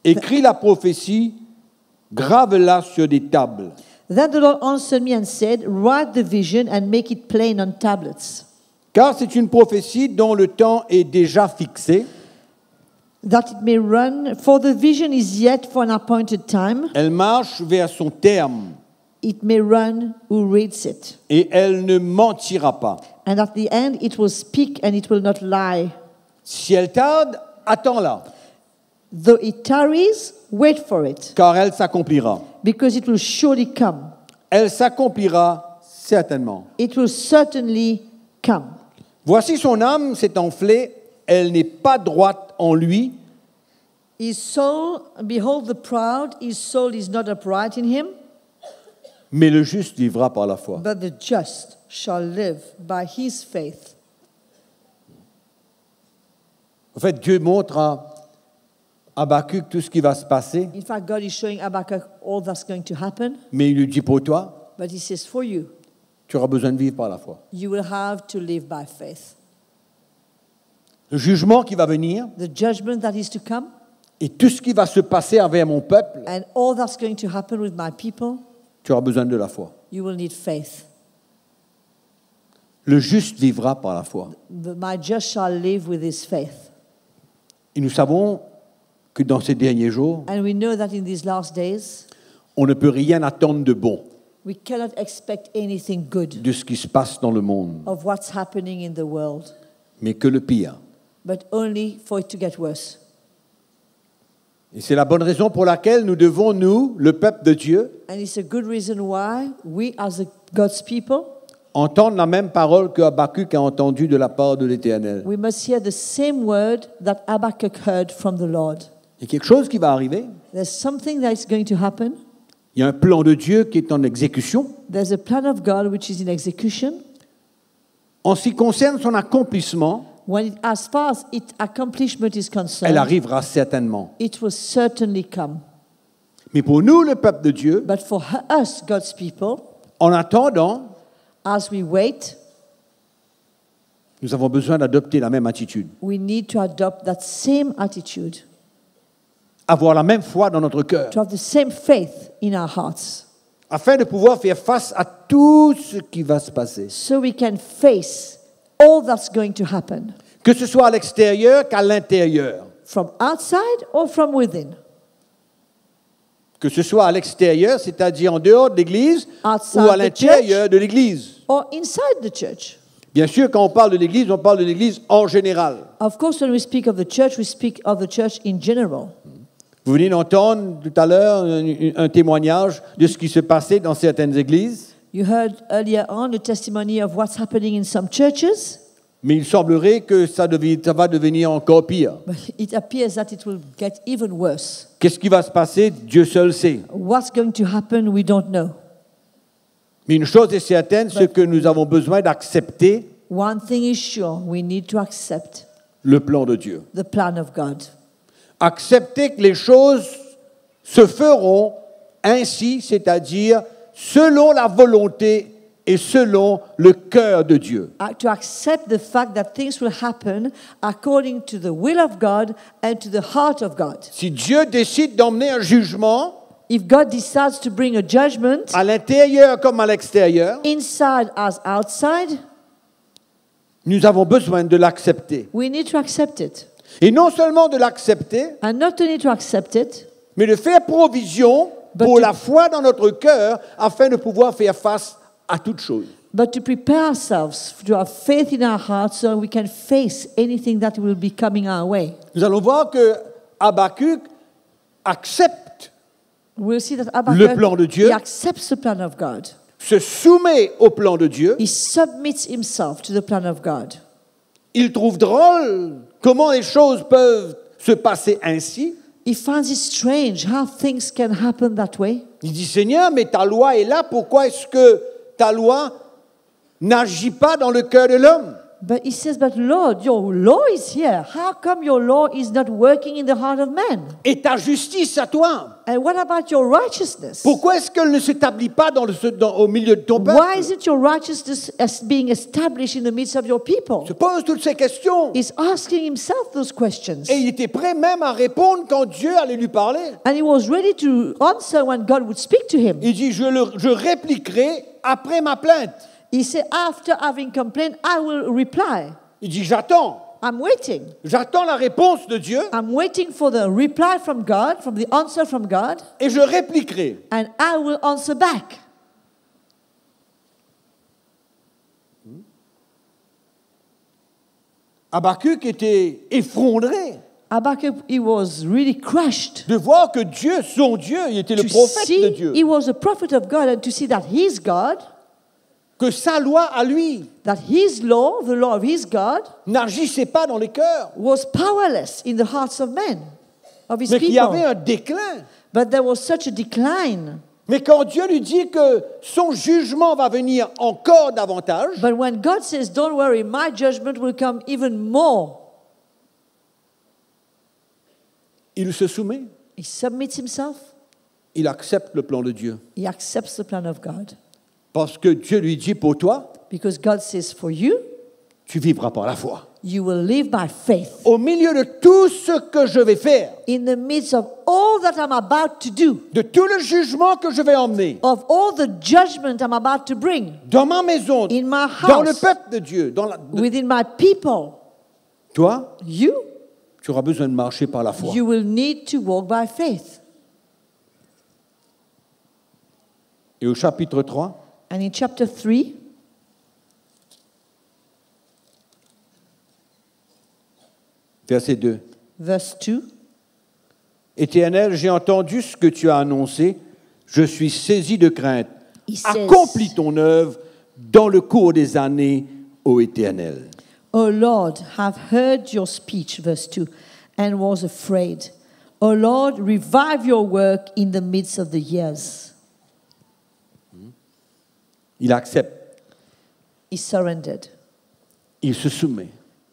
Speaker 5: écris la prophétie, grave-la sur des tables.
Speaker 7: Then the Lord answered me and said, write the vision and make it plain on tablets,
Speaker 5: Car c'est une prophétie dont le temps est déjà fixé.
Speaker 7: that it may run, for the vision is yet for an appointed time.
Speaker 5: Elle marche vers son terme
Speaker 7: It may run who reads it.
Speaker 5: et elle ne mentira pas.
Speaker 7: And at the end it will speak and it will not lie.
Speaker 5: Si elle tarde, attends-la,
Speaker 7: Though it tarries, wait for it,
Speaker 5: car elle s'accomplira.
Speaker 7: because it will surely come.
Speaker 5: Elle s'accomplira certainement.
Speaker 7: It will certainly come.
Speaker 5: Voici son âme s'est enflée, elle n'est pas droite en lui.
Speaker 7: His soul, behold the proud, his soul is not upright in him,
Speaker 5: Mais le juste vivra par la foi.
Speaker 7: but the just shall live by his faith.
Speaker 5: En fait, Dieu montre à Habakkuk tout ce qui va se passer,
Speaker 7: In fact, God is showing Habakkuk all that's going to happen,
Speaker 5: mais il lui dit pour toi,
Speaker 7: but he says, for you,
Speaker 5: tu auras besoin de vivre par la foi.
Speaker 7: you will have to live by faith.
Speaker 5: Le jugement qui va venir
Speaker 7: The judgment that is to come
Speaker 5: et tout ce qui va se passer envers mon peuple,
Speaker 7: and all that's going to happen with my people,
Speaker 5: tu auras besoin de la foi.
Speaker 7: you will need faith.
Speaker 5: Le juste vivra par la foi.
Speaker 7: My just shall live with his faith.
Speaker 5: Et nous savons que dans ces derniers jours,
Speaker 7: And we know that in these last days,
Speaker 5: on ne peut rien attendre de bon
Speaker 7: we cannot expect anything good
Speaker 5: de ce qui se passe dans le monde,
Speaker 7: of what's happening in the world,
Speaker 5: mais que le pire.
Speaker 7: but only for it to get worse.
Speaker 5: Et c'est la bonne raison pour laquelle nous devons, nous, le peuple de Dieu,
Speaker 7: And it's a good reason why we, as God's people,
Speaker 5: entendre la même parole que Habakkuk a entendue de la part de l'Éternel.
Speaker 7: we must hear the same word that Habakkuk heard from the Lord.
Speaker 5: Il y a quelque chose qui va arriver.
Speaker 7: There's something that is going to happen.
Speaker 5: Il y a un plan de Dieu qui est en exécution.
Speaker 7: There's a plan of God which is in execution.
Speaker 5: En ce qui concerne son accomplissement,
Speaker 7: As far as its accomplishment is
Speaker 5: elle
Speaker 7: concerned,
Speaker 5: arrivera certainement.
Speaker 7: it will certainly come.
Speaker 5: Mais pour nous, le peuple de Dieu,
Speaker 7: But for us, God's people,
Speaker 5: en attendant,
Speaker 7: as we wait,
Speaker 5: nous avons besoin d'adopter la même attitude.
Speaker 7: we need to adopt that same attitude,
Speaker 5: Avoir la même foi dans notre cœur,
Speaker 7: to have the same faith in our hearts,
Speaker 5: afin de pouvoir faire face à tout ce qui va se passer.
Speaker 7: so we can face all that's going to happen,
Speaker 5: Que ce soit à l'extérieur qu'à l'intérieur.
Speaker 7: from outside or from within.
Speaker 5: Que ce soit à l'extérieur, c'est-à-dire en dehors de l'Église,
Speaker 7: Outside
Speaker 5: ou à
Speaker 7: the
Speaker 5: l'intérieur de l'Église.
Speaker 7: Or inside the church.
Speaker 5: Bien sûr, quand on parle de l'Église, on parle de l'Église en général.
Speaker 7: Of course, when we speak of the church, we speak of the church in general.
Speaker 5: Vous venez d'entendre tout à l'heure un témoignage de ce qui se passait dans certaines églises,
Speaker 7: You heard earlier on the testimony of what's happening in some churches,
Speaker 5: mais il semblerait que ça va devenir encore pire.
Speaker 7: but it appears that it will get even worse.
Speaker 5: Qu'est-ce qui va se passer? Dieu seul sait.
Speaker 7: What's going to happen, we don't know.
Speaker 5: Mais une chose est certaine, c'est que nous avons besoin d'accepter
Speaker 7: One thing is sure, we need to accept
Speaker 5: le plan de Dieu.
Speaker 7: the plan of God.
Speaker 5: Accepter que les choses se feront ainsi, c'est-à-dire selon la volonté et selon le cœur de Dieu.
Speaker 7: To accept the fact that things will happen according to the will of God and to the heart of God.
Speaker 5: Si Dieu décide d'emmener un jugement,
Speaker 7: If God decides to bring a judgment,
Speaker 5: à l'intérieur comme à l'extérieur,
Speaker 7: inside as outside,
Speaker 5: nous avons besoin de l'accepter.
Speaker 7: we need to accept it.
Speaker 5: Et non seulement de l'accepter,
Speaker 7: And not only to accept it,
Speaker 5: mais de faire provision
Speaker 7: But
Speaker 5: pour
Speaker 7: to-
Speaker 5: la foi dans notre cœur afin de pouvoir faire face à toute chose.
Speaker 7: but to prepare ourselves to have faith in our hearts so we can face anything that will be coming our way.
Speaker 5: Nous allons voir que Habakkuk accepte,
Speaker 7: We'll see that
Speaker 5: Le plan de Dieu.
Speaker 7: he accepts the plan of God.
Speaker 5: se soumet au plan de Dieu.
Speaker 7: He submits himself to the plan of God.
Speaker 5: Il trouve drôle comment les choses peuvent se passer ainsi.
Speaker 7: He finds it strange how things can happen that way.
Speaker 5: Il dit, Seigneur, mais ta loi est là, pourquoi est-ce que ta loi n'agit pas dans le cœur de l'homme?
Speaker 7: But he says, but Lord, your law is here. How come your law is not working in the heart of man?
Speaker 5: Et ta justice à toi,
Speaker 7: And what about your righteousness?
Speaker 5: pourquoi est-ce qu'elle ne s'établit pas au milieu de ton peuple?
Speaker 7: Why isn't your righteousness as being established in the midst of your people?
Speaker 5: Il se pose toutes ces questions.
Speaker 7: He's asking himself those questions.
Speaker 5: Et il était prêt même à répondre quand Dieu allait lui parler.
Speaker 7: And he was ready to answer when God would speak to him.
Speaker 5: Il dit, je répliquerai après ma plainte.
Speaker 7: He said, after having complained, I will reply.
Speaker 5: Il dit, j'attends.
Speaker 7: I'm waiting.
Speaker 5: J'attends la réponse de Dieu
Speaker 7: I'm waiting for the reply from God, from the answer from God,
Speaker 5: et je répliquerai.
Speaker 7: and I will answer back.
Speaker 5: Habakkuk était effondré
Speaker 7: Habakkuk, he was really crushed
Speaker 5: de voir que Dieu, son Dieu, il était le
Speaker 7: to
Speaker 5: prophète de
Speaker 7: see
Speaker 5: Dieu,
Speaker 7: he was a prophet of God and to see that his God,
Speaker 5: que sa loi à lui
Speaker 7: that his law, the law of his God,
Speaker 5: n'agissait pas dans les cœurs,
Speaker 7: was powerless in the hearts of men, of his
Speaker 5: mais qu'il y avait
Speaker 7: people.
Speaker 5: un déclin.
Speaker 7: But there was such a decline.
Speaker 5: Mais quand Dieu lui dit que son jugement va venir encore davantage,
Speaker 7: But when God says, don't worry, my judgment will come even more,
Speaker 5: il se soumet,
Speaker 7: He submits himself.
Speaker 5: il accepte le plan de Dieu.
Speaker 7: He accepts the plan of God.
Speaker 5: Parce que Dieu lui dit, pour toi,
Speaker 7: Because God says, for you,
Speaker 5: tu vivras par la foi.
Speaker 7: you will live by faith.
Speaker 5: Au milieu de tout ce que je vais faire,
Speaker 7: In the midst of all that I'm about to do,
Speaker 5: de tout le jugement que je vais emmener,
Speaker 7: of all the judgment I'm about to bring
Speaker 5: dans ma maison,
Speaker 7: in my
Speaker 5: dans le
Speaker 7: house,
Speaker 5: peuple de Dieu,
Speaker 7: within my people,
Speaker 5: toi,
Speaker 7: you
Speaker 5: tu auras besoin de marcher par la foi.
Speaker 7: you will need to walk by faith.
Speaker 5: Et au chapitre 3,
Speaker 7: And in chapter 3,
Speaker 5: verset 2.
Speaker 7: verse 2,
Speaker 5: Éternel, j'ai entendu ce que tu as annoncé, je suis saisi de crainte.
Speaker 7: He says-
Speaker 5: Accomplis ton œuvre dans le cours des années, ô Éternel.
Speaker 7: O Lord, have heard your speech, verse 2, and was afraid. O Lord, revive your work in the midst of the years.
Speaker 5: Il accepte,
Speaker 7: He surrendered.
Speaker 5: il se soumet.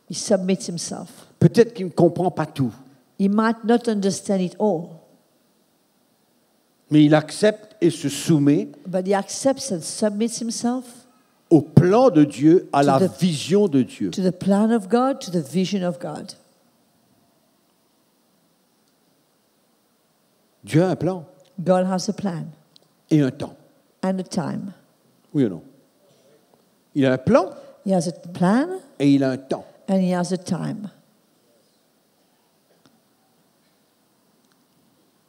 Speaker 7: He submits himself.
Speaker 5: Peut-être qu'il ne comprend pas tout,
Speaker 7: He might not understand it all,
Speaker 5: mais il accepte et se soumet
Speaker 7: but he accepts and submits himself
Speaker 5: au plan de Dieu, à la
Speaker 7: the-
Speaker 5: vision de Dieu.
Speaker 7: to the plan of God, to the vision of God.
Speaker 5: Dieu a un plan
Speaker 7: God has a plan
Speaker 5: et un temps.
Speaker 7: and a time.
Speaker 5: Oui ou non? Il a un plan
Speaker 7: He has a plan
Speaker 5: et il a un temps.
Speaker 7: and he has a time.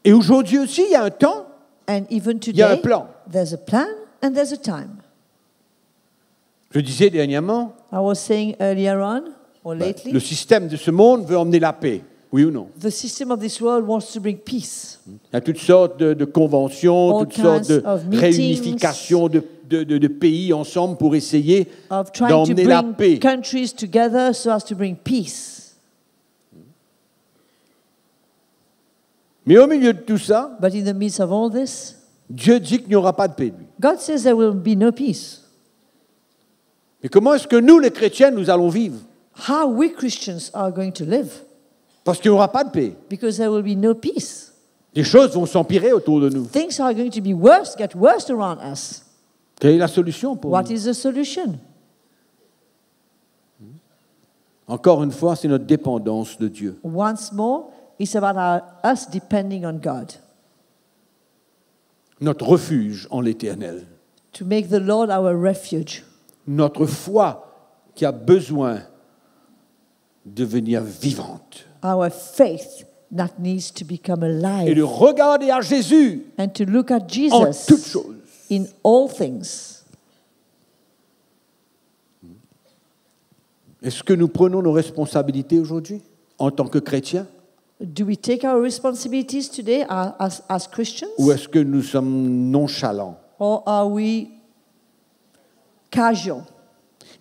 Speaker 5: Et aujourd'hui aussi, il y a un temps,
Speaker 7: And even
Speaker 5: il y a un
Speaker 7: today,
Speaker 5: plan.
Speaker 7: there's a plan and there's a time.
Speaker 5: Je disais dernièrement,
Speaker 7: I was saying earlier on, or lately,
Speaker 5: le système de ce monde veut emmener la paix. Oui ou non?
Speaker 7: the system of this world wants to bring peace.
Speaker 5: Il y a toutes sortes de conventions,
Speaker 7: All
Speaker 5: toutes sortes de
Speaker 7: kinds of meetings.
Speaker 5: réunifications de pays ensemble pour essayer
Speaker 7: Of trying to
Speaker 5: d'emmener la
Speaker 7: bring
Speaker 5: paix.
Speaker 7: countries together so as to bring peace.
Speaker 5: Mais au milieu de tout ça,
Speaker 7: But in the midst of all this,
Speaker 5: Dieu dit qu'il n'y aura pas de paix. Lui.
Speaker 7: God says there will be no peace.
Speaker 5: Mais comment est-ce que nous, les chrétiens, nous allons vivre?
Speaker 7: How we Christians are going to live?
Speaker 5: Parce qu'il n'y aura pas de paix.
Speaker 7: Because there will be no peace.
Speaker 5: Les choses vont s'empirer autour de nous.
Speaker 7: Things are going to be worse, get worse around us.
Speaker 5: Quelle est la solution pour
Speaker 7: What
Speaker 5: nous?
Speaker 7: is the solution?
Speaker 5: Encore une fois, c'est notre dépendance de Dieu.
Speaker 7: Once more, it's about us depending on God.
Speaker 5: Notre refuge en l'Éternel.
Speaker 7: To make the Lord our refuge.
Speaker 5: Notre foi qui a besoin de devenir vivante.
Speaker 7: Our faith that needs to become
Speaker 5: Et
Speaker 7: alive.
Speaker 5: de regarder à Jésus
Speaker 7: And to look at
Speaker 5: en
Speaker 7: Jesus
Speaker 5: toutes choses.
Speaker 7: in all things.
Speaker 5: Est-ce que nous prenons nos responsabilités aujourd'hui en tant que chrétiens?
Speaker 7: Do we take our responsibilities today as Christians?
Speaker 5: Ou est-ce que nous sommes nonchalants,
Speaker 7: Or are we casual,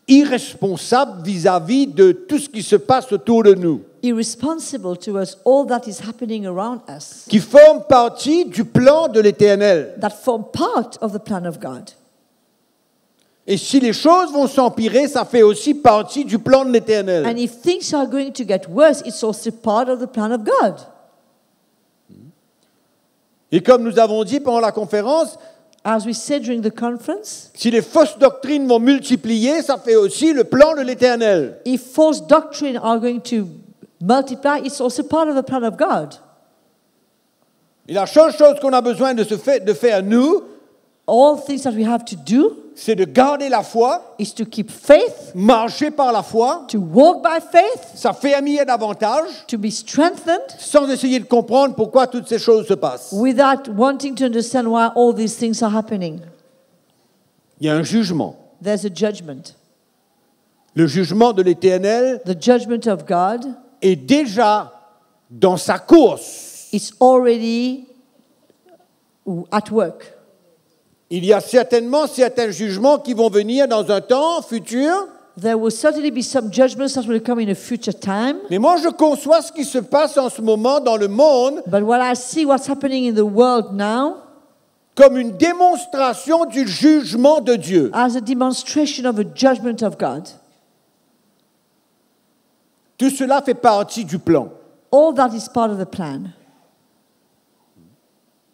Speaker 5: irresponsables vis-à-vis de tout ce qui se passe autour de nous,
Speaker 7: irresponsible towards all that is happening around us,
Speaker 5: qui forment partie du plan de l'Éternel?
Speaker 7: that form part of the plan of God?
Speaker 5: Et si les choses vont s'empirer, ça fait aussi partie du plan de l'Éternel.
Speaker 7: And if things are going to get worse, it's also part of the plan of God.
Speaker 5: Et comme nous avons dit pendant la conférence,
Speaker 7: As we said during the conference,
Speaker 5: si les fausses doctrines vont multiplier, ça fait aussi le plan de l'Éternel.
Speaker 7: if false doctrine are going to multiply, it's also part of the plan of God.
Speaker 5: Et la seule chose qu'on a besoin de faire, nous,
Speaker 7: All things that we have to do
Speaker 5: c'est de garder la foi,
Speaker 7: is to keep faith,
Speaker 5: marcher par la foi,
Speaker 7: to walk by faith,
Speaker 5: s'affermir davantage,
Speaker 7: to be strengthened,
Speaker 5: sans essayer de comprendre pourquoi toutes ces choses se passent.
Speaker 7: without wanting to understand why all these things are happening.
Speaker 5: Il y a un jugement.
Speaker 7: There's a judgment.
Speaker 5: Le jugement de l'Éternel
Speaker 7: The judgment of God
Speaker 5: est déjà dans sa course.
Speaker 7: is already at work.
Speaker 5: Il y a certainement certains jugements qui vont venir dans un temps futur,
Speaker 7: There will certainly be some judgments that will come in a future time.
Speaker 5: mais moi je conçois ce qui se passe en ce moment dans le monde
Speaker 7: But what I see what's happening in the world now
Speaker 5: comme une démonstration du jugement de Dieu.
Speaker 7: as a demonstration of a judgment of God.
Speaker 5: Tout cela fait partie du plan.
Speaker 7: All that is part of the plan.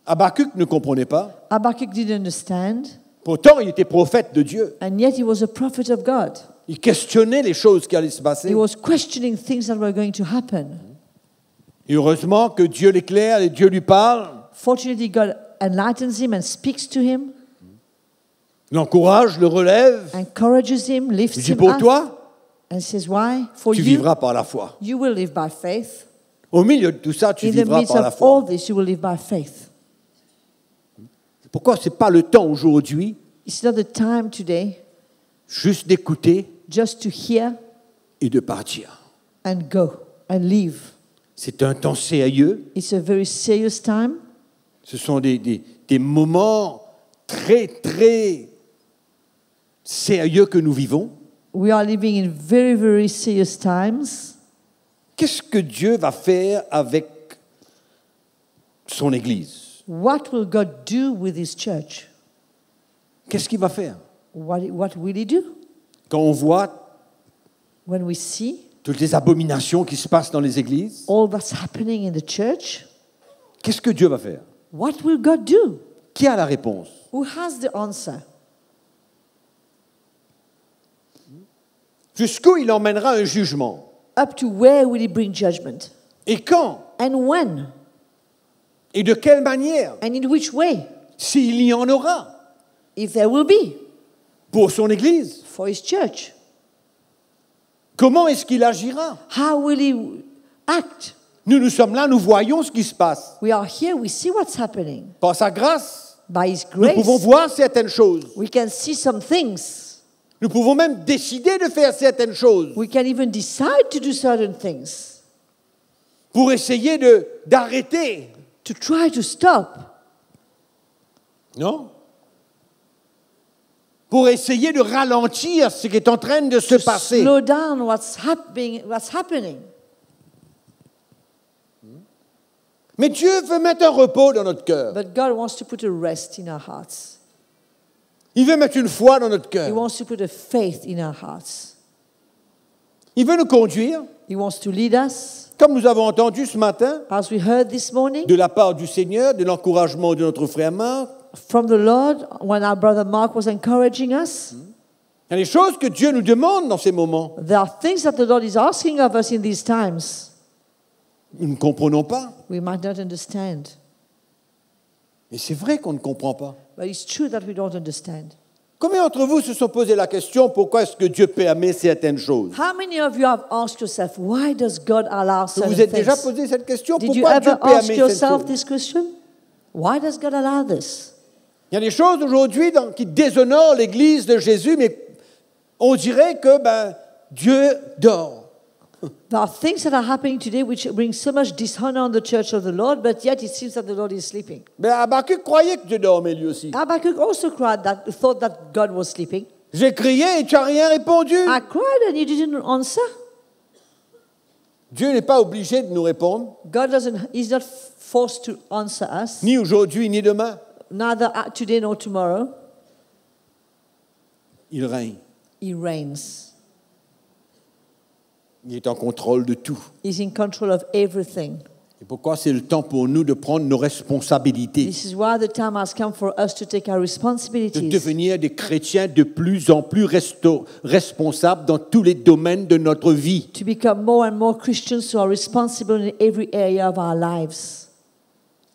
Speaker 5: Habakkuk ne comprenait pas.
Speaker 7: Habakkuk didn't understand,
Speaker 5: Pourtant, il était prophète de Dieu.
Speaker 7: and yet he was a prophet of God.
Speaker 5: Il questionnait les choses qui allaient se passer.
Speaker 7: He was questioning things that were going to happen.
Speaker 5: Et heureusement que Dieu l'éclaire et Dieu lui parle,
Speaker 7: Fortunately, God enlightens him and speaks to him,
Speaker 5: l'encourage, le relève.
Speaker 7: encourages him, lifts
Speaker 5: Il dit,
Speaker 7: him
Speaker 5: pour
Speaker 7: up,
Speaker 5: toi,
Speaker 7: and says, why? For
Speaker 5: tu
Speaker 7: you,
Speaker 5: vivras par la foi.
Speaker 7: you will live by faith.
Speaker 5: Au milieu de tout ça, tu
Speaker 7: In the
Speaker 5: vivras
Speaker 7: midst
Speaker 5: par la
Speaker 7: of all
Speaker 5: foi.
Speaker 7: this, you will live by faith.
Speaker 5: Pourquoi ce n'est pas le temps aujourd'hui
Speaker 7: It's not the time today
Speaker 5: juste d'écouter
Speaker 7: just to hear
Speaker 5: et de partir?
Speaker 7: and go and leave.
Speaker 5: C'est un temps sérieux.
Speaker 7: It's a very serious time.
Speaker 5: Ce sont des moments très, très sérieux que nous vivons.
Speaker 7: We are living in very, very serious times.
Speaker 5: Qu'est-ce que Dieu va faire avec son Église?
Speaker 7: What will God do with His church?
Speaker 5: Qu'est-ce qu'il va faire?
Speaker 7: What will He do?
Speaker 5: Quand on voit
Speaker 7: When we see
Speaker 5: toutes les abominations qui se passent dans les églises,
Speaker 7: all that's happening in the church,
Speaker 5: qu'est-ce que Dieu va faire?
Speaker 7: what will God do?
Speaker 5: Qui a la réponse?
Speaker 7: Who has the answer?
Speaker 5: Jusqu'où il emmènera un jugement?
Speaker 7: Up to where will He bring judgment?
Speaker 5: Et quand?
Speaker 7: And when?
Speaker 5: Et de quelle manière?
Speaker 7: And in which way?
Speaker 5: S'il y en aura
Speaker 7: If there will be
Speaker 5: pour son Église.
Speaker 7: for His church.
Speaker 5: Comment est-ce qu'il agira?
Speaker 7: How will He act?
Speaker 5: Nous sommes là, nous voyons ce qui se passe.
Speaker 7: We are here, we see what's happening.
Speaker 5: Par sa grâce,
Speaker 7: By His
Speaker 5: nous pouvons
Speaker 7: grace,
Speaker 5: voir certaines choses.
Speaker 7: we can see some things.
Speaker 5: Nous pouvons même décider de faire certaines choses
Speaker 7: We can even decide to do certain things,
Speaker 5: pour essayer d'arrêter.
Speaker 7: to try to stop,
Speaker 5: Non? Pour essayer de ralentir ce qui est en train de se
Speaker 7: to
Speaker 5: passer.
Speaker 7: slow down what's happening.
Speaker 5: Mais Dieu veut mettre un repos dans notre cœur.
Speaker 7: But God wants to put a rest in our hearts.
Speaker 5: Il veut mettre une foi dans notre
Speaker 7: He
Speaker 5: cœur.
Speaker 7: wants to put a faith in our hearts.
Speaker 5: Il veut nous conduire,
Speaker 7: He wants to lead us,
Speaker 5: comme nous avons entendu ce matin,
Speaker 7: as we heard this morning,
Speaker 5: de la part du Seigneur, de l'encouragement de notre frère Marc.
Speaker 7: from the Lord when our brother Mark was encouraging us.
Speaker 5: Il y a des choses que Dieu nous demande dans ces moments.
Speaker 7: There are things that the Lord is asking of us in these times.
Speaker 5: Nous ne comprenons pas.
Speaker 7: We might not understand,
Speaker 5: Mais c'est vrai qu'on ne comprend pas.
Speaker 7: but it's true that we don't understand.
Speaker 5: Combien d'entre vous se sont posé la question pourquoi est-ce que Dieu permet certaines choses?
Speaker 7: How many of you have asked yourself, why does God allow
Speaker 5: Vous
Speaker 7: certain
Speaker 5: vous êtes déjà
Speaker 7: things?
Speaker 5: posé cette question?
Speaker 7: Did you
Speaker 5: Pourquoi Dieu
Speaker 7: ever ask
Speaker 5: permet cette
Speaker 7: yourself
Speaker 5: chose?
Speaker 7: this question? Why does God allow this?
Speaker 5: Il y a des choses aujourd'hui qui déshonorent l'Église de Jésus, mais on dirait que Dieu dort.
Speaker 7: There are things that are happening today which bring so much dishonor on the church of the Lord, but yet it seems that the Lord is sleeping.
Speaker 5: Mais Habakkuk croyait que Dieu dormait lui aussi.
Speaker 7: Habakkuk also thought that God was sleeping.
Speaker 5: J'ai crié et tu n'as rien répondu.
Speaker 7: I cried and you didn't answer.
Speaker 5: Dieu n'est pas obligé de nous répondre,
Speaker 7: God is not forced to answer us,
Speaker 5: ni aujourd'hui ni demain.
Speaker 7: neither today nor tomorrow.
Speaker 5: Il règne.
Speaker 7: He reigns.
Speaker 5: Il est en contrôle de tout.
Speaker 7: He's in control of everything.
Speaker 5: Et pourquoi c'est le temps pour nous de prendre nos responsabilités,
Speaker 7: This is why the time has come for us to take our
Speaker 5: de
Speaker 7: responsibilities,
Speaker 5: devenir des chrétiens de plus en plus responsables dans tous les domaines de notre vie.
Speaker 7: to become more and more Christians who are responsible in every area of our lives.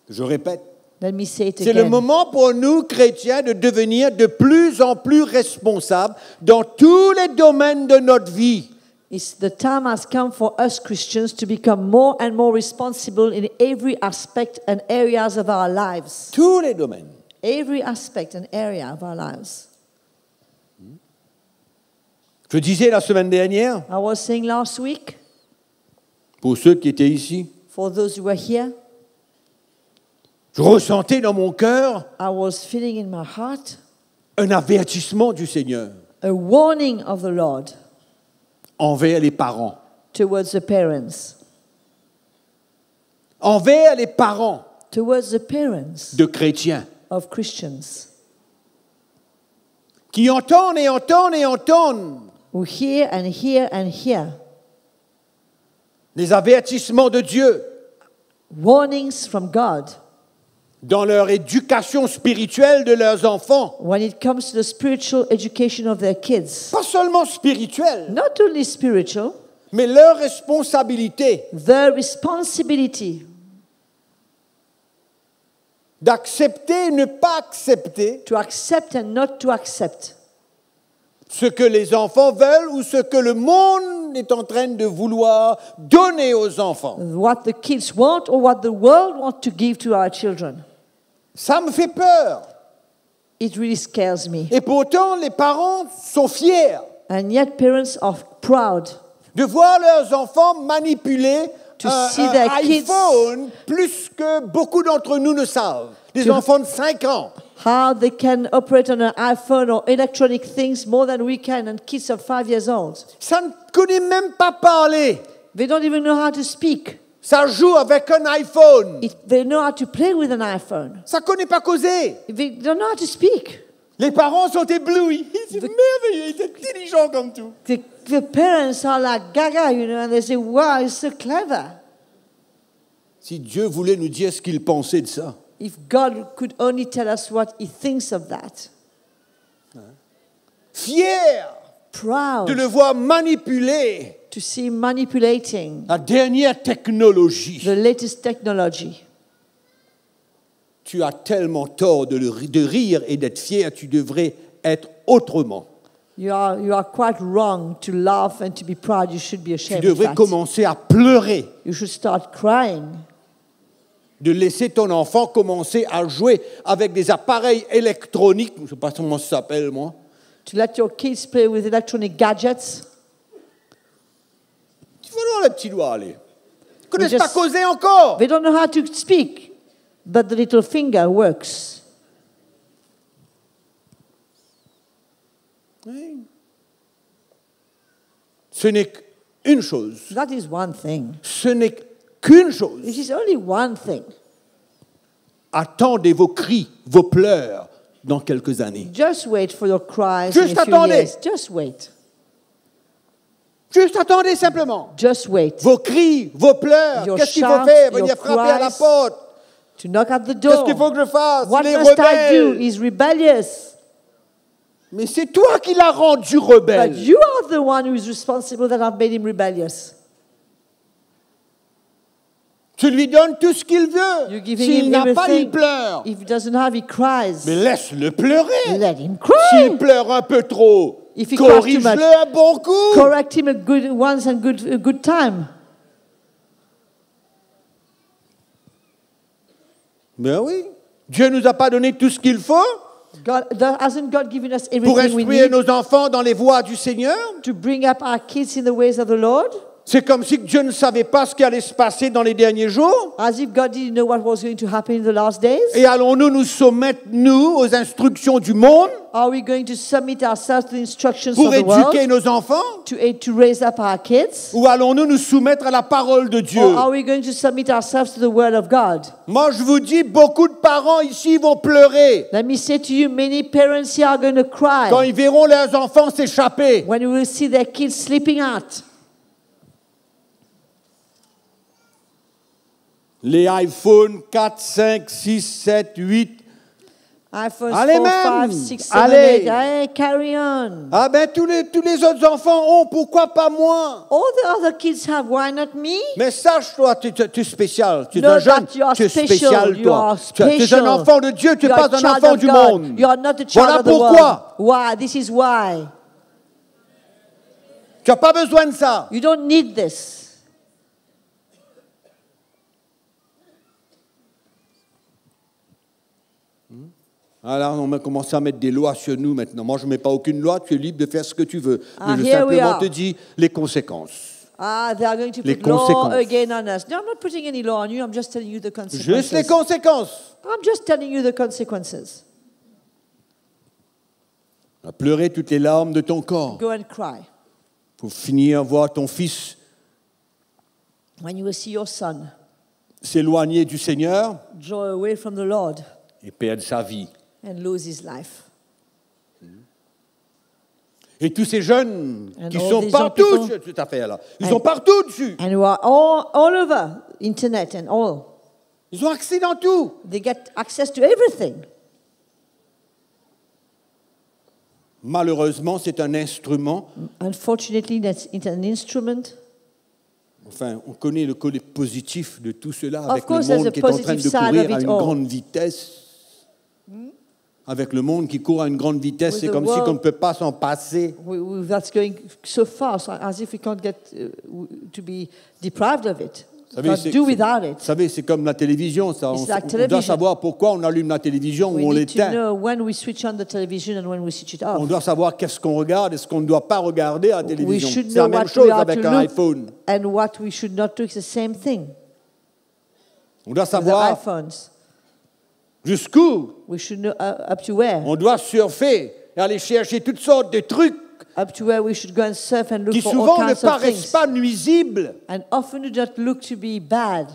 Speaker 5: Je répète,
Speaker 7: Let me say it
Speaker 5: c'est le
Speaker 7: again.
Speaker 5: moment pour nous, chrétiens, de devenir de plus en plus responsables dans tous les domaines de notre vie.
Speaker 7: The time has come for us Christians to become more and more responsible in every aspect and areas of our lives.
Speaker 5: Tous les domaines.
Speaker 7: Every aspect and area of our lives.
Speaker 5: Je disais la semaine dernière,
Speaker 7: I was saying last week,
Speaker 5: pour ceux qui étaient ici,
Speaker 7: for those who were here,
Speaker 5: je ressentais dans mon cœur
Speaker 7: I was feeling in my heart
Speaker 5: un avertissement du Seigneur
Speaker 7: a warning of the Lord
Speaker 5: envers les parents.
Speaker 7: towards the parents.
Speaker 5: Envers les parents
Speaker 7: Towards the parents
Speaker 5: de chrétiens
Speaker 7: of Christians
Speaker 5: qui entendent et entendent et entendent
Speaker 7: who hear and hear and hear
Speaker 5: les avertissements de Dieu,
Speaker 7: warnings from God,
Speaker 5: dans leur éducation spirituelle de leurs enfants.
Speaker 7: when it comes to the spiritual education of their kids.
Speaker 5: Pas seulement spirituelle,
Speaker 7: Not only spiritual,
Speaker 5: mais leur responsabilité
Speaker 7: their responsibility
Speaker 5: d'accepter et ne pas accepter
Speaker 7: to accept and not to accept
Speaker 5: ce que les enfants veulent ou ce que le monde est en train de vouloir donner aux enfants.
Speaker 7: what the kids want or what the world wants to give to our children.
Speaker 5: Ça me fait peur.
Speaker 7: It really scares me.
Speaker 5: Et pourtant, les parents sont fiers
Speaker 7: And yet parents are proud
Speaker 5: de voir leurs enfants manipuler
Speaker 7: To
Speaker 5: un
Speaker 7: see their kids-
Speaker 5: iPhone plus que beaucoup d'entre nous ne savent. Des
Speaker 7: To-
Speaker 5: enfants de 5 ans.
Speaker 7: how they can operate on an iPhone or electronic things more than we can, and kids of 5 years old.
Speaker 5: Ça ne connaît même pas parler.
Speaker 7: They don't even know how to speak.
Speaker 5: Ça joue avec un iPhone.
Speaker 7: They know how to play with an iPhone.
Speaker 5: Ça ne connaît pas causer.
Speaker 7: They don't know how to speak.
Speaker 5: Les parents sont éblouis. C'est merveilleux, il est intelligent comme tout.
Speaker 7: The parents are like gaga, and they say, wow, it's so clever.
Speaker 5: Si Dieu voulait nous dire ce qu'il pensait de ça.
Speaker 7: If God could only tell us what he thinks of that.
Speaker 5: Fier
Speaker 7: Proud
Speaker 5: de le voir manipuler
Speaker 7: to see him manipulating
Speaker 5: la dernière technologie.
Speaker 7: the latest technology.
Speaker 5: Tu as tellement tort de rire et d'être fier, tu devrais être autrement.
Speaker 7: You are quite wrong to laugh and to be proud. You should be
Speaker 5: Tu
Speaker 7: ashamed of
Speaker 5: devrais
Speaker 7: that.
Speaker 5: commencer à pleurer,
Speaker 7: You should start crying.
Speaker 5: de laisser ton enfant commencer à jouer avec des appareils électroniques, je ne sais pas comment ça s'appelle moi,
Speaker 7: To let your kids play with electronic gadgets.
Speaker 5: tu vas voir le petit doigt aller. Ils ne connaissent
Speaker 7: just-
Speaker 5: pas causer encore.
Speaker 7: They don't know how to speak, but the little finger works.
Speaker 5: Oui. Ce n'est qu'une chose.
Speaker 7: That is one thing.
Speaker 5: Ce n'est qu'une chose.
Speaker 7: This is only one thing.
Speaker 5: Attendez vos cris, vos pleurs dans quelques années.
Speaker 7: Just wait for your cries
Speaker 5: Juste
Speaker 7: in a few
Speaker 5: attendez.
Speaker 7: years. Just wait.
Speaker 5: Juste attendez simplement.
Speaker 7: Just wait.
Speaker 5: Vos cris, vos pleurs.
Speaker 7: Your
Speaker 5: Qu'est-ce qu'il faut
Speaker 7: shouts,
Speaker 5: faire?
Speaker 7: your
Speaker 5: Venir frapper à la
Speaker 7: cries.
Speaker 5: porte.
Speaker 7: To knock at the
Speaker 5: Qu'est-ce
Speaker 7: door.
Speaker 5: qu'il faut que je fasse?
Speaker 7: What
Speaker 5: Les
Speaker 7: must I do?
Speaker 5: rebelles.
Speaker 7: He's rebellious.
Speaker 5: Mais c'est toi qui l'as rendu
Speaker 7: But
Speaker 5: rebelle.
Speaker 7: you are the one who is responsible that have made him rebellious.
Speaker 5: Tu lui donnes tout ce qu'il veut.
Speaker 7: You're giving
Speaker 5: S'il
Speaker 7: him
Speaker 5: n'a pas, il
Speaker 7: everything.
Speaker 5: pleure.
Speaker 7: If he doesn't have, he cries.
Speaker 5: Mais laisse-le pleurer.
Speaker 7: Let him cry.
Speaker 5: S'il pleure un peu trop,
Speaker 7: If he cries too
Speaker 5: corrige-le
Speaker 7: much,
Speaker 5: un bon coup.
Speaker 7: Correct him at good once and a good time.
Speaker 5: Ben oui. Dieu nous a pas donné tout ce qu'il faut
Speaker 7: Hasn't God given us
Speaker 5: pour
Speaker 7: everything we
Speaker 5: instruire
Speaker 7: need
Speaker 5: nos enfants dans les voies du Seigneur.
Speaker 7: to bring up our kids in the ways of the Lord?
Speaker 5: C'est comme si Dieu ne savait pas ce qui allait se passer dans les derniers jours.
Speaker 7: As if God didn't know what was going to happen in the last days?
Speaker 5: Et allons-nous nous soumettre, nous, aux instructions du monde
Speaker 7: Are we going to submit ourselves to the instructions
Speaker 5: pour
Speaker 7: of the world
Speaker 5: éduquer nos enfants?
Speaker 7: to raise up our kids?
Speaker 5: Ou allons-nous nous soumettre à la parole de Dieu?
Speaker 7: Or are we going to submit ourselves to the word of God?
Speaker 5: Moi, je vous dis, beaucoup de parents ici vont pleurer
Speaker 7: Let me say to you, many parents here are going to
Speaker 5: quand
Speaker 7: cry
Speaker 5: ils verront leurs enfants s'échapper.
Speaker 7: when we will see their kids sleeping out.
Speaker 5: Les iPhone 4, 5, 6, 7, 8.
Speaker 7: iPhones
Speaker 5: Allez
Speaker 7: 4,
Speaker 5: même.
Speaker 7: 5, 6, 7,
Speaker 5: Allez.
Speaker 7: 8. Hey, carry on.
Speaker 5: Ah ben tous les autres enfants ont, pourquoi pas moi?
Speaker 7: All the other kids have, why not me?
Speaker 5: Mais sache-toi, tu es spécial. Tu es
Speaker 7: Know
Speaker 5: un jeune,
Speaker 7: that you are
Speaker 5: tu es
Speaker 7: special.
Speaker 5: spécial,
Speaker 7: You
Speaker 5: toi.
Speaker 7: are
Speaker 5: Tu es un
Speaker 7: special.
Speaker 5: enfant de Dieu, tu n'es
Speaker 7: You are
Speaker 5: pas
Speaker 7: a
Speaker 5: un
Speaker 7: child
Speaker 5: enfant
Speaker 7: of
Speaker 5: du
Speaker 7: God.
Speaker 5: monde.
Speaker 7: You are not a child
Speaker 5: Voilà
Speaker 7: of the world.
Speaker 5: pourquoi.
Speaker 7: Why? This is why.
Speaker 5: Tu n'as pas besoin de ça.
Speaker 7: You don't need this.
Speaker 5: Alors, on va commencer à mettre des lois sur nous maintenant. Moi, je ne mets pas aucune loi, tu es libre de faire ce que tu veux.
Speaker 7: Ah,
Speaker 5: Mais je
Speaker 7: here we
Speaker 5: simplement
Speaker 7: are.
Speaker 5: te dis les conséquences.
Speaker 7: They are going to
Speaker 5: Les
Speaker 7: put law
Speaker 5: conséquences.
Speaker 7: again on us. No, I'm not putting any law on you. I'm just telling you the
Speaker 5: Juste les
Speaker 7: consequences.
Speaker 5: conséquences.
Speaker 7: I'm just telling you the consequences.
Speaker 5: Tu vas pleurer toutes les larmes de ton corps
Speaker 7: Go and cry.
Speaker 5: pour finir voir ton fils
Speaker 7: When you will see your son
Speaker 5: s'éloigner du Seigneur
Speaker 7: draw away from the Lord
Speaker 5: et perdre sa vie.
Speaker 7: and lose his life.
Speaker 5: Et tous ces jeunes
Speaker 7: And
Speaker 5: qui
Speaker 7: all
Speaker 5: sont
Speaker 7: these
Speaker 5: partout
Speaker 7: young people-
Speaker 5: sur cette affaire-là, ils
Speaker 7: And-
Speaker 5: sont partout dessus.
Speaker 7: And we are all over internet and all.
Speaker 5: Ils ont accès dans tout.
Speaker 7: They get access to everything.
Speaker 5: Malheureusement, c'est un instrument.
Speaker 7: Unfortunately, it's an instrument.
Speaker 5: Enfin, on connaît le côté positif de tout cela
Speaker 7: Of
Speaker 5: avec le
Speaker 7: course, there's a
Speaker 5: monde qui est en train de
Speaker 7: positive side
Speaker 5: courir
Speaker 7: of
Speaker 5: à
Speaker 7: it
Speaker 5: une
Speaker 7: all.
Speaker 5: grande vitesse. Avec le monde qui court à une grande vitesse,
Speaker 7: With
Speaker 5: c'est
Speaker 7: the
Speaker 5: comme si
Speaker 7: world-
Speaker 5: on ne peut pas s'en passer.
Speaker 7: That's going so fast, as if we can't get to be deprived of it.
Speaker 5: Vous savez,
Speaker 7: Can't do without it.
Speaker 5: vous savez, c'est comme la télévision. Ça.
Speaker 7: It's
Speaker 5: On,
Speaker 7: like
Speaker 5: on doit
Speaker 7: television.
Speaker 5: savoir pourquoi on allume la télévision
Speaker 7: We
Speaker 5: ou on
Speaker 7: need to
Speaker 5: l'éteint.
Speaker 7: know when we switch on the television and when we switch it
Speaker 5: On
Speaker 7: off.
Speaker 5: doit savoir qu'est-ce qu'on regarde et ce qu'on ne doit pas regarder à la
Speaker 7: We
Speaker 5: télévision.
Speaker 7: should
Speaker 5: C'est la
Speaker 7: know
Speaker 5: même
Speaker 7: what
Speaker 5: chose
Speaker 7: we are
Speaker 5: avec
Speaker 7: to
Speaker 5: un
Speaker 7: look
Speaker 5: iPhone.
Speaker 7: and what we should not do. It's the same thing
Speaker 5: On doit
Speaker 7: with the
Speaker 5: savoir
Speaker 7: iPhones.
Speaker 5: jusqu'où
Speaker 7: We should know up to where.
Speaker 5: on doit surfer et aller chercher toutes sortes de trucs
Speaker 7: Up to where we should go and surf and look
Speaker 5: qui
Speaker 7: for all
Speaker 5: souvent ne
Speaker 7: kinds of
Speaker 5: paraissent
Speaker 7: things.
Speaker 5: pas nuisibles.
Speaker 7: And often do not look to be bad,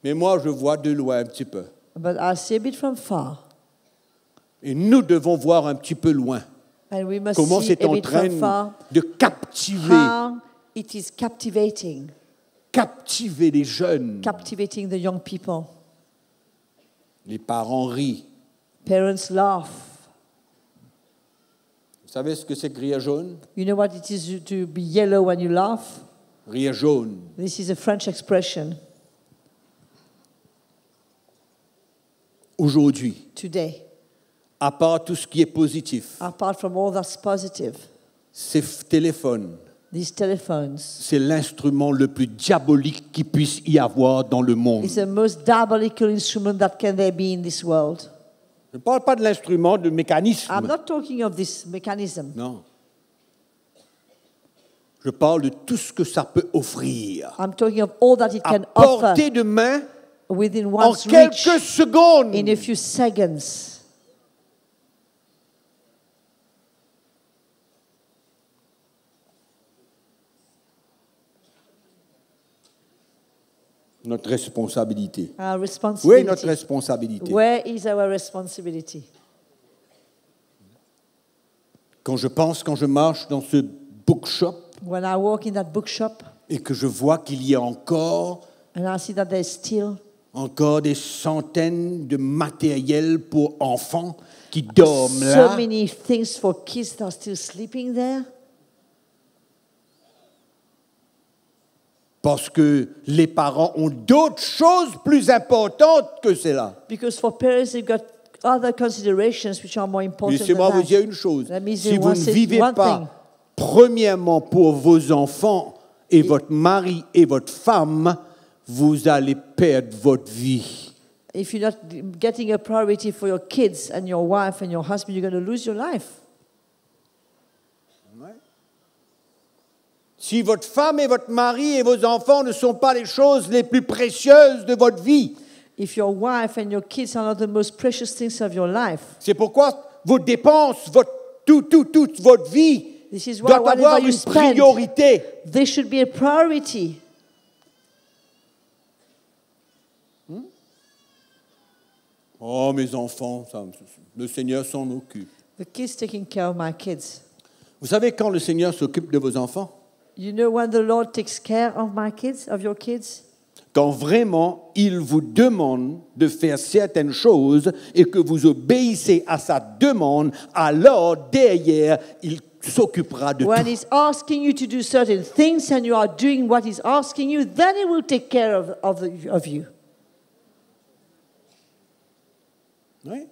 Speaker 5: Mais moi, je vois de loin un petit peu.
Speaker 7: but I see a bit from far.
Speaker 5: Et nous devons voir un petit peu loin
Speaker 7: And we must
Speaker 5: comment
Speaker 7: see
Speaker 5: c'est
Speaker 7: a
Speaker 5: en
Speaker 7: bit from
Speaker 5: train
Speaker 7: far
Speaker 5: de captiver
Speaker 7: how it is captivating
Speaker 5: les jeunes.
Speaker 7: the young people.
Speaker 5: Les parents rient.
Speaker 7: Parents laugh.
Speaker 5: Vous savez ce que c'est que rire jaune?
Speaker 7: You know what it is to be yellow when you laugh?
Speaker 5: Rire jaune.
Speaker 7: This is a French expression.
Speaker 5: Aujourd'hui,
Speaker 7: Today,
Speaker 5: à part tout ce qui est positif,
Speaker 7: apart from all that's positive,
Speaker 5: ces téléphones,
Speaker 7: these telephones
Speaker 5: c'est l'instrument le plus diabolique qu'il puisse y avoir dans le monde.
Speaker 7: is the most diabolical instrument that can there be in this world.
Speaker 5: Je ne parle pas de l'instrument, de mécanisme.
Speaker 7: I'm not talking of this mechanism.
Speaker 5: Non. Je parle de tout ce que ça peut offrir.
Speaker 7: I'm talking of all that it
Speaker 5: À
Speaker 7: can offer
Speaker 5: portée de main,
Speaker 7: within
Speaker 5: en
Speaker 7: one's reach
Speaker 5: quelques secondes.
Speaker 7: in a few seconds.
Speaker 5: Notre responsabilité.
Speaker 7: Our
Speaker 5: Oui,
Speaker 7: responsibility.
Speaker 5: notre responsabilité.
Speaker 7: Where is our responsibility?
Speaker 5: Quand je marche dans ce bookshop
Speaker 7: When I walk in that bookshop
Speaker 5: et que je vois qu'il y a encore
Speaker 7: and I see that there's still
Speaker 5: des centaines de matériels pour enfants qui dorment
Speaker 7: so
Speaker 5: là,
Speaker 7: many things for kids that are still sleeping there,
Speaker 5: parce que les parents ont d'autres choses plus importantes que cela.
Speaker 7: because for parents they've got other considerations which are more important
Speaker 5: Laissez-moi
Speaker 7: than
Speaker 5: vous
Speaker 7: that.
Speaker 5: dire une chose.
Speaker 7: Let me
Speaker 5: Si
Speaker 7: say
Speaker 5: vous
Speaker 7: one
Speaker 5: ne
Speaker 7: thing-
Speaker 5: vivez
Speaker 7: one
Speaker 5: pas,
Speaker 7: thing.
Speaker 5: premièrement pour vos enfants et votre mari et votre femme, vous allez perdre votre vie.
Speaker 7: If you're not getting a priority for your kids and your wife and your husband, you're going to lose your life.
Speaker 5: Si votre femme et votre mari et vos enfants ne sont pas les choses les plus précieuses de votre vie,
Speaker 7: If your wife and your kids are not the most precious things of your life,
Speaker 5: c'est pourquoi vos dépenses, toute votre vie
Speaker 7: this is why
Speaker 5: doit avoir
Speaker 7: whatever you
Speaker 5: une
Speaker 7: spend,
Speaker 5: priorité.
Speaker 7: they should be a priority.
Speaker 5: Oh, mes enfants, le Seigneur s'en occupe.
Speaker 7: The kids taking care of my kids.
Speaker 5: Vous savez quand le Seigneur s'occupe de vos enfants?
Speaker 7: You know when the Lord takes care of my kids, of your kids?
Speaker 5: Quand vraiment il vous demande de faire certaines choses et que vous obéissez à sa demande, alors derrière, il s'occupera de
Speaker 7: When
Speaker 5: tout.
Speaker 7: He's asking you to do certain things and you are doing what He's asking you, then He will take care of you.
Speaker 5: Oui.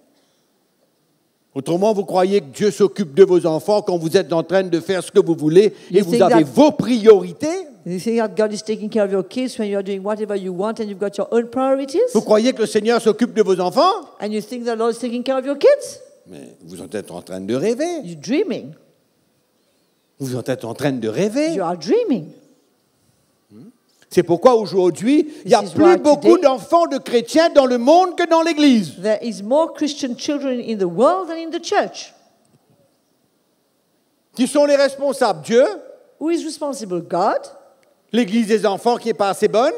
Speaker 5: Autrement, vous croyez que Dieu s'occupe de vos enfants quand vous êtes en train de faire ce que vous voulez et
Speaker 7: You
Speaker 5: vous
Speaker 7: think
Speaker 5: avez
Speaker 7: that-
Speaker 5: vos priorités?
Speaker 7: You think that God is taking care of your kids when you are doing whatever you want and you've got your own priorities?
Speaker 5: Vous croyez que le Seigneur s'occupe de vos enfants?
Speaker 7: And you think the Lord is taking care of your kids?
Speaker 5: Mais vous êtes en train de rêver.
Speaker 7: You're dreaming.
Speaker 5: Vous êtes en train de rêver.
Speaker 7: You are dreaming.
Speaker 5: C'est pourquoi aujourd'hui, il n'y a
Speaker 7: This is
Speaker 5: plus
Speaker 7: why
Speaker 5: beaucoup
Speaker 7: today-
Speaker 5: d'enfants de chrétiens dans le monde que dans l'Église.
Speaker 7: There is more Christian children in the world than in the church.
Speaker 5: Qui sont les responsables? Dieu?
Speaker 7: Who is responsible? God?
Speaker 5: L'Église des enfants qui n'est pas assez bonne?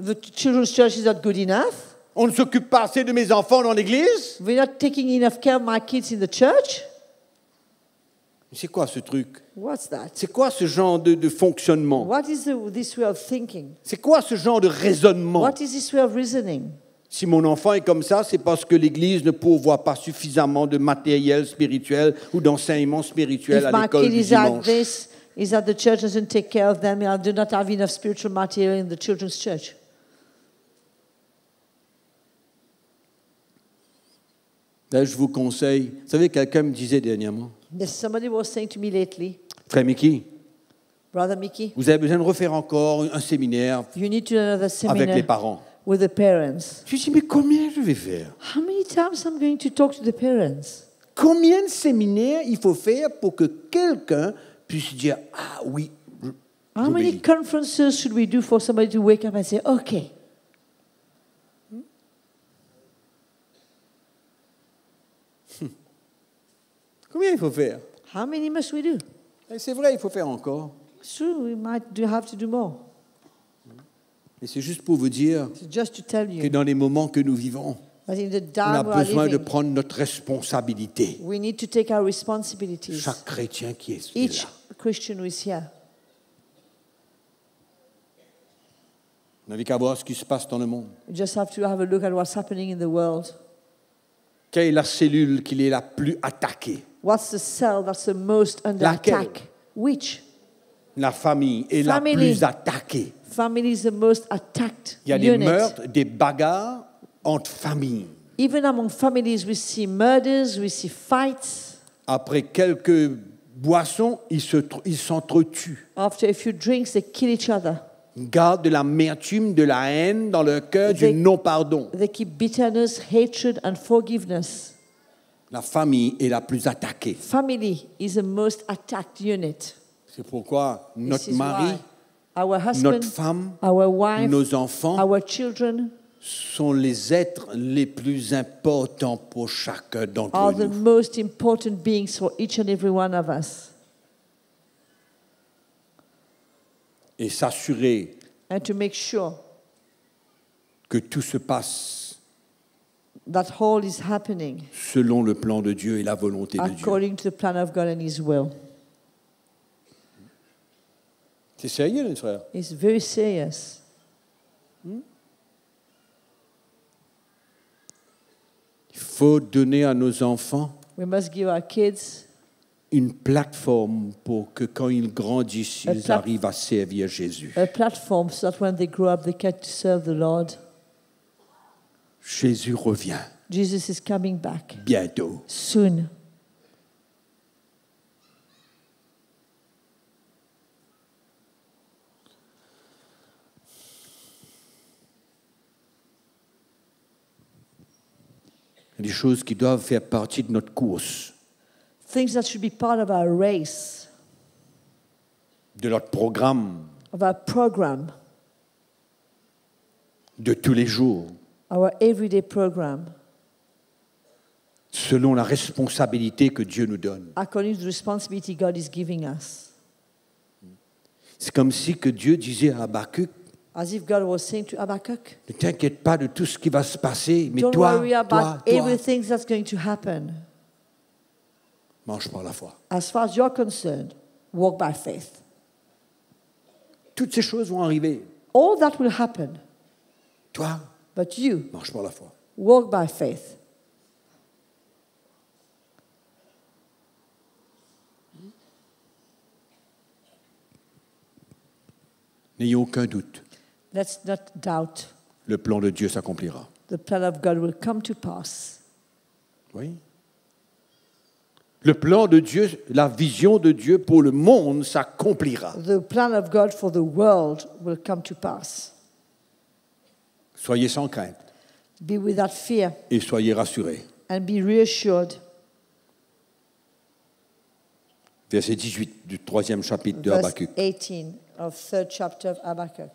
Speaker 7: The children's church is not good enough?
Speaker 5: On ne s'occupe pas assez de mes enfants dans l'Église?
Speaker 7: We're not taking enough care of my kids in the church?
Speaker 5: C'est quoi ce truc?
Speaker 7: What's that?
Speaker 5: C'est quoi ce genre de fonctionnement?
Speaker 7: What is this way of thinking?
Speaker 5: C'est quoi ce genre de raisonnement?
Speaker 7: What is this way of reasoning?
Speaker 5: Si mon enfant est comme ça, c'est parce que l'Église ne pourvoit pas suffisamment de matériel spirituel ou d'enseignement spirituel
Speaker 7: If
Speaker 5: à
Speaker 7: my
Speaker 5: l'école
Speaker 7: kid
Speaker 5: du
Speaker 7: is like
Speaker 5: dimanche.
Speaker 7: this, is that the church doesn't take care of them, and do not have enough spiritual material in the children's church.
Speaker 5: Là, je vous conseille. Vous savez, quelqu'un me disait dernièrement,
Speaker 7: Yes, somebody was saying to me lately,
Speaker 5: Frère Mickey,
Speaker 7: Brother Mickey,
Speaker 5: vous avez besoin de refaire encore un séminaire
Speaker 7: you need to do another
Speaker 5: avec les
Speaker 7: seminar
Speaker 5: parents.
Speaker 7: with the parents.
Speaker 5: Je lui dis, mais combien je vais faire?
Speaker 7: How many times I'm going to talk to the parents?
Speaker 5: Combien de séminaires il faut faire pour que quelqu'un puisse dire, ah oui,
Speaker 7: How many
Speaker 5: j'obéis.
Speaker 7: conferences should we do for somebody to wake up and say, okay?
Speaker 5: Combien il faut faire?
Speaker 7: How many must we do?
Speaker 5: Et c'est vrai, il faut faire encore.
Speaker 7: It's true, we might have to do more.
Speaker 5: Et c'est juste pour vous dire
Speaker 7: So just to tell
Speaker 5: que
Speaker 7: you
Speaker 5: dans les moments que nous vivons,
Speaker 7: that in the
Speaker 5: on a
Speaker 7: time we are
Speaker 5: besoin de
Speaker 7: living,
Speaker 5: prendre notre responsabilité.
Speaker 7: we need to take our responsibilities.
Speaker 5: Chaque chrétien qui est
Speaker 7: Each
Speaker 5: là.
Speaker 7: Christian who is here.
Speaker 5: Vous n'avez qu'à voir ce qui se passe dans le monde.
Speaker 7: You just have to have a look at what's happening in the world.
Speaker 5: Quelle est la cellule qui est la plus attaquée?
Speaker 7: What's the cell that's the most under
Speaker 5: Laquelle?
Speaker 7: attack? Which?
Speaker 5: La famille est la
Speaker 7: Family.
Speaker 5: plus attaquée.
Speaker 7: Family is the most attacked
Speaker 5: Il y a des
Speaker 7: unit.
Speaker 5: meurtres, des bagarres entre familles.
Speaker 7: Even among families, we see murders, we see fights.
Speaker 5: Après quelques boissons, ils s'entretuent.
Speaker 7: After a few drinks, they kill each other.
Speaker 5: Ils gardent de l'amertume, de la haine dans leur cœur,
Speaker 7: They-
Speaker 5: du non-pardon.
Speaker 7: They keep bitterness, hatred, and forgiveness.
Speaker 5: La famille est la plus attaquée.
Speaker 7: Family is the most attacked unit.
Speaker 5: C'est pourquoi
Speaker 7: This
Speaker 5: notre
Speaker 7: is
Speaker 5: mari,
Speaker 7: why our husband,
Speaker 5: notre femme,
Speaker 7: our wife,
Speaker 5: nos enfants
Speaker 7: our children
Speaker 5: sont les êtres les plus importants pour chacun d'entre
Speaker 7: are the
Speaker 5: nous.
Speaker 7: most important beings for each and every one of us.
Speaker 5: Et s'assurer
Speaker 7: And to make sure
Speaker 5: que tout se passe
Speaker 7: that all is happening
Speaker 5: selon le plan de Dieu et la volonté de Dieu.
Speaker 7: according to the plan of God and His will.
Speaker 5: C'est sérieux, les frères.
Speaker 7: It's very serious.
Speaker 5: Il faut donner à nos enfants
Speaker 7: We must give our kids
Speaker 5: une plateforme pour que quand ils grandissent,
Speaker 7: A
Speaker 5: ils
Speaker 7: plat-
Speaker 5: arrivent à servir Jésus.
Speaker 7: a platform so that when they grow up, they can serve the Lord.
Speaker 5: Jésus revient
Speaker 7: Jesus is coming back
Speaker 5: bientôt.
Speaker 7: soon.
Speaker 5: Il y a des choses qui doivent faire partie de notre course,
Speaker 7: Things that should be part of our race,
Speaker 5: de notre programme
Speaker 7: of our program,
Speaker 5: de tous les jours,
Speaker 7: our everyday program,
Speaker 5: selon la responsabilité que Dieu nous donne.
Speaker 7: according to the responsibility God is giving us.
Speaker 5: C'est comme si que Dieu disait à Habakkuk,
Speaker 7: As if God was saying to Habakkuk,
Speaker 5: ne t'inquiète pas de tout ce qui va se passer, mais
Speaker 7: don't
Speaker 5: toi,
Speaker 7: worry about
Speaker 5: toi,
Speaker 7: everything that's going to happen.
Speaker 5: marche par la foi.
Speaker 7: As far as you're concerned, walk by faith.
Speaker 5: Toutes ces choses vont arriver.
Speaker 7: All that will happen,
Speaker 5: Toi,
Speaker 7: but you
Speaker 5: marche par la foi.
Speaker 7: walk by faith.
Speaker 5: N'ayez aucun doute.
Speaker 7: Let's not doubt
Speaker 5: Le plan de Dieu s'accomplira.
Speaker 7: the plan of God will come to pass.
Speaker 5: Oui. Le plan de Dieu, la vision de Dieu pour le monde s'accomplira.
Speaker 7: The plan of God for the world will come to pass.
Speaker 5: Soyez sans crainte
Speaker 7: Be without fear
Speaker 5: et soyez rassurés.
Speaker 7: and be reassured.
Speaker 5: Verset 18 du 3e chapitre de
Speaker 7: Verse
Speaker 5: Habakkuk.
Speaker 7: 18 of 3rd chapter of Habakkuk.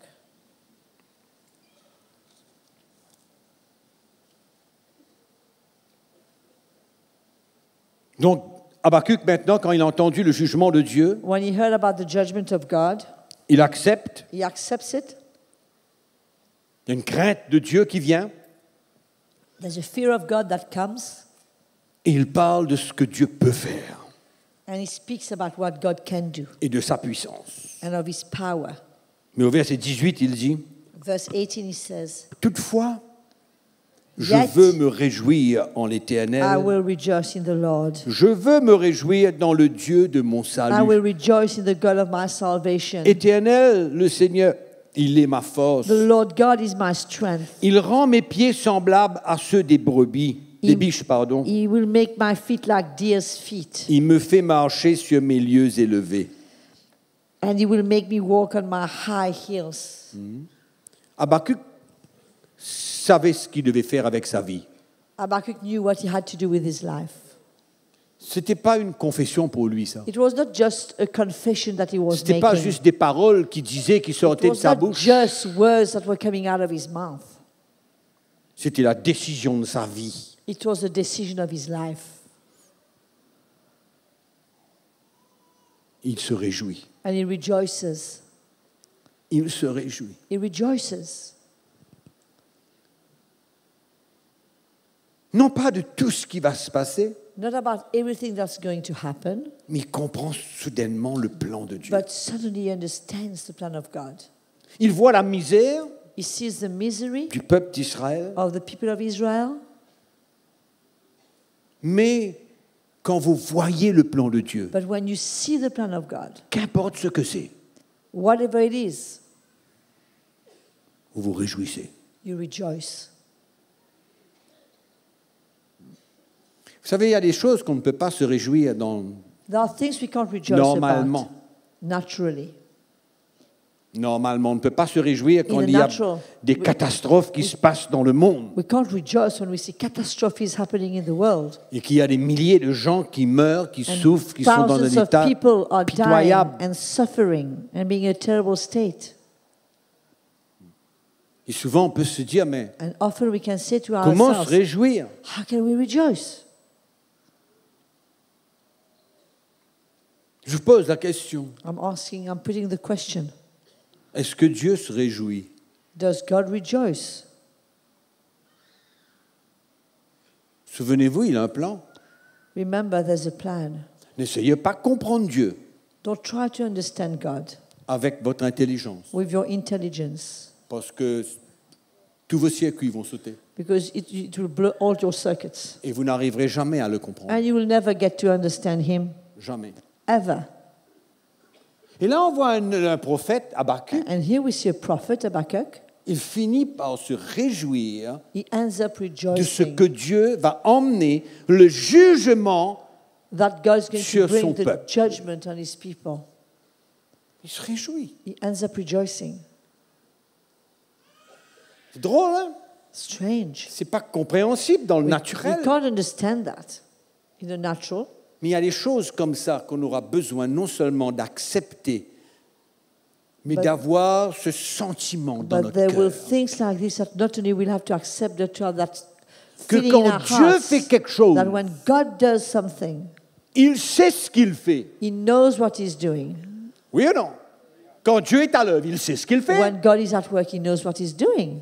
Speaker 5: Donc, Habakkuk, maintenant, quand il a entendu le jugement de Dieu,
Speaker 7: When he heard about the judgment of God,
Speaker 5: il accepte.
Speaker 7: he accepts it.
Speaker 5: Il y a une crainte de Dieu qui vient
Speaker 7: There's a fear of God that comes,
Speaker 5: et il parle de ce que Dieu peut faire.
Speaker 7: And he speaks about what God can do
Speaker 5: et de sa puissance.
Speaker 7: and of his power.
Speaker 5: Mais au verset 18, il dit,
Speaker 7: Verse 18, he says,
Speaker 5: toutefois, je
Speaker 7: Yet
Speaker 5: veux me réjouir en
Speaker 7: I
Speaker 5: l'Éternel.
Speaker 7: will rejoice in the Lord.
Speaker 5: Je veux me réjouir dans le Dieu de mon
Speaker 7: I will
Speaker 5: salut.
Speaker 7: rejoice in the God of my salvation.
Speaker 5: Éternel, le Seigneur, il est ma force.
Speaker 7: The Lord God is my strength.
Speaker 5: Il rend mes pieds semblables à ceux des brebis, des biches, pardon.
Speaker 7: He will make my feet like deer's feet.
Speaker 5: Il me fait marcher sur mes lieux élevés.
Speaker 7: And he will make me walk on my high heels.
Speaker 5: Habakkuk savait ce qu'il devait faire avec sa vie.
Speaker 7: Habakkuk knew what he had to do with his life.
Speaker 5: Ce n'était pas une confession pour lui, ça.
Speaker 7: It was not just a confession that he was
Speaker 5: Ce n'était pas
Speaker 7: making.
Speaker 5: juste des paroles qui disaient, qui
Speaker 7: It
Speaker 5: sortaient de
Speaker 7: was
Speaker 5: sa
Speaker 7: not
Speaker 5: bouche.
Speaker 7: just words that were coming out of his mouth.
Speaker 5: C'était la décision de sa vie.
Speaker 7: It was the decision of his life.
Speaker 5: Il se réjouit.
Speaker 7: And he rejoices.
Speaker 5: Il se réjouit.
Speaker 7: He rejoices.
Speaker 5: Non pas de tout ce qui va se passer,
Speaker 7: Not about everything that's going to happen,
Speaker 5: mais il comprend soudainement le plan de Dieu.
Speaker 7: but suddenly he understands the plan of God.
Speaker 5: Il voit la misère
Speaker 7: He sees the misery
Speaker 5: du peuple d'Israël,
Speaker 7: of the people of Israel,
Speaker 5: mais quand vous voyez le plan de Dieu,
Speaker 7: but when you see the plan of God,
Speaker 5: qu'importe ce que c'est,
Speaker 7: whatever it is,
Speaker 5: vous vous réjouissez.
Speaker 7: you rejoice.
Speaker 5: Vous savez, il y a des choses qu'on ne peut pas se réjouir dans,
Speaker 7: There are things we can't rejoice
Speaker 5: normalement.
Speaker 7: about naturally.
Speaker 5: Normalement, on ne peut pas se réjouir quand
Speaker 7: In the
Speaker 5: il y a
Speaker 7: natural,
Speaker 5: des catastrophes qui se passent dans le monde
Speaker 7: We can't rejoice when we see catastrophes happening in the world.
Speaker 5: et qu'il y a des milliers de gens qui meurent, qui
Speaker 7: And
Speaker 5: souffrent, qui sont dans un
Speaker 7: thousands of
Speaker 5: état
Speaker 7: people are dying
Speaker 5: pitoyable.
Speaker 7: and suffering and being in a terrible state.
Speaker 5: Et souvent, on peut se dire, mais
Speaker 7: And often we can say to
Speaker 5: comment se
Speaker 7: ourselves,
Speaker 5: réjouir?
Speaker 7: how can we rejoice?
Speaker 5: Je vous pose la question.
Speaker 7: I'm putting the question.
Speaker 5: Est-ce que Dieu se réjouit?
Speaker 7: Does God rejoice?
Speaker 5: Souvenez-vous, il a un plan.
Speaker 7: Remember, there's a plan.
Speaker 5: N'essayez pas de comprendre Dieu
Speaker 7: Don't try to understand God
Speaker 5: avec votre intelligence,
Speaker 7: with your intelligence,
Speaker 5: parce que tous vos circuits vont sauter
Speaker 7: because it will blow all your circuits.
Speaker 5: et vous n'arriverez jamais à le comprendre.
Speaker 7: And you will never get to understand Him,
Speaker 5: Jamais.
Speaker 7: ever.
Speaker 5: Et là, on voit un prophète, Habakkuk,
Speaker 7: And here we see a prophet, Habakkuk.
Speaker 5: il finit par se réjouir
Speaker 7: He ends up
Speaker 5: de ce
Speaker 7: rejoicing
Speaker 5: que Dieu va emmener le jugement.
Speaker 7: that God is going
Speaker 5: sur
Speaker 7: to bring
Speaker 5: son
Speaker 7: the
Speaker 5: peuple.
Speaker 7: judgment on His people.
Speaker 5: Il se réjouit.
Speaker 7: He ends up rejoicing.
Speaker 5: C'est drôle, hein?
Speaker 7: Strange.
Speaker 5: C'est pas compréhensible dans le
Speaker 7: We
Speaker 5: naturel.
Speaker 7: can't understand that in the natural.
Speaker 5: Mais il y a des choses comme ça qu'on aura besoin non seulement d'accepter, mais
Speaker 7: But-
Speaker 5: d'avoir ce sentiment dans
Speaker 7: But
Speaker 5: notre
Speaker 7: there will
Speaker 5: cœur.
Speaker 7: things like this that not only we'll have to accept, but to have that
Speaker 5: Que
Speaker 7: feeling in
Speaker 5: quand
Speaker 7: our
Speaker 5: Dieu
Speaker 7: hearts
Speaker 5: fait quelque chose,
Speaker 7: that when God does something,
Speaker 5: il sait ce qu'il fait.
Speaker 7: He knows what He's doing.
Speaker 5: Oui ou non? Quand Dieu est à l'œuvre, il sait ce qu'il fait.
Speaker 7: When God is at work, He knows what He's doing.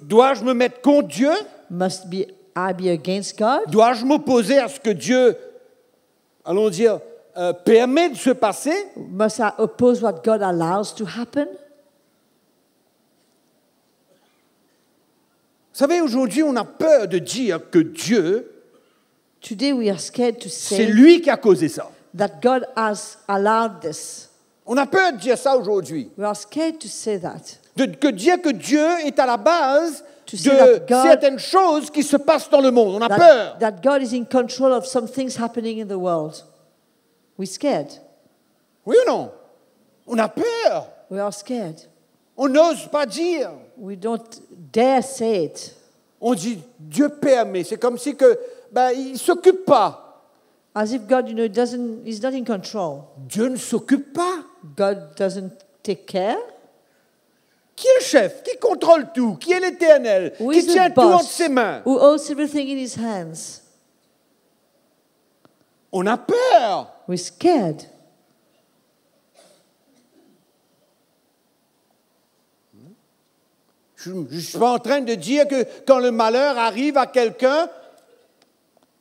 Speaker 5: Dois-je me mettre contre Dieu?
Speaker 7: Must be I be against God?
Speaker 5: Dois-je m'opposer à ce que Dieu, allons dire, permet de se passer?
Speaker 7: Must I oppose what God allows to happen?
Speaker 5: Vous savez, aujourd'hui, on a peur de dire que Dieu,
Speaker 7: Today we are scared to
Speaker 5: c'est
Speaker 7: say
Speaker 5: lui qui a causé ça.
Speaker 7: that God has allowed this.
Speaker 5: On a peur de dire ça aujourd'hui.
Speaker 7: We are scared to say that.
Speaker 5: Que dire que Dieu est à la base
Speaker 7: To
Speaker 5: de
Speaker 7: say that God-
Speaker 5: certaines choses qui se passent dans le monde. On a peur.
Speaker 7: That God is in control of some things happening in the world. We're scared.
Speaker 5: Oui ou non? On a peur.
Speaker 7: We are scared.
Speaker 5: On n'ose pas dire.
Speaker 7: We don't dare say it.
Speaker 5: On dit Dieu permet. C'est comme si que, il ne s'occupe pas.
Speaker 7: As if God, He's not in control.
Speaker 5: Dieu ne s'occupe pas.
Speaker 7: God doesn't take care.
Speaker 5: Qui est le chef? Qui contrôle tout? Qui est l'éternel?
Speaker 7: Who
Speaker 5: Qui
Speaker 7: is the
Speaker 5: tient tout entre
Speaker 7: boss?
Speaker 5: ses mains?
Speaker 7: Who holds everything in His hands?
Speaker 5: On a peur.
Speaker 7: We're scared.
Speaker 5: Je ne suis pas en train de dire que quand le malheur arrive à quelqu'un,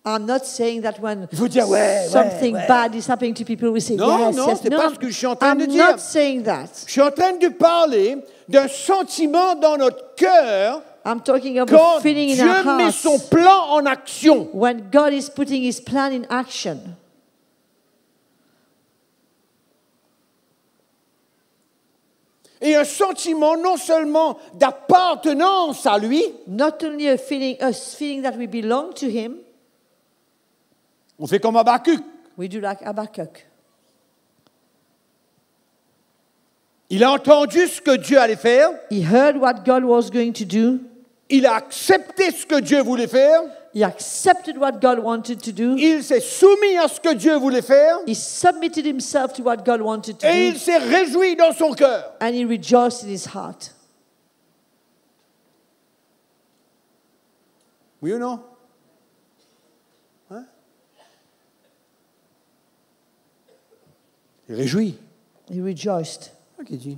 Speaker 7: I'm not saying that when
Speaker 5: Il faut dire, ouais,
Speaker 7: something
Speaker 5: ouais.
Speaker 7: bad is happening to people, we say
Speaker 5: Non,
Speaker 7: yes,
Speaker 5: non,
Speaker 7: yes.
Speaker 5: c'est
Speaker 7: No,
Speaker 5: pas ce que je suis en train de
Speaker 7: I'm
Speaker 5: dire.
Speaker 7: not saying that.
Speaker 5: Je suis en train de parler d'un sentiment dans notre cœur
Speaker 7: I'm talking of
Speaker 5: quand
Speaker 7: a feeling in
Speaker 5: Dieu
Speaker 7: our
Speaker 5: met
Speaker 7: hearts
Speaker 5: son plan en action.
Speaker 7: when God is putting His plan in action.
Speaker 5: Et un sentiment non seulement d'appartenance à lui,
Speaker 7: Not only a feeling that we belong to Him,
Speaker 5: on fait comme Habakkuk.
Speaker 7: we do like Habakkuk.
Speaker 5: Il a entendu ce que Dieu allait faire,
Speaker 7: He heard what God was going to do.
Speaker 5: il a accepté ce que Dieu voulait faire,
Speaker 7: He accepted what God wanted to do.
Speaker 5: il s'est soumis à ce que Dieu voulait faire,
Speaker 7: He submitted himself to what God wanted to
Speaker 5: et il
Speaker 7: do.
Speaker 5: s'est réjoui dans son cœur.
Speaker 7: And he rejoiced in his heart.
Speaker 5: Oui ou non? Hein? Il réjouit.
Speaker 7: He rejoiced.
Speaker 5: Qui dit,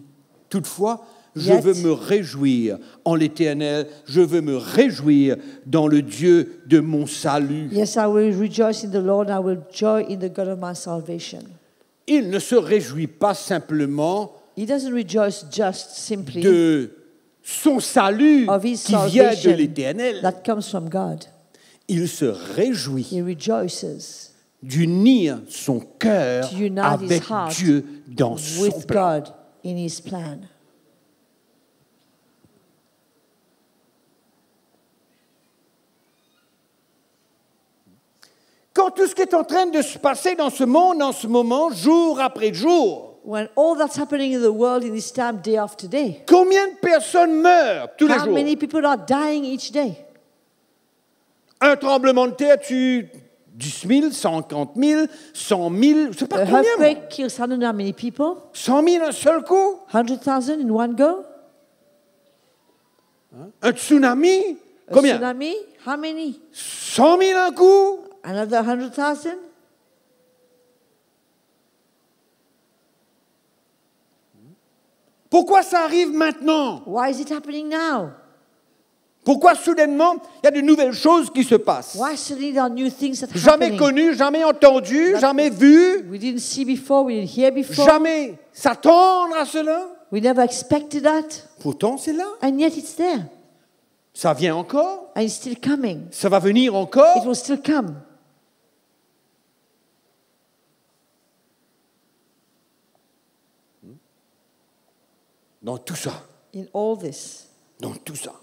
Speaker 5: toutefois, je
Speaker 7: Yet-
Speaker 5: veux me réjouir en l'Éternel, je veux me réjouir dans le Dieu de mon salut.
Speaker 7: Yes, I will rejoice in the Lord. I will joy in the God of my salvation.
Speaker 5: Il ne se réjouit pas simplement
Speaker 7: He doesn't rejoice just simply
Speaker 5: de son salut
Speaker 7: of his
Speaker 5: qui vient de
Speaker 7: salvation
Speaker 5: l'Éternel.
Speaker 7: that comes from God.
Speaker 5: Il se réjouit
Speaker 7: He rejoices
Speaker 5: d'unir son cœur
Speaker 7: to unite
Speaker 5: avec
Speaker 7: his heart
Speaker 5: Dieu dans son
Speaker 7: with
Speaker 5: plan.
Speaker 7: God in his plan.
Speaker 5: Quand tout ce qui est en train de se passer dans ce monde en ce moment, jour après jour,
Speaker 7: When all that's happening in the world in this time, day after day,
Speaker 5: combien de personnes meurent tous les
Speaker 7: how
Speaker 5: jours?
Speaker 7: many people are dying each day?
Speaker 5: Un tremblement de terre tue 10 000, 50 000, 100 000, je ne sais pas
Speaker 7: A
Speaker 5: combien. moi.
Speaker 7: earthquake kills I don't know how many people.
Speaker 5: 100 000 un seul coup.
Speaker 7: 100,000 in one go.
Speaker 5: Un tsunami,
Speaker 7: A
Speaker 5: combien?
Speaker 7: tsunami, how many?
Speaker 5: 100 000 un coup.
Speaker 7: Another 100,000?
Speaker 5: Pourquoi ça arrive maintenant?
Speaker 7: Why is it happening now?
Speaker 5: Pourquoi soudainement il y a de nouvelles choses qui se passent?
Speaker 7: Why suddenly there are new things that are
Speaker 5: Jamais
Speaker 7: happening?
Speaker 5: connues, jamais entendues, jamais vues,
Speaker 7: We didn't see before, we didn't hear before.
Speaker 5: jamais s'attendre à cela.
Speaker 7: We never expected that.
Speaker 5: Pourtant, c'est là.
Speaker 7: And yet it's there.
Speaker 5: Ça vient encore.
Speaker 7: And it's still coming.
Speaker 5: Ça va venir
Speaker 7: It
Speaker 5: encore.
Speaker 7: will still come.
Speaker 5: Dans tout ça.
Speaker 7: In all this.
Speaker 5: Dans tout ça.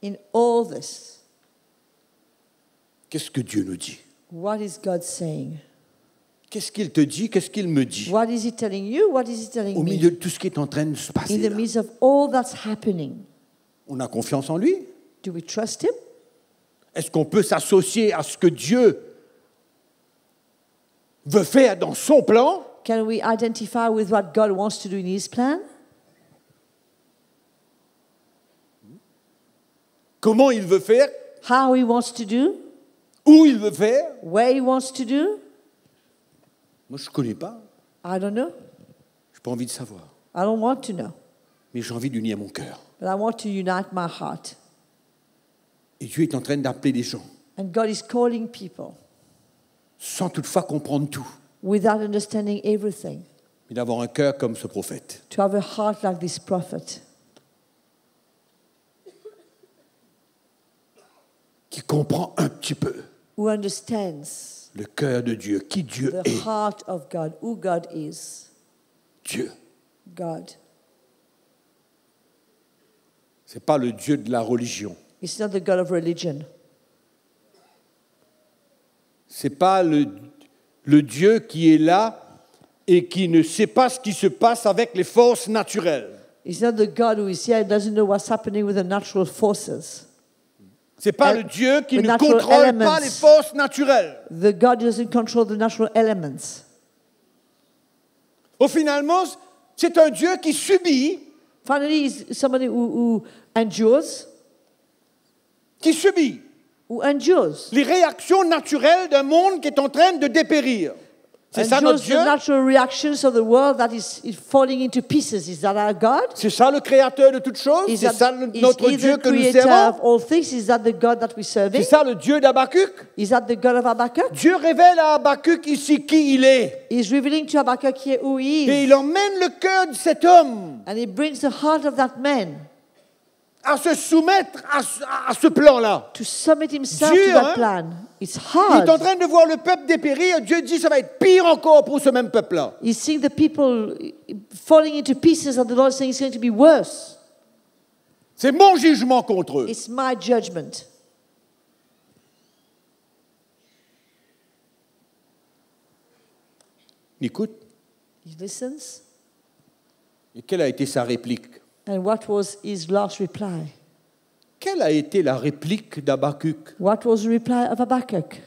Speaker 7: In all this.
Speaker 5: Qu'est-ce que Dieu nous dit?
Speaker 7: What is God saying?
Speaker 5: Qu'est-ce qu'il te dit? Qu'est-ce qu'il me dit?
Speaker 7: What is He telling you? What is He telling
Speaker 5: Au
Speaker 7: me?
Speaker 5: milieu de tout ce qui est en train de se
Speaker 7: In
Speaker 5: passer,
Speaker 7: the
Speaker 5: là,
Speaker 7: midst of all that's happening,
Speaker 5: on a confiance en lui?
Speaker 7: do we trust Him?
Speaker 5: Est-ce qu'on peut s'associer à ce que Dieu veut faire dans son plan?
Speaker 7: Can we identify with what God wants to do in His plan?
Speaker 5: Comment il veut faire?
Speaker 7: How He wants to do?
Speaker 5: Où il veut faire?
Speaker 7: Where He wants to do?
Speaker 5: Moi, je ne connais pas.
Speaker 7: I don't know.
Speaker 5: Je n'ai pas envie de savoir.
Speaker 7: I don't want to know.
Speaker 5: Mais j'ai envie d'unir mon cœur.
Speaker 7: But I want to unite my heart.
Speaker 5: Et Dieu est en train d'appeler des gens,
Speaker 7: And God is calling people
Speaker 5: sans toutefois comprendre tout,
Speaker 7: without understanding everything,
Speaker 5: mais d'avoir un cœur comme ce prophète.
Speaker 7: to have a heart like this prophet,
Speaker 5: Qui comprend un petit peu
Speaker 7: who understands
Speaker 5: le cœur de Dieu, qui Dieu
Speaker 7: the
Speaker 5: est.
Speaker 7: heart of God, who God is.
Speaker 5: Dieu.
Speaker 7: God.
Speaker 5: Ce n'est pas le Dieu de la religion.
Speaker 7: It's not the God of religion.
Speaker 5: Ce n'est pas le Dieu qui est là et qui ne sait pas ce qui se passe avec les forces naturelles.
Speaker 7: It's not the God who is here and doesn't know what's happening with the natural forces.
Speaker 5: Ce n'est pas
Speaker 7: And
Speaker 5: le Dieu qui
Speaker 7: the
Speaker 5: ne
Speaker 7: natural
Speaker 5: contrôle
Speaker 7: elements.
Speaker 5: pas les forces naturelles.
Speaker 7: The God doesn't control the natural elements.
Speaker 5: Finalement, c'est un Dieu qui subit,
Speaker 7: Finally, he's somebody who endures
Speaker 5: qui subit
Speaker 7: les réactions
Speaker 5: naturelles d'un monde qui est en train de dépérir. C'est
Speaker 7: And
Speaker 5: ça notre
Speaker 7: shows
Speaker 5: Dieu?
Speaker 7: the natural reactions of the world that is falling into pieces. Is that our God?
Speaker 5: C'est ça le créateur de toutes choses?
Speaker 7: Is
Speaker 5: C'est
Speaker 7: that,
Speaker 5: ça notre
Speaker 7: is he
Speaker 5: Dieu
Speaker 7: the
Speaker 5: que nous
Speaker 7: creator
Speaker 5: servons?
Speaker 7: of all things? Is that the God that we serve?
Speaker 5: C'est ça le Dieu d'Habakkuk?
Speaker 7: Is that the God of Habakkuk?
Speaker 5: Dieu révèle à Habakkuk ici qui il est.
Speaker 7: He's revealing to Habakkuk here who he
Speaker 5: Et
Speaker 7: is.
Speaker 5: il emmène le cœur de cet homme
Speaker 7: And he brings the heart of that man
Speaker 5: à se soumettre à ce plan-là.
Speaker 7: to submit himself
Speaker 5: Dur,
Speaker 7: to that
Speaker 5: hein?
Speaker 7: plan. It's
Speaker 5: Il est en
Speaker 7: hard.
Speaker 5: train de voir le peuple dépérir. Dieu dit ça va être pire encore pour ce même peuple-là.
Speaker 7: He's seeing the people falling into pieces, and the Lord is saying it's going to be worse.
Speaker 5: C'est mon jugement contre eux.
Speaker 7: It's my judgment.
Speaker 5: Il écoute.
Speaker 7: He listens.
Speaker 5: Et quelle a été sa réplique?
Speaker 7: And what was his last reply?
Speaker 5: Quelle a été la réplique d'Habakkuk?
Speaker 7: What was the reply of Habakkuk?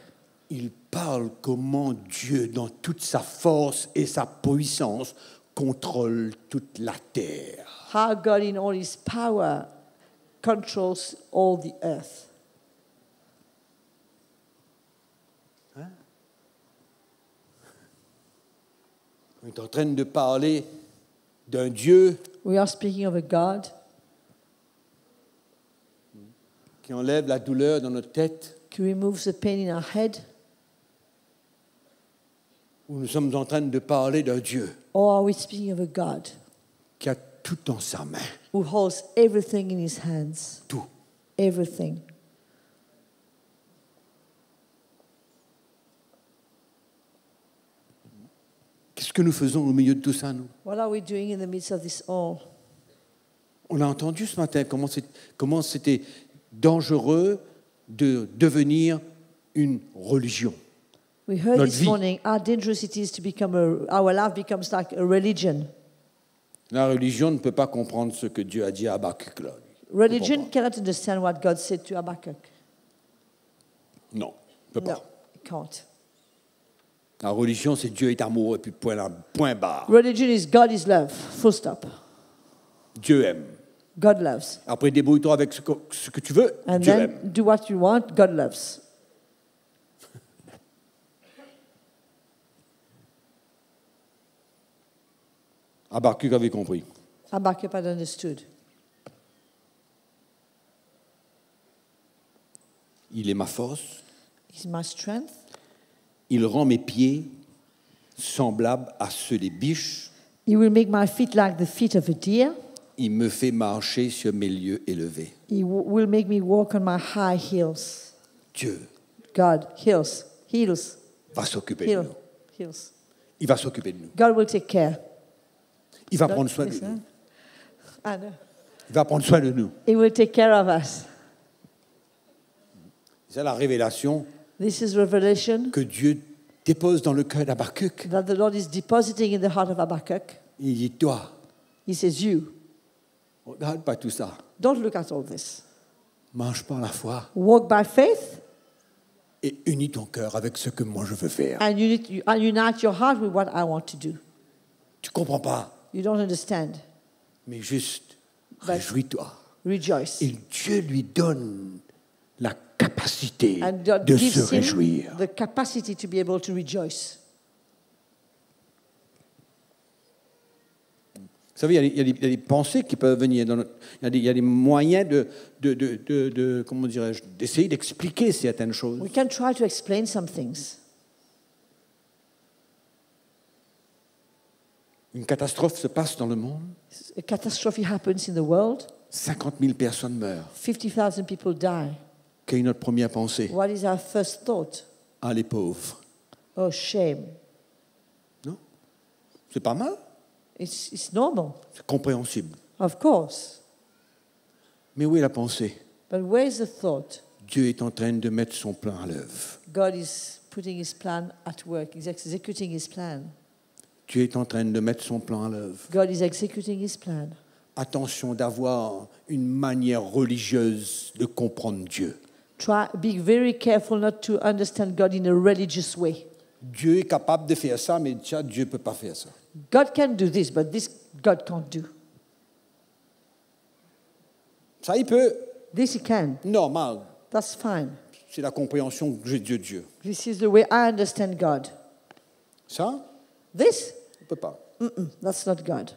Speaker 5: Il parle comment Dieu, dans toute sa force et sa puissance, contrôle toute la terre.
Speaker 7: How God, in all his power, controls all the earth.
Speaker 5: On est en train de parler d'un Dieu
Speaker 7: We are speaking of a God
Speaker 5: qui enlève la douleur dans notre tête,
Speaker 7: who removes the pain in our head,
Speaker 5: ou nous sommes en train de parler d'un Dieu
Speaker 7: or are we speaking of a God
Speaker 5: qui a tout dans sa main,
Speaker 7: who holds everything in his hands?
Speaker 5: tout.
Speaker 7: Everything.
Speaker 5: Qu'est-ce que nous faisons au milieu de tout ça, nous?
Speaker 7: What are we doing in the midst of this all?
Speaker 5: On a entendu ce matin comment c'était dangereux de devenir une religion.
Speaker 7: We heard
Speaker 5: Notre
Speaker 7: this
Speaker 5: vie.
Speaker 7: morning how dangerous it is to become our life becomes like a religion.
Speaker 5: La religion ne peut pas comprendre ce que Dieu a dit à Habakkuk, là.
Speaker 7: Religion cannot understand what God said to Habakkuk.
Speaker 5: Non, ne peut
Speaker 7: No,
Speaker 5: pas.
Speaker 7: it can't.
Speaker 5: La religion, c'est Dieu est amour et puis point barre.
Speaker 7: Religion is God is love. Full stop.
Speaker 5: Dieu aime.
Speaker 7: God loves.
Speaker 5: Après, débrouille-toi avec ce que tu veux,
Speaker 7: And
Speaker 5: Dieu
Speaker 7: then
Speaker 5: aime.
Speaker 7: do what you want, God loves.
Speaker 5: Habakkuk avait compris.
Speaker 7: Habakkuk had understood.
Speaker 5: Il est ma force.
Speaker 7: He's my strength.
Speaker 5: Il rend mes pieds semblables à ceux des biches.
Speaker 7: He will make my feet like the feet of a deer.
Speaker 5: Il me fait marcher sur mes lieux élevés.
Speaker 7: He will make me walk on my high heels.
Speaker 5: Dieu
Speaker 7: God heals.
Speaker 5: va s'occuper de nous.
Speaker 7: Heals.
Speaker 5: Il va s'occuper de nous.
Speaker 7: God will take care.
Speaker 5: Il va prendre soin de nous.
Speaker 7: I know.
Speaker 5: Il va prendre soin de nous.
Speaker 7: He will take care of us.
Speaker 5: C'est la révélation
Speaker 7: This is revelation
Speaker 5: que Dieu dépose dans le cœur d'Habakkuk.
Speaker 7: that the Lord is depositing in the heart of Habakkuk.
Speaker 5: Il dit, toi,
Speaker 7: He says, you,
Speaker 5: regarde pas tout ça.
Speaker 7: don't look at all this.
Speaker 5: Marche par la foi
Speaker 7: Walk by faith
Speaker 5: et unis ton cœur avec ce que moi je veux faire.
Speaker 7: and unite your heart with what I want to do.
Speaker 5: Tu comprends pas,
Speaker 7: You don't understand.
Speaker 5: mais juste
Speaker 7: But-
Speaker 5: réjouis-toi.
Speaker 7: Rejoice.
Speaker 5: Et Dieu lui donne la capacité
Speaker 7: And God
Speaker 5: de se
Speaker 7: gives him
Speaker 5: réjouir.
Speaker 7: the capacity to be able to rejoice.
Speaker 5: Vous savez, il y a des pensées qui peuvent venir. Il y a des moyens comment dirais-je, d'essayer d'expliquer certaines choses.
Speaker 7: We can try to explain some things.
Speaker 5: Une catastrophe se passe dans le monde.
Speaker 7: A catastrophe happens in the world.
Speaker 5: 50 000 personnes meurent.
Speaker 7: 50,000 people die.
Speaker 5: Quelle est notre première pensée?
Speaker 7: What is our first thought?
Speaker 5: Ah, les pauvres.
Speaker 7: Oh, shame.
Speaker 5: Non? C'est pas mal.
Speaker 7: It's normal,
Speaker 5: C'est compréhensible.
Speaker 7: of course.
Speaker 5: Mais où est la pensée?
Speaker 7: But where is the thought?
Speaker 5: Dieu est en train de mettre son plan à l'œuvre.
Speaker 7: God is putting his plan at work. He's executing his plan.
Speaker 5: Dieu est en train de mettre son plan à l'œuvre.
Speaker 7: God is executing his plan.
Speaker 5: Attention d'avoir une manière religieuse de comprendre Dieu.
Speaker 7: Be very careful not to understand God in a religious way.
Speaker 5: Dieu est capable de faire ça, mais Dieu ne peut pas faire ça.
Speaker 7: God can do this, but this God can't do.
Speaker 5: Ça, il peut.
Speaker 7: This he can.
Speaker 5: Normal.
Speaker 7: That's fine.
Speaker 5: C'est la compréhension que j'ai de Dieu.
Speaker 7: This is the way I understand God.
Speaker 5: Ça,
Speaker 7: This,
Speaker 5: on ne peut pas.
Speaker 7: that's not God.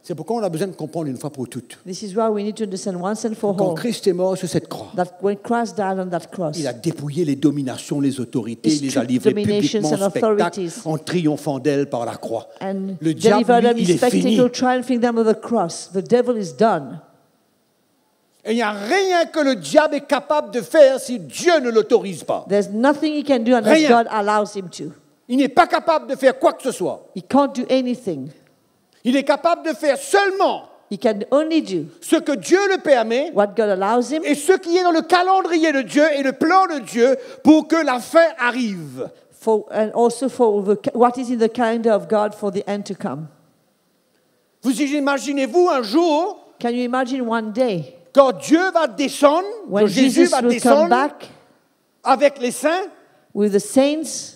Speaker 5: C'est pourquoi on a besoin de comprendre une fois pour toutes.
Speaker 7: This is why we need to understand once and for
Speaker 5: Quand
Speaker 7: all
Speaker 5: Christ est mort sur cette croix,
Speaker 7: that when Christ died on that cross,
Speaker 5: il a dépouillé les dominations, les autorités,
Speaker 7: He
Speaker 5: il les a
Speaker 7: stripped
Speaker 5: livrées
Speaker 7: dominations
Speaker 5: publiquement
Speaker 7: and
Speaker 5: au spectacle
Speaker 7: authorities.
Speaker 5: en triomphant d'elles par la croix.
Speaker 7: and
Speaker 5: Le diable,
Speaker 7: delivered them
Speaker 5: lui,
Speaker 7: in
Speaker 5: il est fini.
Speaker 7: spectacle, triumphing them of the cross. The devil is done.
Speaker 5: Et il n'y a rien que le diable est capable de faire si Dieu ne l'autorise pas.
Speaker 7: There's nothing he can do unless
Speaker 5: Rien.
Speaker 7: God allows him to.
Speaker 5: Il n'est pas capable de faire quoi que ce soit.
Speaker 7: He can't do anything.
Speaker 5: Il est capable de faire seulement
Speaker 7: He can only do
Speaker 5: ce que Dieu le permet
Speaker 7: what God allows him
Speaker 5: et ce qui est dans le calendrier de Dieu et le plan de Dieu pour que la fin arrive.
Speaker 7: and also for what is in the calendar of God for the end to come.
Speaker 5: Vous imaginez-vous un jour
Speaker 7: Can you imagine one day
Speaker 5: quand Dieu va descendre,
Speaker 7: when
Speaker 5: quand Jésus
Speaker 7: Jesus
Speaker 5: va
Speaker 7: will come
Speaker 5: descendre
Speaker 7: back
Speaker 5: avec les saints?
Speaker 7: with the saints?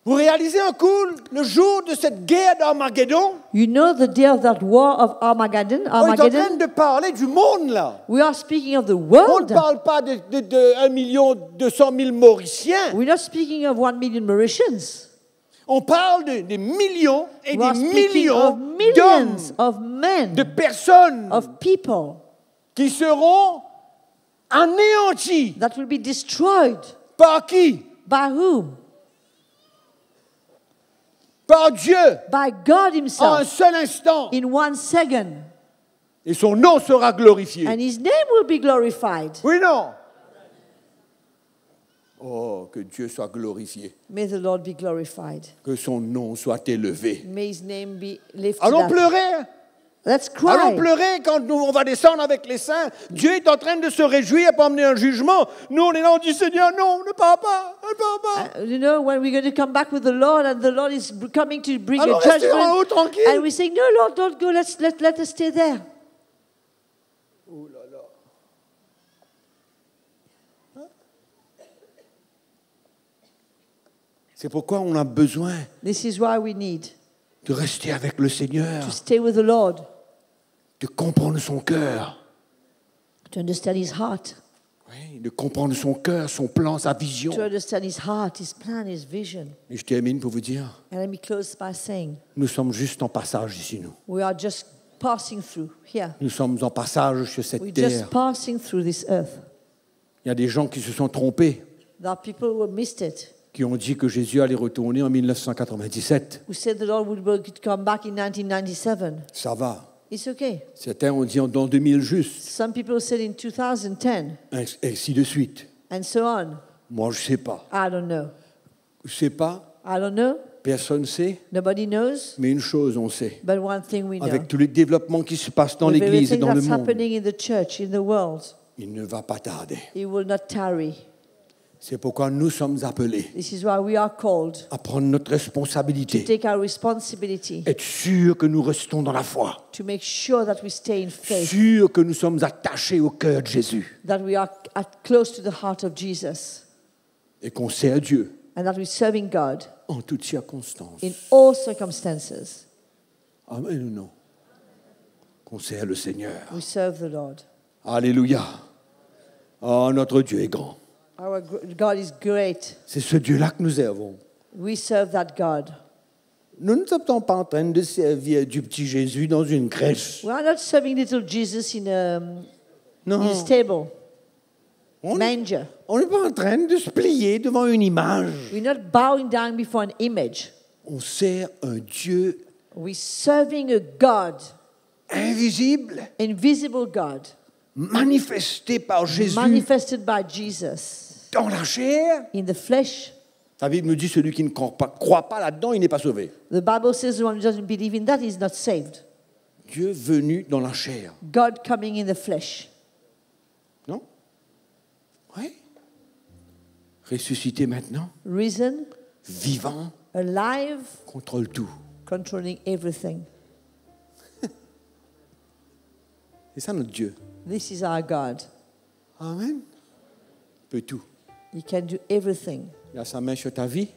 Speaker 5: Vous réalisez un coup le jour de cette guerre d'Armageddon?
Speaker 7: You know the day of that war of Armageddon?
Speaker 5: On est en train
Speaker 7: Armageddon?
Speaker 5: de parler du monde là.
Speaker 7: We are speaking of the
Speaker 5: On ne
Speaker 7: world.
Speaker 5: parle pas de 1,2 million Mauriciens.
Speaker 7: We're not speaking of 1 million Mauritians.
Speaker 5: On parle des millions et
Speaker 7: We are
Speaker 5: des
Speaker 7: speaking of
Speaker 5: millions
Speaker 7: millions
Speaker 5: d'hommes,
Speaker 7: of men,
Speaker 5: de personnes
Speaker 7: of people
Speaker 5: qui seront anéantis.
Speaker 7: that will be destroyed.
Speaker 5: Par qui?
Speaker 7: By whom?
Speaker 5: Par Dieu,
Speaker 7: By God
Speaker 5: en un
Speaker 7: himself
Speaker 5: seul instant.
Speaker 7: in 1 second.
Speaker 5: Et son nom sera glorifié.
Speaker 7: And his name will be glorified.
Speaker 5: Oui, non? Oh, que Dieu soit glorifié.
Speaker 7: May the Lord be glorified.
Speaker 5: Que son nom soit élevé.
Speaker 7: May his name be lifted
Speaker 5: Allons
Speaker 7: up.
Speaker 5: pleurer.
Speaker 7: Let's
Speaker 5: Allons
Speaker 7: cry.
Speaker 5: pleurer quand on va descendre avec les saints. Dieu est en train de se réjouir pour amener un jugement. Nous, on est là, on dit, Seigneur, non, ne pars pas, ne pars pas.
Speaker 7: You know, when we're going to come back with the Lord and the Lord is coming to bring
Speaker 5: Alors,
Speaker 7: a
Speaker 5: restez en haut,
Speaker 7: judgment.
Speaker 5: tranquille.
Speaker 7: And we say, no, Lord, don't go. Let us stay there.
Speaker 5: Oh là là. C'est pourquoi on a besoin
Speaker 7: This is why we need
Speaker 5: de rester avec le Seigneur,
Speaker 7: to stay with the Lord,
Speaker 5: de comprendre son cœur.
Speaker 7: to understand his heart,
Speaker 5: Oui, de comprendre son cœur, son plan, sa vision.
Speaker 7: to understand his heart, his plan, his vision.
Speaker 5: Et je termine pour vous dire,
Speaker 7: And let me close by saying,
Speaker 5: nous sommes juste en passage ici, nous.
Speaker 7: we are just passing through here.
Speaker 5: Nous sommes en passage sur cette
Speaker 7: We're
Speaker 5: terre.
Speaker 7: just passing through this earth.
Speaker 5: Il y a des gens qui se sont trompés,
Speaker 7: There are people who have missed it,
Speaker 5: qui ont dit que Jésus allait retourner en 1997.
Speaker 7: who said the Lord would come back in 1997.
Speaker 5: Ça va.
Speaker 7: It's okay.
Speaker 5: Certains ont dit dans 2000 juste,
Speaker 7: Some people said in 2010,
Speaker 5: ainsi de suite.
Speaker 7: and so on.
Speaker 5: Moi, je ne sais pas.
Speaker 7: I don't know.
Speaker 5: Je ne sais pas,
Speaker 7: I don't know.
Speaker 5: personne ne sait,
Speaker 7: Nobody knows.
Speaker 5: mais une chose, on sait.
Speaker 7: But one thing we know.
Speaker 5: Avec tous les développements qui se passent dans
Speaker 7: With
Speaker 5: l'Église et
Speaker 7: everything
Speaker 5: dans le
Speaker 7: that's
Speaker 5: monde,
Speaker 7: happening in the church, in the world,
Speaker 5: il ne va pas tarder.
Speaker 7: He will not tarry.
Speaker 5: C'est pourquoi nous sommes appelés
Speaker 7: This is why we are called
Speaker 5: à prendre notre
Speaker 7: to
Speaker 5: responsabilité,
Speaker 7: take our responsibility,
Speaker 5: être sûr que nous restons dans la foi,
Speaker 7: to make sure that we stay in faith,
Speaker 5: sûr que nous sommes attachés au cœur de Jésus
Speaker 7: that we are close to the heart of Jesus,
Speaker 5: et qu'on sert Dieu
Speaker 7: and that we're serving God
Speaker 5: en toutes circonstances.
Speaker 7: in all circumstances.
Speaker 5: Amen ou non? Qu'on sert le Seigneur.
Speaker 7: We serve the Lord.
Speaker 5: Alléluia. Oh, notre Dieu est grand.
Speaker 7: Our God is great.
Speaker 5: C'est ce Dieu-là que nous servons.
Speaker 7: We serve that God.
Speaker 5: Nous ne sommes pas en train de servir du petit Jésus dans une crèche.
Speaker 7: We are not serving little Jesus in
Speaker 5: Non.
Speaker 7: a stable,
Speaker 5: On
Speaker 7: manger.
Speaker 5: n'est pas en train de se plier devant une image.
Speaker 7: We're not bowing down before an image.
Speaker 5: On sert un Dieu
Speaker 7: We're serving a God,
Speaker 5: invisible,
Speaker 7: invisible God,
Speaker 5: manifesté par Jésus
Speaker 7: manifested by Jesus
Speaker 5: dans la chair.
Speaker 7: in the flesh.
Speaker 5: La Bible nous dit celui qui ne croit pas là-dedans, il n'est pas sauvé.
Speaker 7: The Bible says the one who doesn't believe in that is not saved.
Speaker 5: Dieu venu dans la chair.
Speaker 7: God coming in the flesh.
Speaker 5: Non? Oui. Ressuscité maintenant,
Speaker 7: Risen,
Speaker 5: vivant,
Speaker 7: alive,
Speaker 5: contrôle tout.
Speaker 7: controlling everything.
Speaker 5: C'est ça notre Dieu.
Speaker 7: This is our God.
Speaker 5: Amen. Il peut tout.
Speaker 7: He can do everything.
Speaker 5: Il a sa main sur ta vie,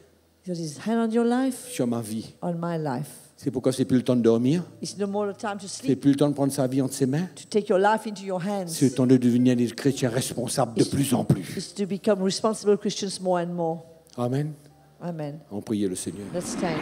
Speaker 7: He has his hand on your life,
Speaker 5: sur ma vie.
Speaker 7: on my life.
Speaker 5: C'est pourquoi c'est plus le temps de dormir.
Speaker 7: It's no more the time to
Speaker 5: C'est
Speaker 7: sleep,
Speaker 5: plus le temps de prendre sa vie entre ses mains.
Speaker 7: to take your life into your hands.
Speaker 5: C'est le temps de devenir des chrétiens responsables de plus en plus.
Speaker 7: It's to become responsible Christians more and more.
Speaker 5: Amen.
Speaker 7: Amen.
Speaker 5: On priait le Seigneur.
Speaker 7: Let's stand.